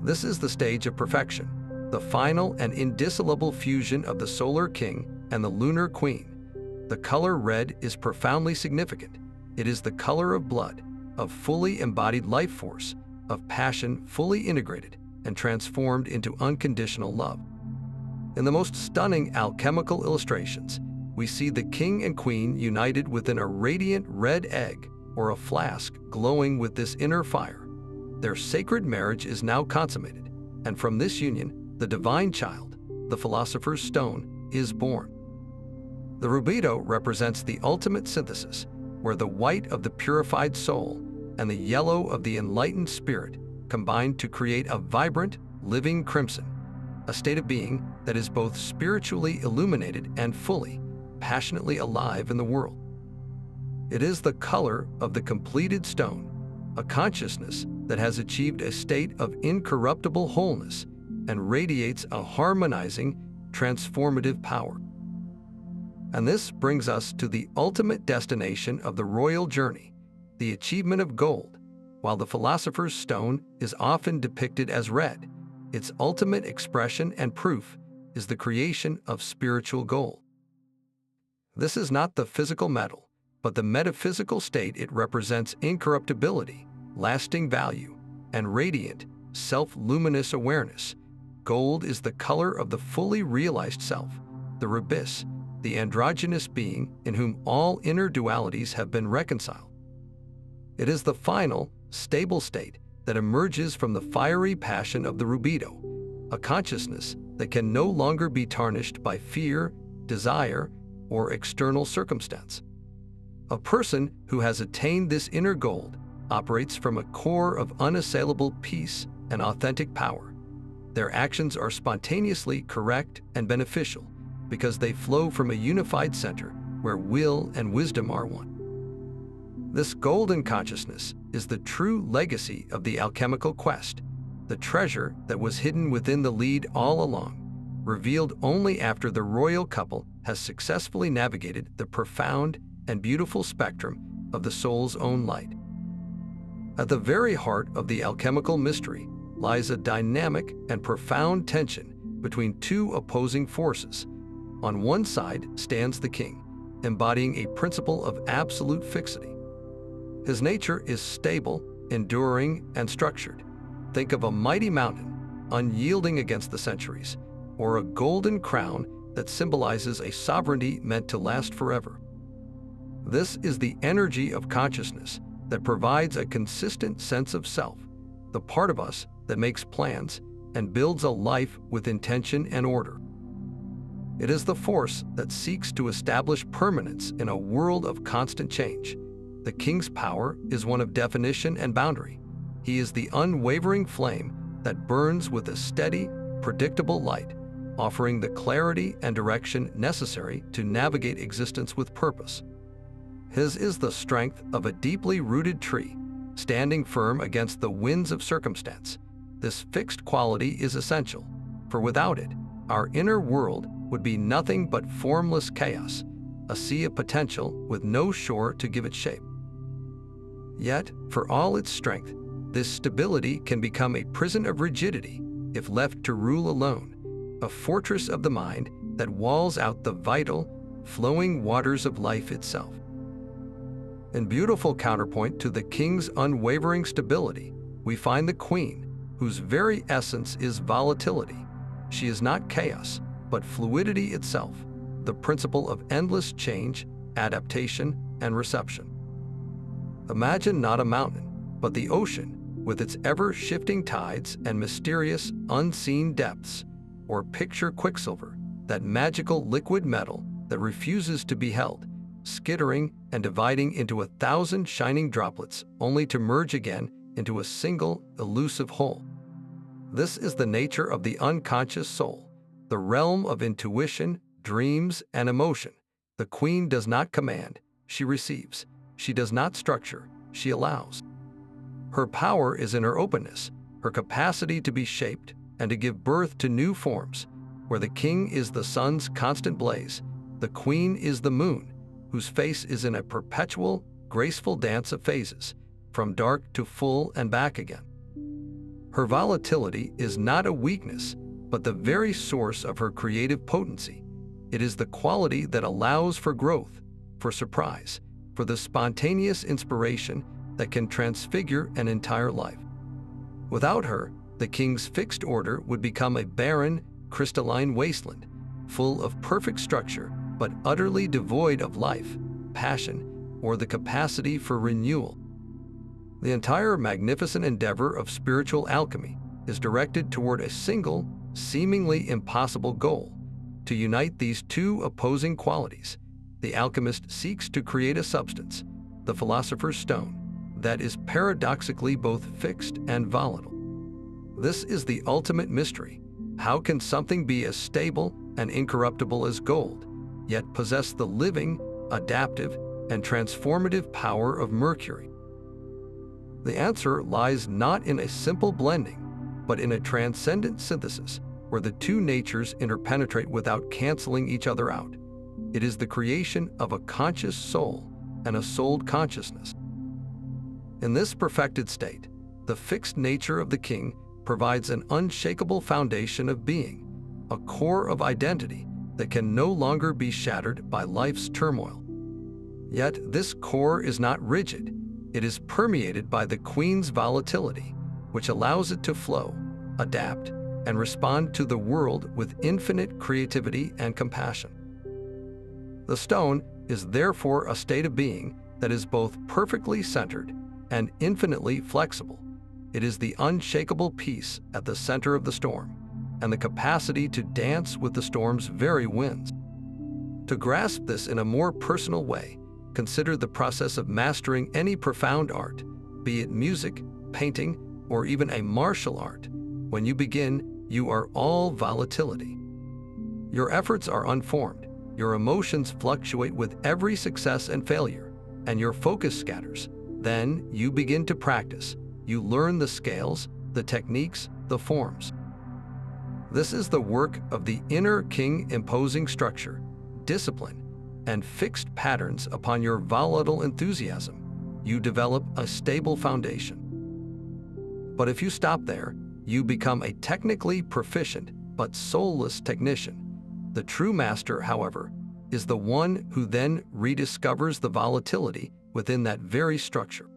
This is the stage of perfection, the final and indissoluble fusion of the solar king and the lunar queen. The color red is profoundly significant. It is the color of blood, of fully embodied life force, of passion fully integrated and transformed into unconditional love. In the most stunning alchemical illustrations, we see the king and queen united within a radiant red egg or a flask glowing with this inner fire. Their sacred marriage is now consummated, and from this union, the divine child, the philosopher's stone, is born. The rubedo represents the ultimate synthesis, where the white of the purified soul and the yellow of the enlightened spirit combine to create a vibrant, living crimson, a state of being that is both spiritually illuminated and fully, passionately alive in the world. It is the color of the completed stone, a consciousness that has achieved a state of incorruptible wholeness and radiates a harmonizing, transformative power. And this brings us to the ultimate destination of the royal journey, the achievement of gold. While the philosopher's stone is often depicted as red, its ultimate expression and proof is the creation of spiritual gold. This is not the physical metal, but the metaphysical state. It represents incorruptibility, lasting value, and radiant, self-luminous awareness. Gold is the color of the fully realized self, the Rebis, the androgynous being in whom all inner dualities have been reconciled. It is the final, stable state that emerges from the fiery passion of the rubedo, a consciousness that can no longer be tarnished by fear, desire, or external circumstance. A person who has attained this inner gold operates from a core of unassailable peace and authentic power. Their actions are spontaneously correct and beneficial because they flow from a unified center where will and wisdom are one. This golden consciousness is the true legacy of the alchemical quest, the treasure that was hidden within the lead all along, revealed only after the royal couple has successfully navigated the profound and beautiful spectrum of the soul's own light. At the very heart of the alchemical mystery lies a dynamic and profound tension between two opposing forces. On one side stands the king, embodying a principle of absolute fixity. His nature is stable, enduring, and structured. Think of a mighty mountain, unyielding against the centuries, or a golden crown that symbolizes a sovereignty meant to last forever. This is the energy of consciousness that provides a consistent sense of self, the part of us that makes plans and builds a life with intention and order. It is the force that seeks to establish permanence in a world of constant change. The king's power is one of definition and boundary. He is the unwavering flame that burns with a steady, predictable light, offering the clarity and direction necessary to navigate existence with purpose. His is the strength of a deeply rooted tree, standing firm against the winds of circumstance. This fixed quality is essential, for without it, our inner world would be nothing but formless chaos, a sea of potential with no shore to give it shape. Yet, for all its strength, this stability can become a prison of rigidity if left to rule alone, a fortress of the mind that walls out the vital, flowing waters of life itself. In beautiful counterpoint to the king's unwavering stability, we find the queen, whose very essence is volatility. She is not chaos, but fluidity itself, the principle of endless change, adaptation, and reception. Imagine not a mountain, but the ocean, with its ever-shifting tides and mysterious, unseen depths, or picture quicksilver, that magical liquid metal that refuses to be held, skittering and dividing into 1,000 shining droplets only to merge again into a single, elusive whole. This is the nature of the unconscious soul, the realm of intuition, dreams, and emotion. The queen does not command, she receives. She does not structure, she allows. Her power is in her openness, her capacity to be shaped and to give birth to new forms. Where the king is the sun's constant blaze, the queen is the moon, whose face is in a perpetual, graceful dance of phases, from dark to full and back again. Her volatility is not a weakness, but the very source of her creative potency. It is the quality that allows for growth, for surprise, for the spontaneous inspiration that can transfigure an entire life. Without her, the king's fixed order would become a barren, crystalline wasteland, full of perfect structure, but utterly devoid of life, passion, or the capacity for renewal. The entire magnificent endeavor of spiritual alchemy is directed toward a single, seemingly impossible goal: to unite these two opposing qualities. The alchemist seeks to create a substance, the philosopher's stone, that is paradoxically both fixed and volatile. This is the ultimate mystery. How can something be as stable and incorruptible as gold, yet possess the living, adaptive, and transformative power of mercury? The answer lies not in a simple blending, but in a transcendent synthesis, where the two natures interpenetrate without canceling each other out. It is the creation of a conscious soul and a souled consciousness. In this perfected state, the fixed nature of the king provides an unshakable foundation of being, a core of identity that can no longer be shattered by life's turmoil. Yet this core is not rigid. It is permeated by the queen's volatility, which allows it to flow, adapt, and respond to the world with infinite creativity and compassion. The stone is therefore a state of being that is both perfectly centered and infinitely flexible. It is the unshakable peace at the center of the storm, and the capacity to dance with the storm's very winds. To grasp this in a more personal way, consider the process of mastering any profound art, be it music, painting, or even a martial art. When you begin, you are all volatility. Your efforts are unformed, your emotions fluctuate with every success and failure, and your focus scatters. Then you begin to practice. You learn the scales, the techniques, the forms. This is the work of the inner king, imposing structure, discipline, and fixed patterns upon your volatile enthusiasm. You develop a stable foundation. But if you stop there, you become a technically proficient but soulless technician. The true master, however, is the one who then rediscovers the volatility within that very structure.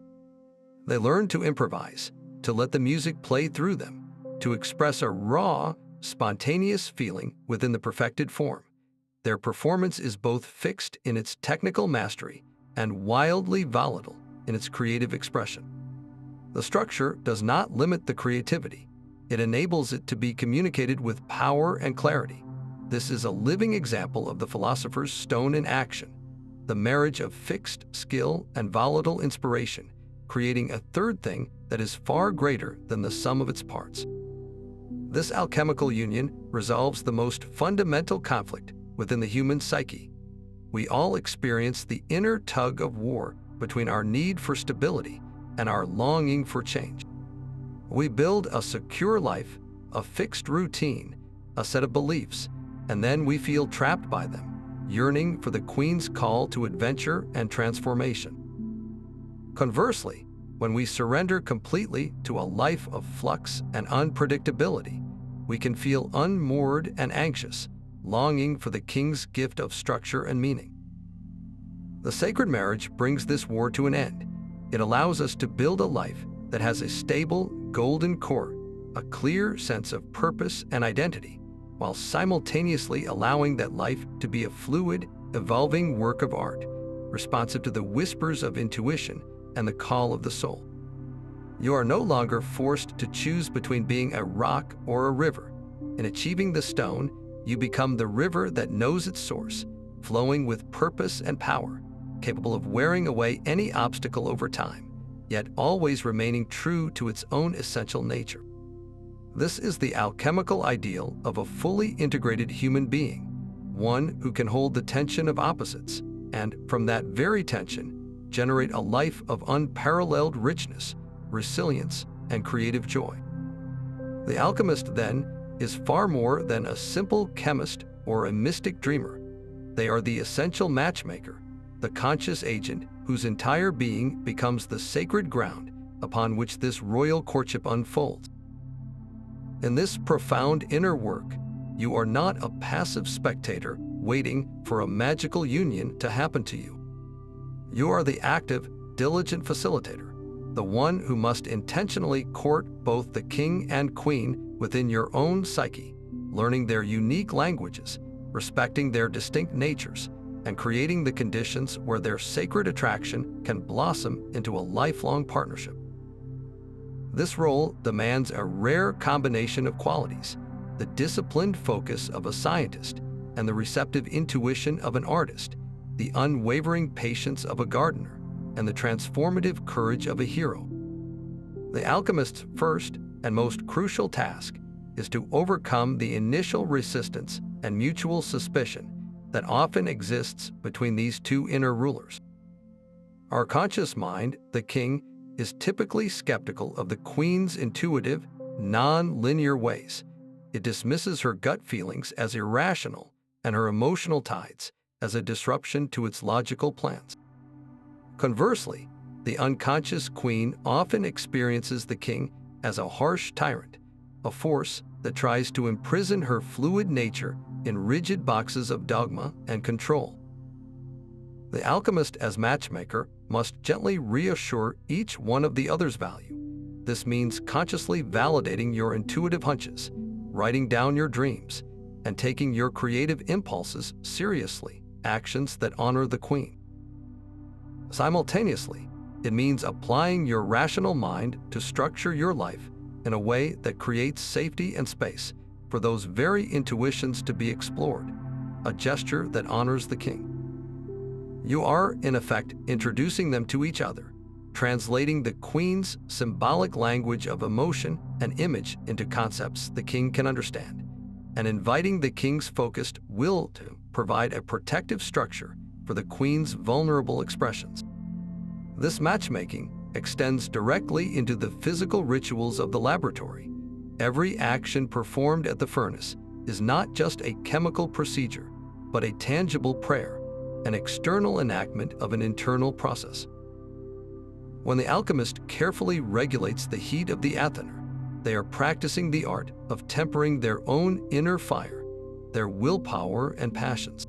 They learn to improvise, to let the music play through them, to express a raw, spontaneous feeling within the perfected form. Their performance is both fixed in its technical mastery and wildly volatile in its creative expression. The structure does not limit the creativity. It enables it to be communicated with power and clarity. This is a living example of the philosopher's stone in action, the marriage of fixed skill and volatile inspiration, creating a third thing that is far greater than the sum of its parts. This alchemical union resolves the most fundamental conflict within the human psyche. We all experience the inner tug of war between our need for stability and our longing for change. We build a secure life, a fixed routine, a set of beliefs, and then we feel trapped by them, yearning for the Queen's call to adventure and transformation. Conversely, when we surrender completely to a life of flux and unpredictability, we can feel unmoored and anxious, longing for the King's gift of structure and meaning. The sacred marriage brings this war to an end. It allows us to build a life that has a stable, golden core, a clear sense of purpose and identity, while simultaneously allowing that life to be a fluid, evolving work of art, responsive to the whispers of intuition and the call of the soul. You are no longer forced to choose between being a rock or a river. In achieving the stone, you become the river that knows its source, flowing with purpose and power, capable of wearing away any obstacle over time, yet always remaining true to its own essential nature. This is the alchemical ideal of a fully integrated human being, one who can hold the tension of opposites, and from that very tension, generate a life of unparalleled richness, resilience, and creative joy. The alchemist, then, is far more than a simple chemist or a mystic dreamer. They are the essential matchmaker, the conscious agent whose entire being becomes the sacred ground upon which this royal courtship unfolds. In this profound inner work, you are not a passive spectator waiting for a magical union to happen to you. You are the active, diligent facilitator, the one who must intentionally court both the king and queen within your own psyche, learning their unique languages, respecting their distinct natures, and creating the conditions where their sacred attraction can blossom into a lifelong partnership. This role demands a rare combination of qualities: the disciplined focus of a scientist and the receptive intuition of an artist, the unwavering patience of a gardener, and the transformative courage of a hero. The alchemist's first and most crucial task is to overcome the initial resistance and mutual suspicion that often exists between these two inner rulers. Our conscious mind, the king, is typically skeptical of the queen's intuitive, non-linear ways. It dismisses her gut feelings as irrational and her emotional tides as a disruption to its logical plans. Conversely, the unconscious queen often experiences the king as a harsh tyrant, a force that tries to imprison her fluid nature in rigid boxes of dogma and control. The alchemist, as matchmaker, must gently reassure each one of the other's value. This means consciously validating your intuitive hunches, writing down your dreams, and taking your creative impulses seriously, actions that honor the queen. Simultaneously, it means applying your rational mind to structure your life in a way that creates safety and space for those very intuitions to be explored, a gesture that honors the king. You are, in effect, introducing them to each other, translating the queen's symbolic language of emotion and image into concepts the king can understand, and inviting the king's focused will to provide a protective structure for the queen's vulnerable expressions. This matchmaking extends directly into the physical rituals of the laboratory. Every action performed at the furnace is not just a chemical procedure, but a tangible prayer, an external enactment of an internal process. When the alchemist carefully regulates the heat of the athenor, they are practicing the art of tempering their own inner fire, their willpower and passions.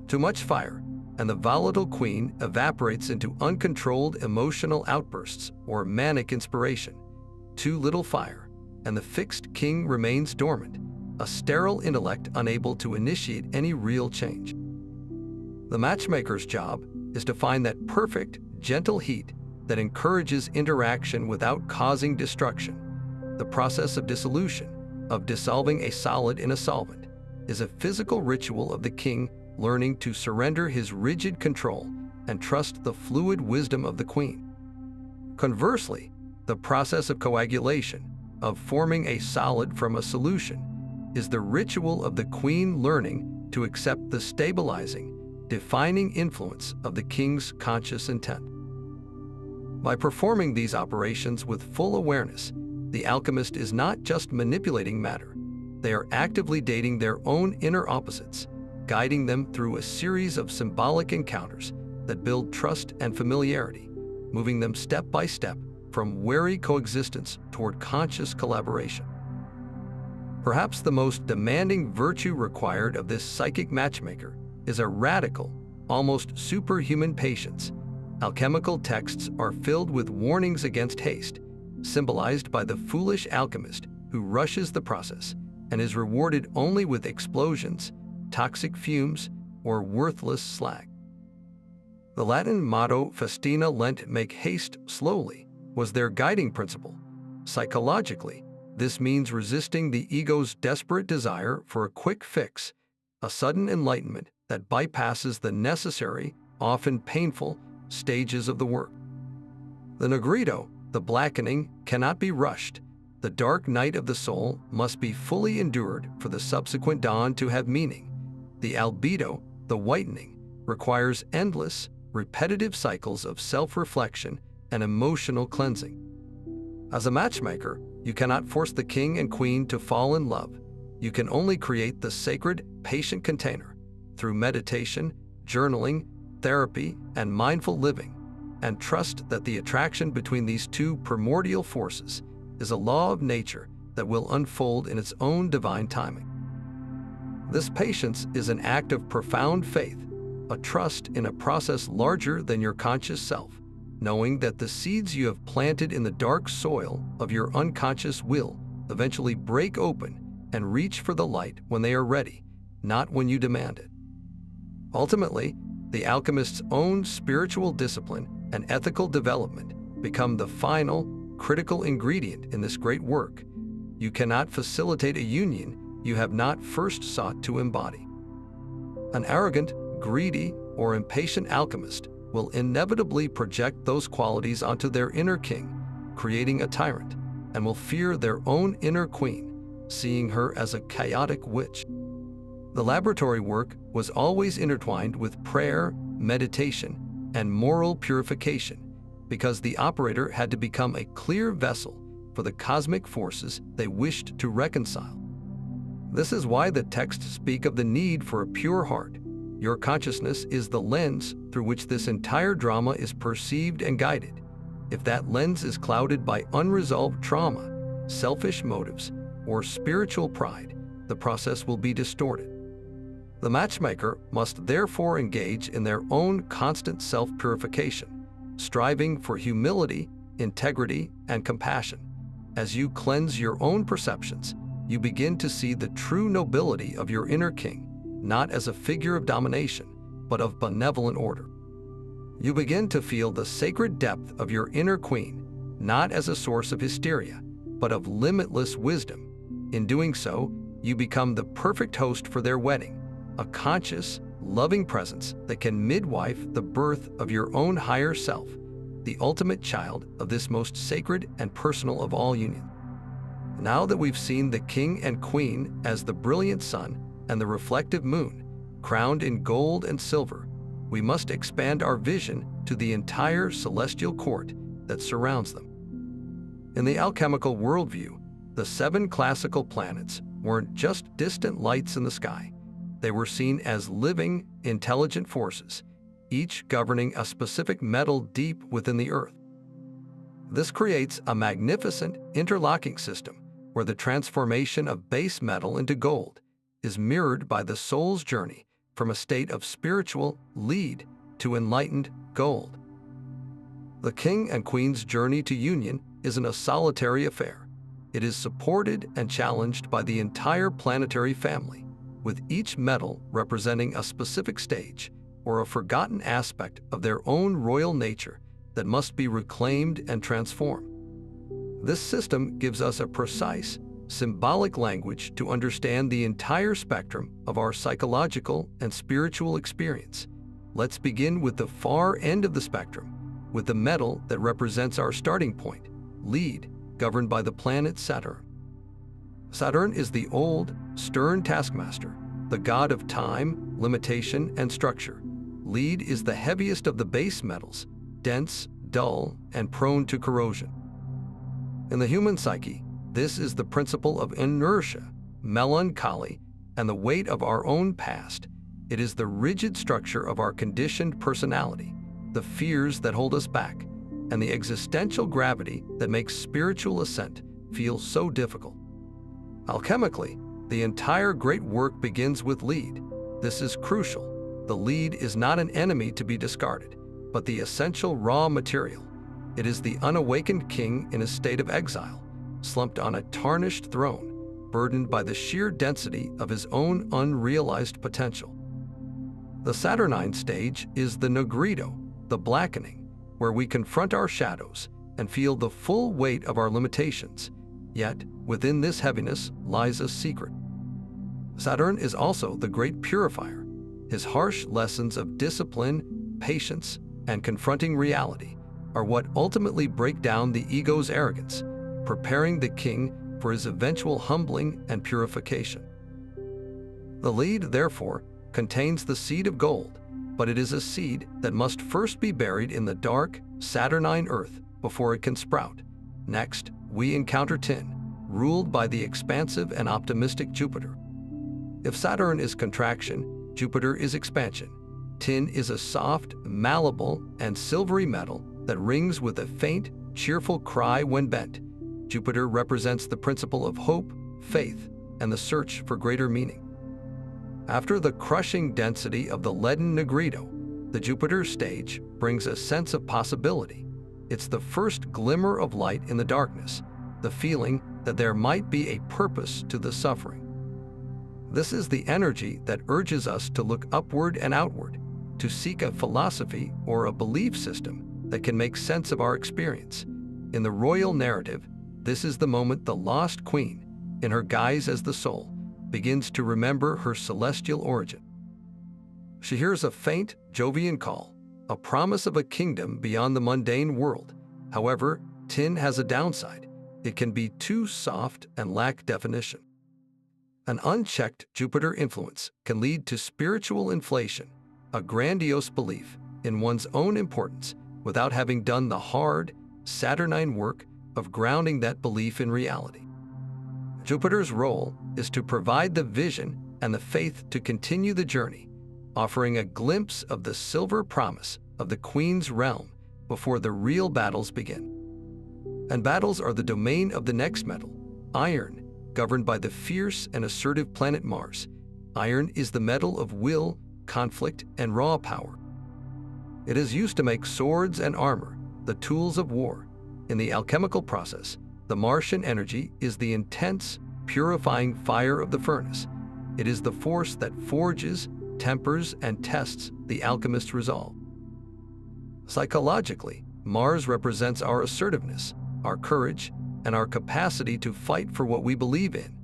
Too much fire, and the volatile queen evaporates into uncontrolled emotional outbursts or manic inspiration. Too little fire, and the fixed king remains dormant, a sterile intellect unable to initiate any real change. The matchmaker's job is to find that perfect, gentle heat that encourages interaction without causing destruction, the process of dissolution, of dissolving a solid in a solvent, is a physical ritual of the king learning to surrender his rigid control and trust the fluid wisdom of the queen. Conversely, the process of coagulation, of forming a solid from a solution, is the ritual of the queen learning to accept the stabilizing, defining influence of the king's conscious intent. By performing these operations with full awareness, the alchemist is not just manipulating matter. They are actively dating their own inner opposites, guiding them through a series of symbolic encounters that build trust and familiarity, moving them step by step from wary coexistence toward conscious collaboration. Perhaps the most demanding virtue required of this psychic matchmaker is a radical, almost superhuman patience. Alchemical texts are filled with warnings against haste, symbolized by the foolish alchemist who rushes the process and is rewarded only with explosions, toxic fumes, or worthless slag. The Latin motto Festina lent, make haste slowly, was their guiding principle. Psychologically, this means resisting the ego's desperate desire for a quick fix, a sudden enlightenment that bypasses the necessary, often painful, stages of the work. The nigredo, the blackening, cannot be rushed. The dark night of the soul must be fully endured for the subsequent dawn to have meaning. The albedo, the whitening, requires endless, repetitive cycles of self-reflection and emotional cleansing. As a matchmaker, you cannot force the king and queen to fall in love. You can only create the sacred, patient container through meditation, journaling, therapy, and mindful living, and trust that the attraction between these two primordial forces is a law of nature that will unfold in its own divine timing. This patience is an act of profound faith, a trust in a process larger than your conscious self, knowing that the seeds you have planted in the dark soil of your unconscious will eventually break open and reach for the light when they are ready, not when you demand it. Ultimately, the alchemist's own spiritual discipline and ethical development become the final, critical ingredient in this great work. You cannot facilitate a union you have not first sought to embody. An arrogant, greedy, or impatient alchemist will inevitably project those qualities onto their inner king, creating a tyrant, and will fear their own inner queen, seeing her as a chaotic witch. The laboratory work was always intertwined with prayer, meditation, and moral purification, because the operator had to become a clear vessel for the cosmic forces they wished to reconcile. This is why the texts speak of the need for a pure heart. Your consciousness is the lens through which this entire drama is perceived and guided. If that lens is clouded by unresolved trauma, selfish motives, or spiritual pride, the process will be distorted. The matchmaker must therefore engage in their own constant self-purification, striving for humility, integrity, and compassion. As you cleanse your own perceptions, you begin to see the true nobility of your inner king, not as a figure of domination, but of benevolent order. You begin to feel the sacred depth of your inner queen, not as a source of hysteria, but of limitless wisdom. In doing so, you become the perfect host for their wedding, a conscious, loving presence that can midwife the birth of your own higher self, the ultimate child of this most sacred and personal of all unions. Now that we've seen the king and queen as the brilliant sun and the reflective moon, crowned in gold and silver, we must expand our vision to the entire celestial court that surrounds them. In the alchemical worldview, the 7 classical planets weren't just distant lights in the sky. They were seen as living, intelligent forces, each governing a specific metal deep within the earth. This creates a magnificent interlocking system where the transformation of base metal into gold is mirrored by the soul's journey from a state of spiritual lead to enlightened gold. The king and queen's journey to union isn't a solitary affair. It is supported and challenged by the entire planetary family, with each metal representing a specific stage or a forgotten aspect of their own royal nature that must be reclaimed and transformed. This system gives us a precise, symbolic language to understand the entire spectrum of our psychological and spiritual experience. Let's begin with the far end of the spectrum, with the metal that represents our starting point, lead, governed by the planet Saturn. Saturn is the old, stern taskmaster, the god of time, limitation, and structure. Lead is the heaviest of the base metals, dense, dull, and prone to corrosion. In the human psyche, this is the principle of inertia, melancholy, and the weight of our own past. It is the rigid structure of our conditioned personality, the fears that hold us back, and the existential gravity that makes spiritual ascent feel so difficult. Alchemically, the entire great work begins with lead. This is crucial. The lead is not an enemy to be discarded, but the essential raw material. It is the unawakened king in a state of exile, slumped on a tarnished throne, burdened by the sheer density of his own unrealized potential. The Saturnine stage is the nigredo, the blackening, where we confront our shadows and feel the full weight of our limitations. Yet, within this heaviness lies a secret. Saturn is also the great purifier. His harsh lessons of discipline, patience, and confronting reality are what ultimately break down the ego's arrogance, preparing the king for his eventual humbling and purification. The lead, therefore, contains the seed of gold, but it is a seed that must first be buried in the dark, Saturnine earth before it can sprout. Next, we encounter tin, ruled by the expansive and optimistic Jupiter. If Saturn is contraction, Jupiter is expansion. Tin is a soft, malleable, and silvery metal that rings with a faint, cheerful cry when bent. Jupiter represents the principle of hope, faith, and the search for greater meaning. After the crushing density of the leaden nigredo, the Jupiter stage brings a sense of possibility. It's the first glimmer of light in the darkness, the feeling that there might be a purpose to the suffering. This is the energy that urges us to look upward and outward, to seek a philosophy or a belief system that can make sense of our experience. In the royal narrative, this is the moment the lost queen, in her guise as the soul, begins to remember her celestial origin. She hears a faint, Jovian call, a promise of a kingdom beyond the mundane world. However, tin has a downside. It can be too soft and lack definition. An unchecked Jupiter influence can lead to spiritual inflation, a grandiose belief in one's own importance without having done the hard, Saturnine work of grounding that belief in reality. Jupiter's role is to provide the vision and the faith to continue the journey, offering a glimpse of the silver promise of the Queen's realm before the real battles begin. And battles are the domain of the next metal, iron, governed by the fierce and assertive planet Mars. Iron is the metal of will, conflict, and raw power. It is used to make swords and armor, the tools of war. In the alchemical process, the Martian energy is the intense, purifying fire of the furnace. It is the force that forges, tempers, and tests the alchemist's resolve. Psychologically, Mars represents our assertiveness, our courage, and our capacity to fight for what we believe in.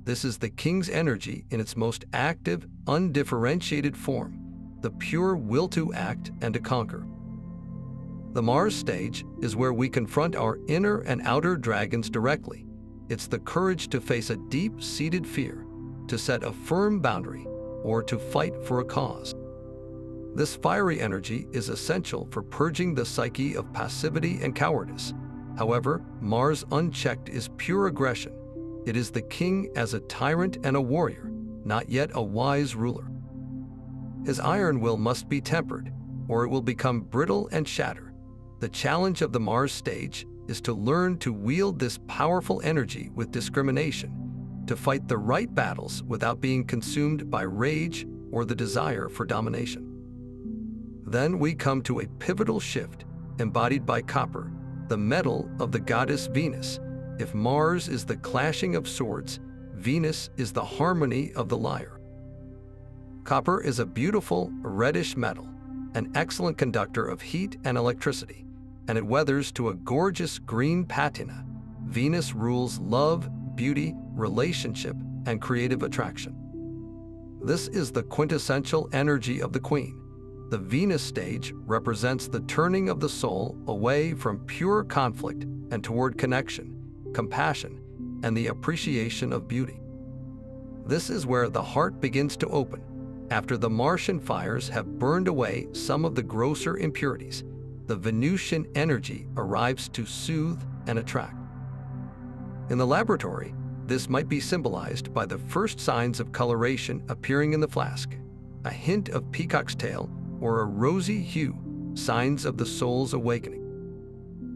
This is the king's energy in its most active, undifferentiated form, the pure will to act and to conquer. The Mars stage is where we confront our inner and outer dragons directly. It's the courage to face a deep-seated fear, to set a firm boundary, or to fight for a cause. This fiery energy is essential for purging the psyche of passivity and cowardice. However, Mars unchecked is pure aggression. It is the king as a tyrant and a warrior, not yet a wise ruler. His iron will must be tempered, or it will become brittle and shatter. The challenge of the Mars stage is to learn to wield this powerful energy with discrimination, to fight the right battles without being consumed by rage or the desire for domination. Then we come to a pivotal shift embodied by copper, the metal of the goddess Venus. If Mars is the clashing of swords, Venus is the harmony of the lyre. Copper is a beautiful, reddish metal, an excellent conductor of heat and electricity, and it weathers to a gorgeous green patina. Venus rules love, beauty, relationship, and creative attraction. This is the quintessential energy of the Queen. The Venus stage represents the turning of the soul away from pure conflict and toward connection, compassion, and the appreciation of beauty. This is where the heart begins to open, after the Martian fires have burned away some of the grosser impurities. The Venusian energy arrives to soothe and attract. In the laboratory, this might be symbolized by the first signs of coloration appearing in the flask, a hint of peacock's tail or a rosy hue, signs of the soul's awakening.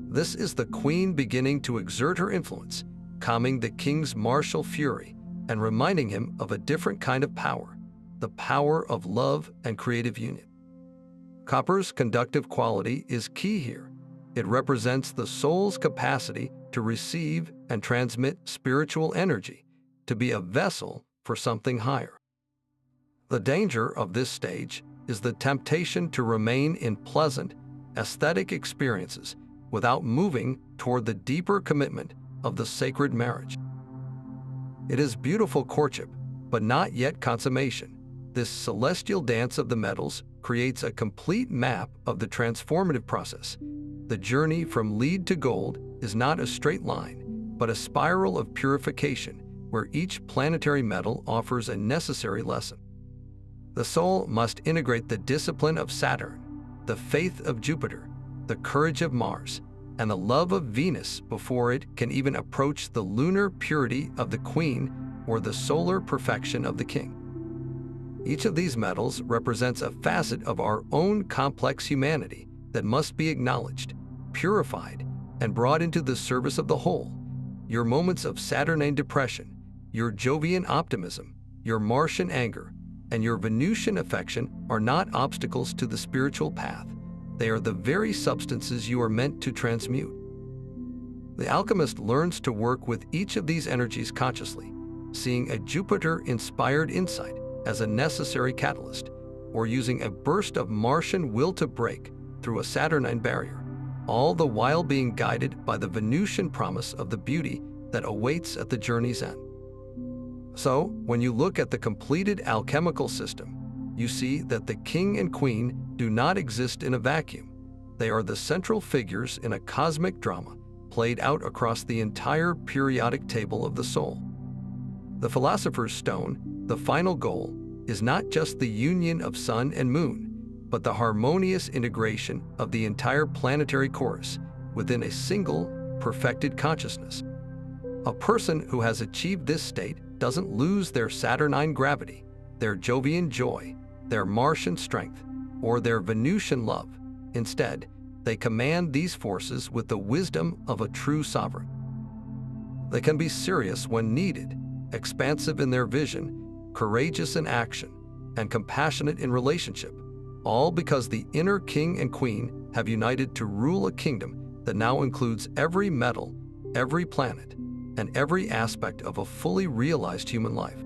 This is the Queen beginning to exert her influence, calming the king's martial fury and reminding him of a different kind of power, the power of love and creative union. Copper's conductive quality is key here. It represents the soul's capacity to receive and transmit spiritual energy, to be a vessel for something higher. The danger of this stage is the temptation to remain in pleasant, aesthetic experiences without moving toward the deeper commitment of the sacred marriage. It is beautiful courtship, but not yet consummation. This celestial dance of the metals creates a complete map of the transformative process. The journey from lead to gold is not a straight line, but a spiral of purification where each planetary metal offers a necessary lesson. The soul must integrate the discipline of Saturn, the faith of Jupiter, the courage of Mars, and the love of Venus before it can even approach the lunar purity of the Queen or the solar perfection of the King. Each of these metals represents a facet of our own complex humanity that must be acknowledged, purified, and brought into the service of the whole. Your moments of Saturnine depression, your Jovian optimism, your Martian anger, and your Venusian affection are not obstacles to the spiritual path. They are the very substances you are meant to transmute. The alchemist learns to work with each of these energies consciously, seeing a Jupiter-inspired insight as a necessary catalyst, or using a burst of Martian will to break through a Saturnine barrier, all the while being guided by the Venusian promise of the beauty that awaits at the journey's end. So, when you look at the completed alchemical system, you see that the king and queen do not exist in a vacuum. They are the central figures in a cosmic drama played out across the entire periodic table of the soul. The philosopher's stone, the final goal, is not just the union of sun and moon, but the harmonious integration of the entire planetary chorus within a single, perfected consciousness. A person who has achieved this state doesn't lose their Saturnine gravity, their Jovian joy, their Martian strength, or their Venusian love. Instead, they command these forces with the wisdom of a true sovereign. They can be serious when needed, expansive in their vision, courageous in action, and compassionate in relationship, all because the inner king and queen have united to rule a kingdom that now includes every metal, every planet, and every aspect of a fully realized human life.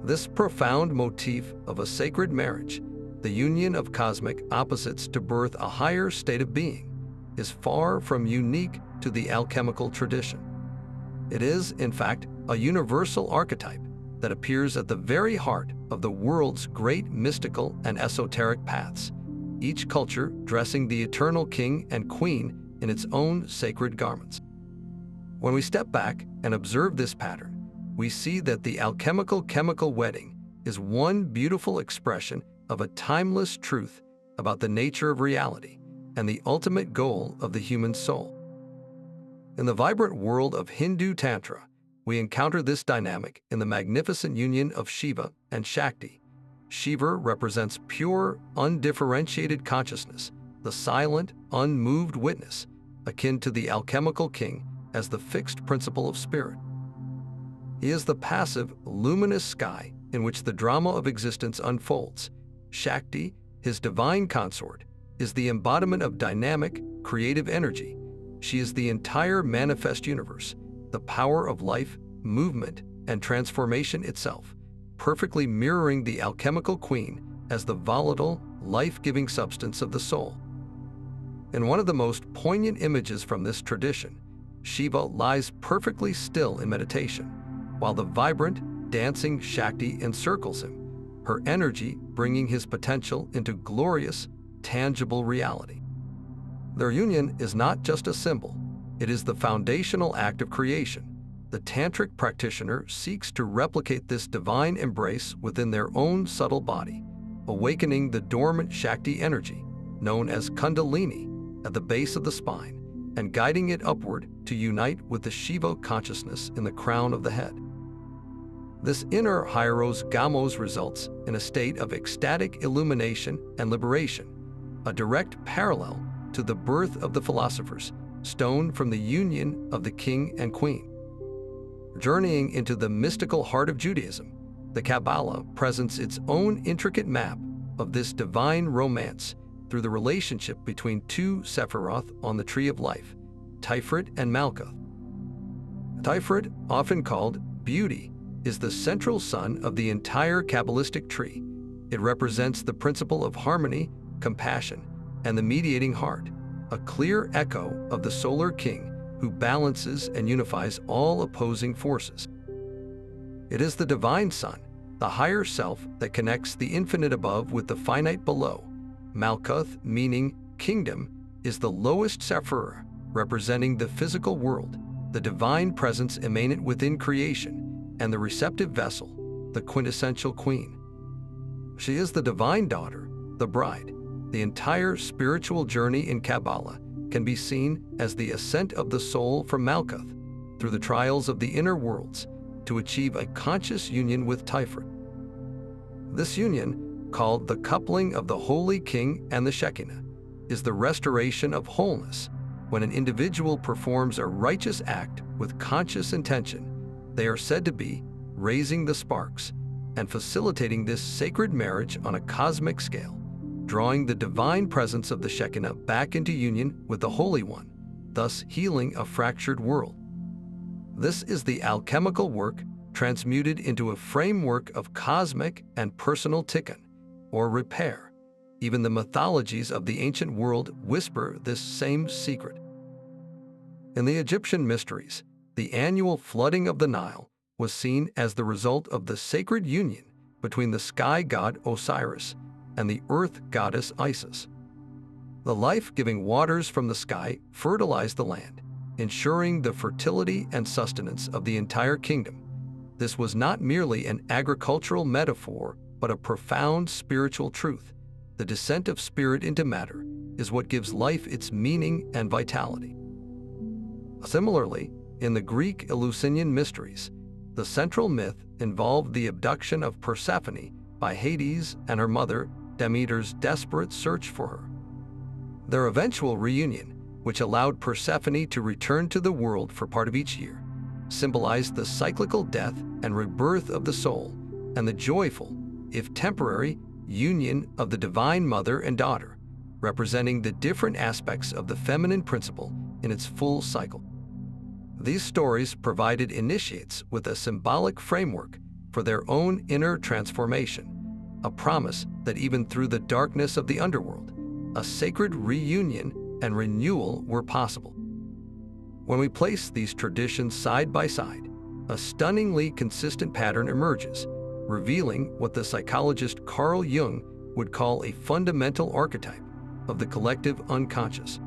This profound motif of a sacred marriage, the union of cosmic opposites to birth a higher state of being, is far from unique to the alchemical tradition. It is, in fact, a universal archetype that appears at the very heart of the world's great mystical and esoteric paths, each culture dressing the eternal king and queen in its own sacred garments. When we step back and observe this pattern, we see that the alchemical chemical wedding is one beautiful expression of a timeless truth about the nature of reality and the ultimate goal of the human soul. In the vibrant world of Hindu Tantra, we encounter this dynamic in the magnificent union of Shiva and Shakti. Shiva represents pure, undifferentiated consciousness, the silent, unmoved witness, akin to the alchemical king as the fixed principle of spirit. He is the passive, luminous sky in which the drama of existence unfolds. Shakti, his divine consort, is the embodiment of dynamic, creative energy. She is the entire manifest universe, the power of life, movement, and transformation itself, perfectly mirroring the alchemical queen as the volatile, life-giving substance of the soul. In one of the most poignant images from this tradition, Shiva lies perfectly still in meditation, while the vibrant, dancing Shakti encircles him, her energy bringing his potential into glorious, tangible reality. Their union is not just a symbol, it is the foundational act of creation. The tantric practitioner seeks to replicate this divine embrace within their own subtle body, awakening the dormant Shakti energy, known as Kundalini, at the base of the spine, and guiding it upward to unite with the Shiva consciousness in the crown of the head. This inner hieros gamos results in a state of ecstatic illumination and liberation, a direct parallel to the birth of the philosophers, stone from the union of the king and queen. Journeying into the mystical heart of Judaism, the Kabbalah presents its own intricate map of this divine romance through the relationship between two Sephiroth on the Tree of Life, Tiferet and Malkuth. Tiferet, often called beauty, is the central sun of the entire Kabbalistic tree. It represents the principle of harmony, compassion, and the mediating heart, a clear echo of the solar king who balances and unifies all opposing forces. It is the divine sun, the higher self that connects the infinite above with the finite below. Malkuth, meaning kingdom, is the lowest Sephirah, representing the physical world, the divine presence immanent within creation, and the receptive vessel, the quintessential queen. She is the divine daughter, the bride. The entire spiritual journey in Kabbalah can be seen as the ascent of the soul from Malkuth through the trials of the inner worlds to achieve a conscious union with Tiferet. This union, called the coupling of the Holy King and the Shekinah, is the restoration of wholeness. When an individual performs a righteous act with conscious intention, they are said to be raising the sparks and facilitating this sacred marriage on a cosmic scale, drawing the divine presence of the Shekinah back into union with the Holy One, thus healing a fractured world. This is the alchemical work transmuted into a framework of cosmic and personal tikkun, or repair. Even the mythologies of the ancient world whisper this same secret. In the Egyptian mysteries, the annual flooding of the Nile was seen as the result of the sacred union between the sky god Osiris and the earth goddess Isis. The life-giving waters from the sky fertilized the land, ensuring the fertility and sustenance of the entire kingdom. This was not merely an agricultural metaphor, but a profound spiritual truth. The descent of spirit into matter is what gives life its meaning and vitality. Similarly, in the Greek Eleusinian mysteries, the central myth involved the abduction of Persephone by Hades and her mother, Demeter's desperate search for her. Their eventual reunion, which allowed Persephone to return to the world for part of each year, symbolized the cyclical death and rebirth of the soul and the joyful, if temporary, union of the divine mother and daughter, representing the different aspects of the feminine principle in its full cycle. These stories provided initiates with a symbolic framework for their own inner transformation, a promise that even through the darkness of the underworld, a sacred reunion and renewal were possible. When we place these traditions side by side, a stunningly consistent pattern emerges, revealing what the psychologist Carl Jung would call a fundamental archetype of the collective unconscious.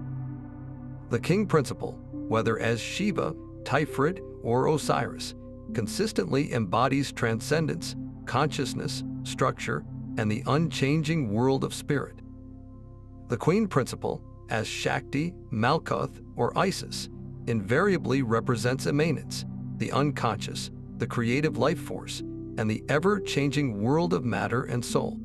The king principle, whether as Shiva, Tiferet, or Osiris, consistently embodies transcendence, consciousness, structure, and the unchanging world of spirit. The queen principle, as Shakti, Malkuth, or Isis, invariably represents immanence, the unconscious, the creative life force, and the ever-changing world of matter and soul.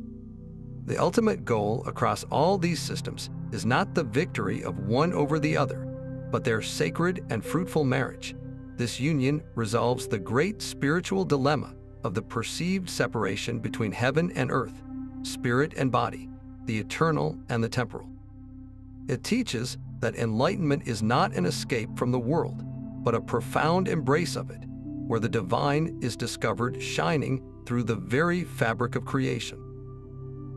The ultimate goal across all these systems is not the victory of one over the other, but their sacred and fruitful marriage. This union resolves the great spiritual dilemma of the perceived separation between heaven and earth, spirit and body, the eternal and the temporal. It teaches that enlightenment is not an escape from the world, but a profound embrace of it, where the divine is discovered shining through the very fabric of creation.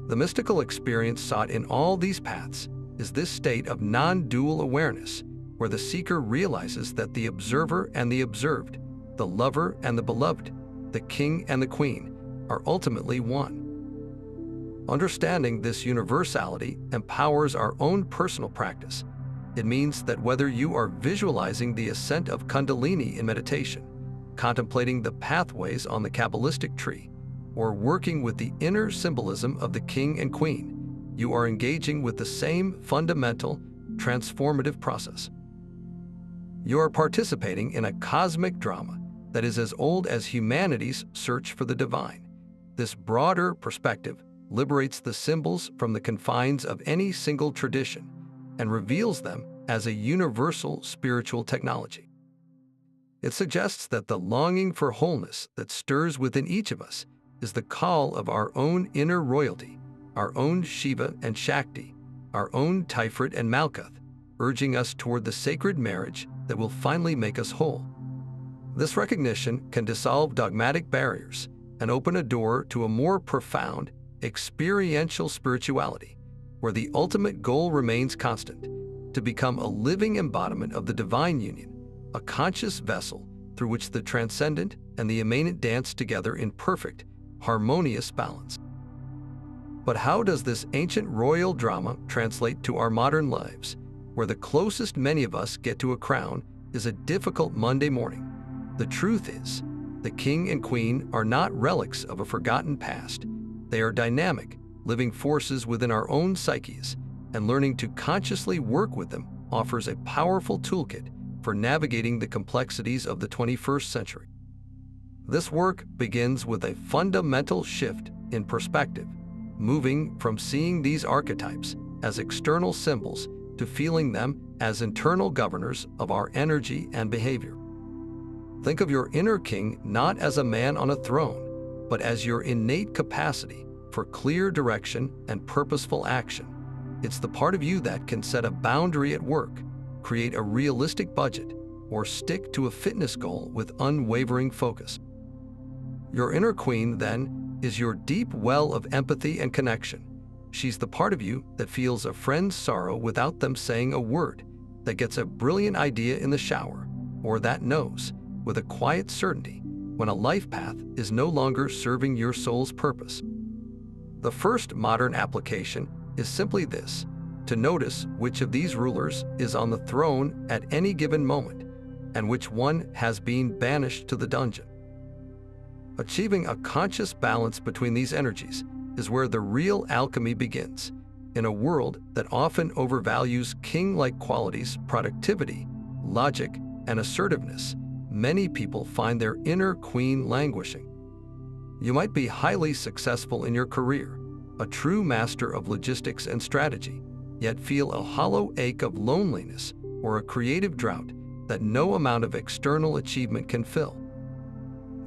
The mystical experience sought in all these paths is this state of non-dual awareness, where the seeker realizes that the observer and the observed, the lover and the beloved, the king and the queen, are ultimately one. Understanding this universality empowers our own personal practice. It means that whether you are visualizing the ascent of Kundalini in meditation, contemplating the pathways on the Kabbalistic tree, or working with the inner symbolism of the king and queen, you are engaging with the same fundamental, transformative process. You are participating in a cosmic drama that is as old as humanity's search for the divine. This broader perspective liberates the symbols from the confines of any single tradition and reveals them as a universal spiritual technology. It suggests that the longing for wholeness that stirs within each of us is the call of our own inner royalty, our own Shiva and Shakti, our own Tiferet and Malkuth, urging us toward the sacred marriage that will finally make us whole. This recognition can dissolve dogmatic barriers and open a door to a more profound, experiential spirituality, where the ultimate goal remains constant: to become a living embodiment of the divine union, a conscious vessel through which the transcendent and the immanent dance together in perfect, harmonious balance. But how does this ancient royal drama translate to our modern lives, where the closest many of us get to a crown is a difficult Monday morning? The truth is, the king and queen are not relics of a forgotten past. They are dynamic, living forces within our own psyches, and learning to consciously work with them offers a powerful toolkit for navigating the complexities of the 21st century. This work begins with a fundamental shift in perspective, moving from seeing these archetypes as external symbols to feeling them as internal governors of our energy and behavior. Think of your inner king not as a man on a throne, but as your innate capacity for clear direction and purposeful action. It's the part of you that can set a boundary at work, create a realistic budget, or stick to a fitness goal with unwavering focus. Your inner queen, then, is your deep well of empathy and connection. She's the part of you that feels a friend's sorrow without them saying a word, that gets a brilliant idea in the shower, or that knows, with a quiet certainty, when a life path is no longer serving your soul's purpose. The first modern application is simply this: to notice which of these rulers is on the throne at any given moment, and which one has been banished to the dungeon. Achieving a conscious balance between these energies is where the real alchemy begins. In a world that often overvalues king-like qualities, productivity, logic, and assertiveness, many people find their inner queen languishing. You might be highly successful in your career, a true master of logistics and strategy, yet feel a hollow ache of loneliness or a creative drought that no amount of external achievement can fill.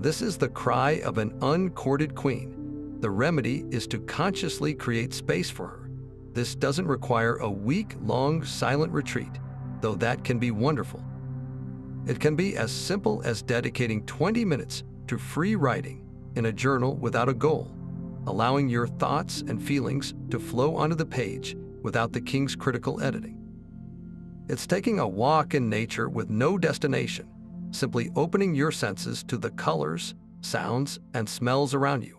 This is the cry of an uncourted queen. The remedy is to consciously create space for her. This doesn't require a week-long silent retreat, though that can be wonderful. It can be as simple as dedicating 20 minutes to free writing in a journal without a goal, allowing your thoughts and feelings to flow onto the page without the king's critical editing. It's taking a walk in nature with no destination, simply opening your senses to the colors, sounds, and smells around you.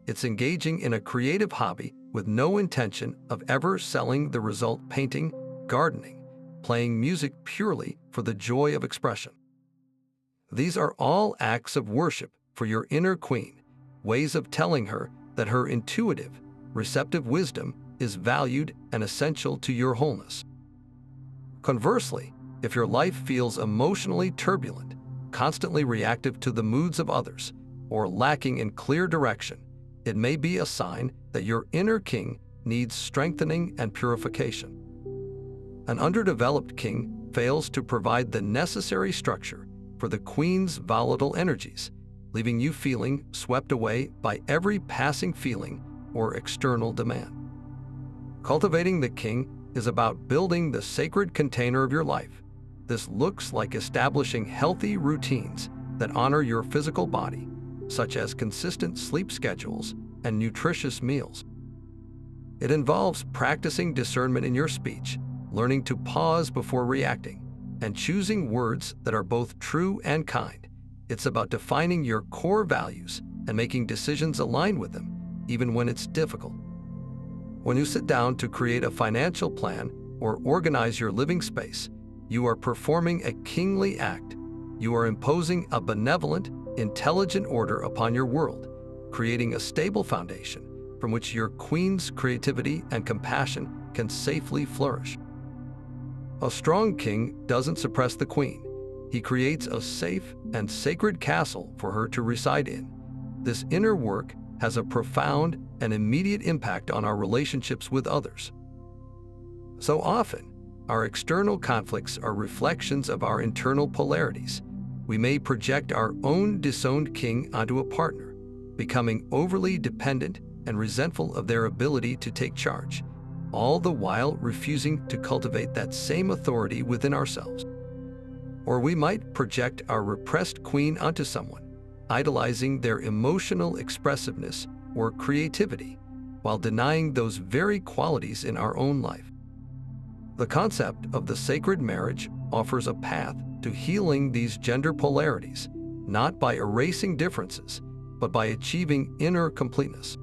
It's engaging in a creative hobby with no intention of ever selling the result: painting, gardening, playing music purely for the joy of expression. These are all acts of worship for your inner queen, ways of telling her that her intuitive, receptive wisdom is valued and essential to your wholeness. Conversely, if your life feels emotionally turbulent, constantly reactive to the moods of others, or lacking in clear direction, it may be a sign that your inner king needs strengthening and purification. An underdeveloped king fails to provide the necessary structure for the queen's volatile energies, leaving you feeling swept away by every passing feeling or external demand. Cultivating the king is about building the sacred container of your life. This looks like establishing healthy routines that honor your physical body, such as consistent sleep schedules and nutritious meals. It involves practicing discernment in your speech, learning to pause before reacting, and choosing words that are both true and kind. It's about defining your core values and making decisions align with them, even when it's difficult. When you sit down to create a financial plan or organize your living space, you are performing a kingly act. You are imposing a benevolent, intelligent order upon your world, creating a stable foundation from which your queen's creativity and compassion can safely flourish. A strong king doesn't suppress the queen. He creates a safe and sacred castle for her to reside in. This inner work has a profound and immediate impact on our relationships with others. So often, our external conflicts are reflections of our internal polarities. We may project our own disowned king onto a partner, becoming overly dependent and resentful of their ability to take charge, all the while refusing to cultivate that same authority within ourselves. Or we might project our repressed queen onto someone, idolizing their emotional expressiveness or creativity, while denying those very qualities in our own life. The concept of the sacred marriage offers a path to healing these gender polarities, not by erasing differences, but by achieving inner completeness.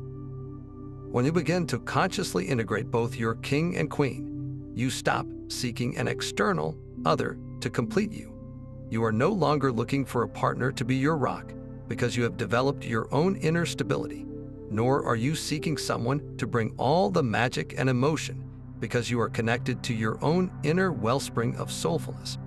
When you begin to consciously integrate both your king and queen, you stop seeking an external other to complete you. You are no longer looking for a partner to be your rock because you have developed your own inner stability, nor are you seeking someone to bring all the magic and emotion because you are connected to your own inner wellspring of soulfulness.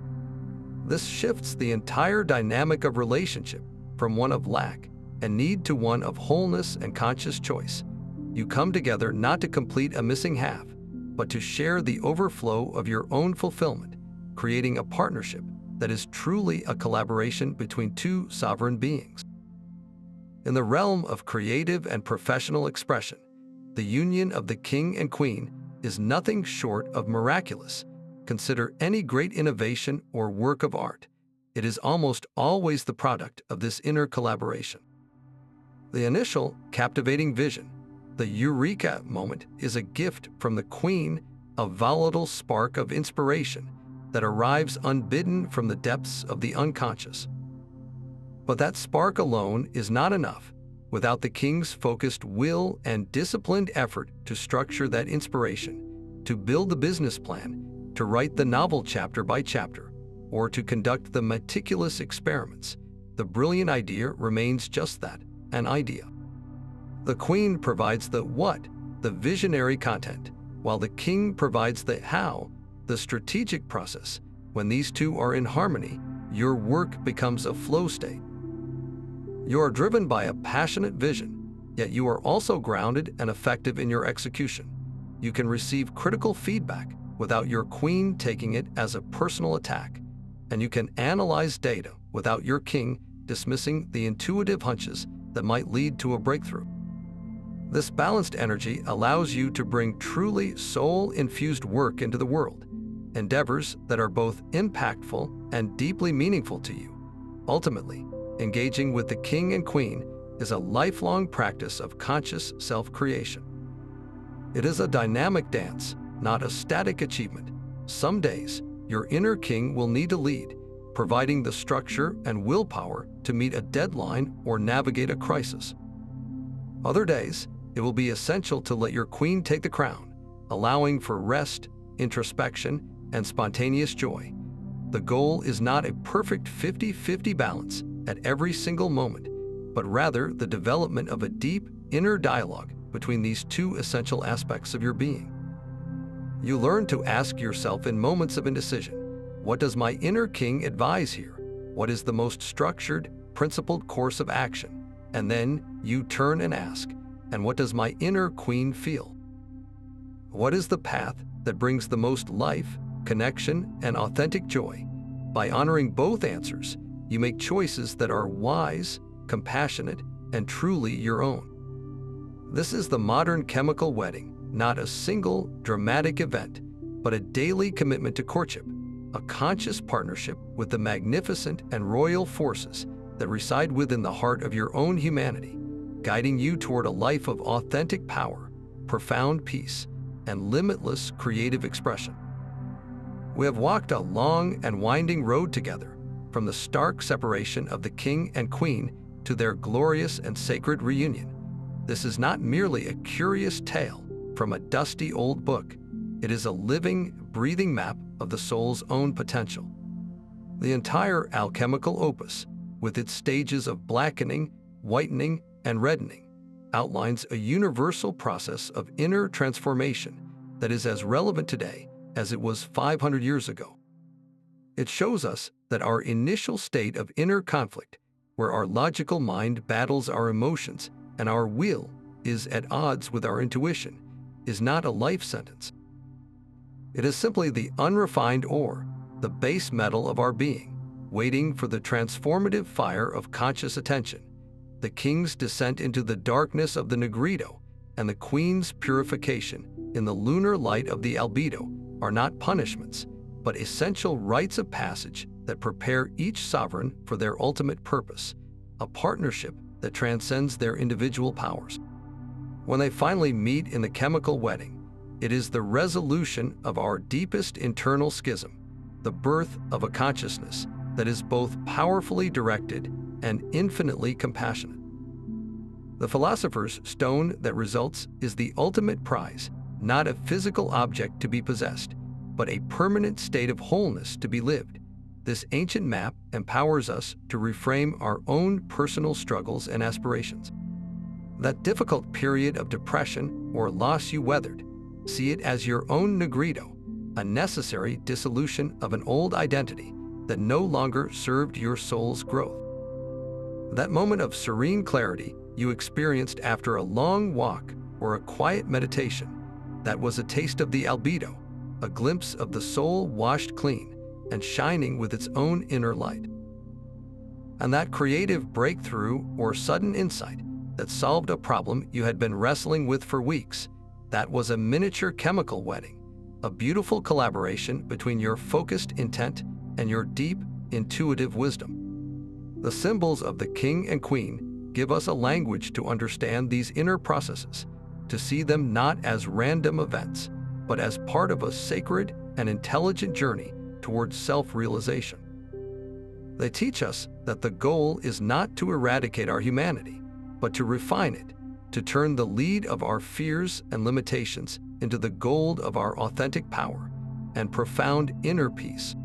This shifts the entire dynamic of relationship from one of lack and need to one of wholeness and conscious choice. You come together not to complete a missing half, but to share the overflow of your own fulfillment, creating a partnership that is truly a collaboration between two sovereign beings. In the realm of creative and professional expression, the union of the king and queen is nothing short of miraculous. Consider any great innovation or work of art. It is almost always the product of this inner collaboration. The initial captivating vision, the eureka moment, is a gift from the queen, a volatile spark of inspiration that arrives unbidden from the depths of the unconscious. But that spark alone is not enough. Without the king's focused will and disciplined effort to structure that inspiration, to build the business plan, to write the novel chapter by chapter, or to conduct the meticulous experiments, the brilliant idea remains just that, an idea. The queen provides the what, the visionary content, while the king provides the how, the strategic process. When these two are in harmony, your work becomes a flow state. You are driven by a passionate vision, yet you are also grounded and effective in your execution. You can receive critical feedback without your queen taking it as a personal attack, and you can analyze data without your king dismissing the intuitive hunches that might lead to a breakthrough. This balanced energy allows you to bring truly soul-infused work into the world, endeavors that are both impactful and deeply meaningful to you. Ultimately, engaging with the king and queen is a lifelong practice of conscious self-creation. It is a dynamic dance, not a static achievement. Some days, your inner king will need to lead, providing the structure and willpower to meet a deadline or navigate a crisis. Other days, it will be essential to let your queen take the crown, allowing for rest, introspection, and spontaneous joy. The goal is not a perfect 50-50 balance at every single moment, but rather the development of a deep inner dialogue between these two essential aspects of your being. You learn to ask yourself in moments of indecision, what does my inner king advise here? What is the most structured, principled course of action? And then you turn and ask, and what does my inner queen feel? What is the path that brings the most life, connection, and authentic joy? By honoring both answers, you make choices that are wise, compassionate, and truly your own. This is the modern chemical wedding, not a single dramatic event, but a daily commitment to courtship, a conscious partnership with the magnificent and royal forces that reside within the heart of your own humanity, guiding you toward a life of authentic power, profound peace, and limitless creative expression. We have walked a long and winding road together, from the stark separation of the king and queen to their glorious and sacred reunion. This is not merely a curious tale from a dusty old book. It is a living, breathing map of the soul's own potential. The entire alchemical opus, with its stages of blackening, whitening, and reddening, outlines a universal process of inner transformation that is as relevant today as it was 500 years ago. It shows us that our initial state of inner conflict, where our logical mind battles our emotions and our will is at odds with our intuition, is not a life sentence. It is simply the unrefined ore, the base metal of our being, waiting for the transformative fire of conscious attention. The king's descent into the darkness of the nigredo and the queen's purification in the lunar light of the albedo are not punishments, but essential rites of passage that prepare each sovereign for their ultimate purpose, a partnership that transcends their individual powers. When they finally meet in the chemical wedding, it is the resolution of our deepest internal schism, the birth of a consciousness that is both powerfully directed and infinitely compassionate. The philosopher's stone that results is the ultimate prize, not a physical object to be possessed, but a permanent state of wholeness to be lived. This ancient map empowers us to reframe our own personal struggles and aspirations. That difficult period of depression or loss you weathered, see it as your own nigredo, a necessary dissolution of an old identity that no longer served your soul's growth. That moment of serene clarity you experienced after a long walk or a quiet meditation, that was a taste of the albedo, a glimpse of the soul washed clean and shining with its own inner light. And that creative breakthrough or sudden insight that solved a problem you had been wrestling with for weeks, that was a miniature chemical wedding, a beautiful collaboration between your focused intent and your deep, intuitive wisdom. The symbols of the king and queen give us a language to understand these inner processes, to see them not as random events, but as part of a sacred and intelligent journey towards self-realization. They teach us that the goal is not to eradicate our humanity, but to refine it, to turn the lead of our fears and limitations into the gold of our authentic power and profound inner peace.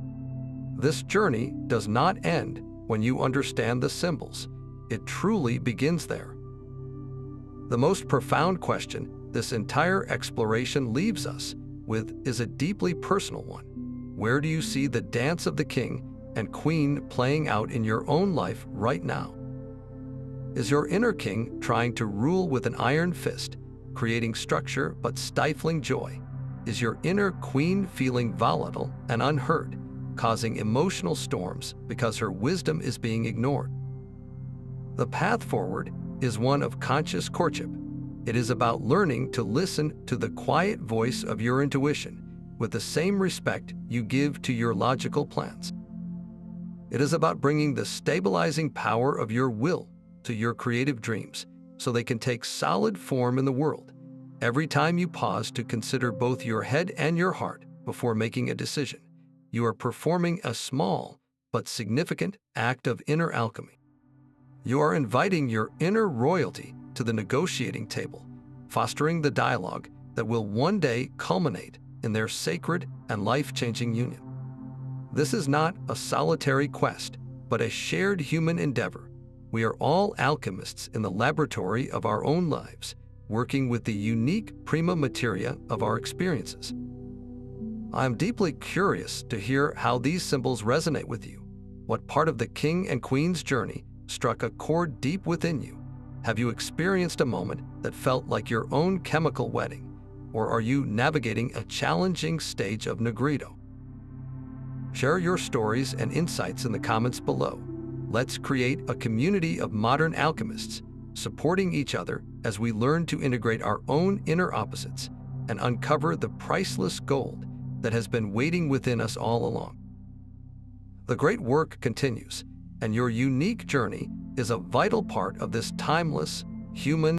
This journey does not end when you understand the symbols. It truly begins there. The most profound question this entire exploration leaves us with is a deeply personal one. Where do you see the dance of the king and queen playing out in your own life right now? Is your inner king trying to rule with an iron fist, creating structure but stifling joy? Is your inner queen feeling volatile and unheard, causing emotional storms because her wisdom is being ignored? The path forward is one of conscious courtship. It is about learning to listen to the quiet voice of your intuition with the same respect you give to your logical plans. It is about bringing the stabilizing power of your will to your creative dreams so they can take solid form in the world. Every time you pause to consider both your head and your heart before making a decision, you are performing a small but significant act of inner alchemy. You are inviting your inner royalty to the negotiating table, fostering the dialogue that will one day culminate in their sacred and life-changing union. This is not a solitary quest, but a shared human endeavor. We are all alchemists in the laboratory of our own lives, working with the unique prima materia of our experiences. I am deeply curious to hear how these symbols resonate with you. What part of the king and queen's journey struck a chord deep within you? Have you experienced a moment that felt like your own chemical wedding? Or are you navigating a challenging stage of nigredo? Share your stories and insights in the comments below. Let's create a community of modern alchemists, supporting each other as we learn to integrate our own inner opposites and uncover the priceless gold that has been waiting within us all along. The great work continues, and your unique journey is a vital part of this timeless, human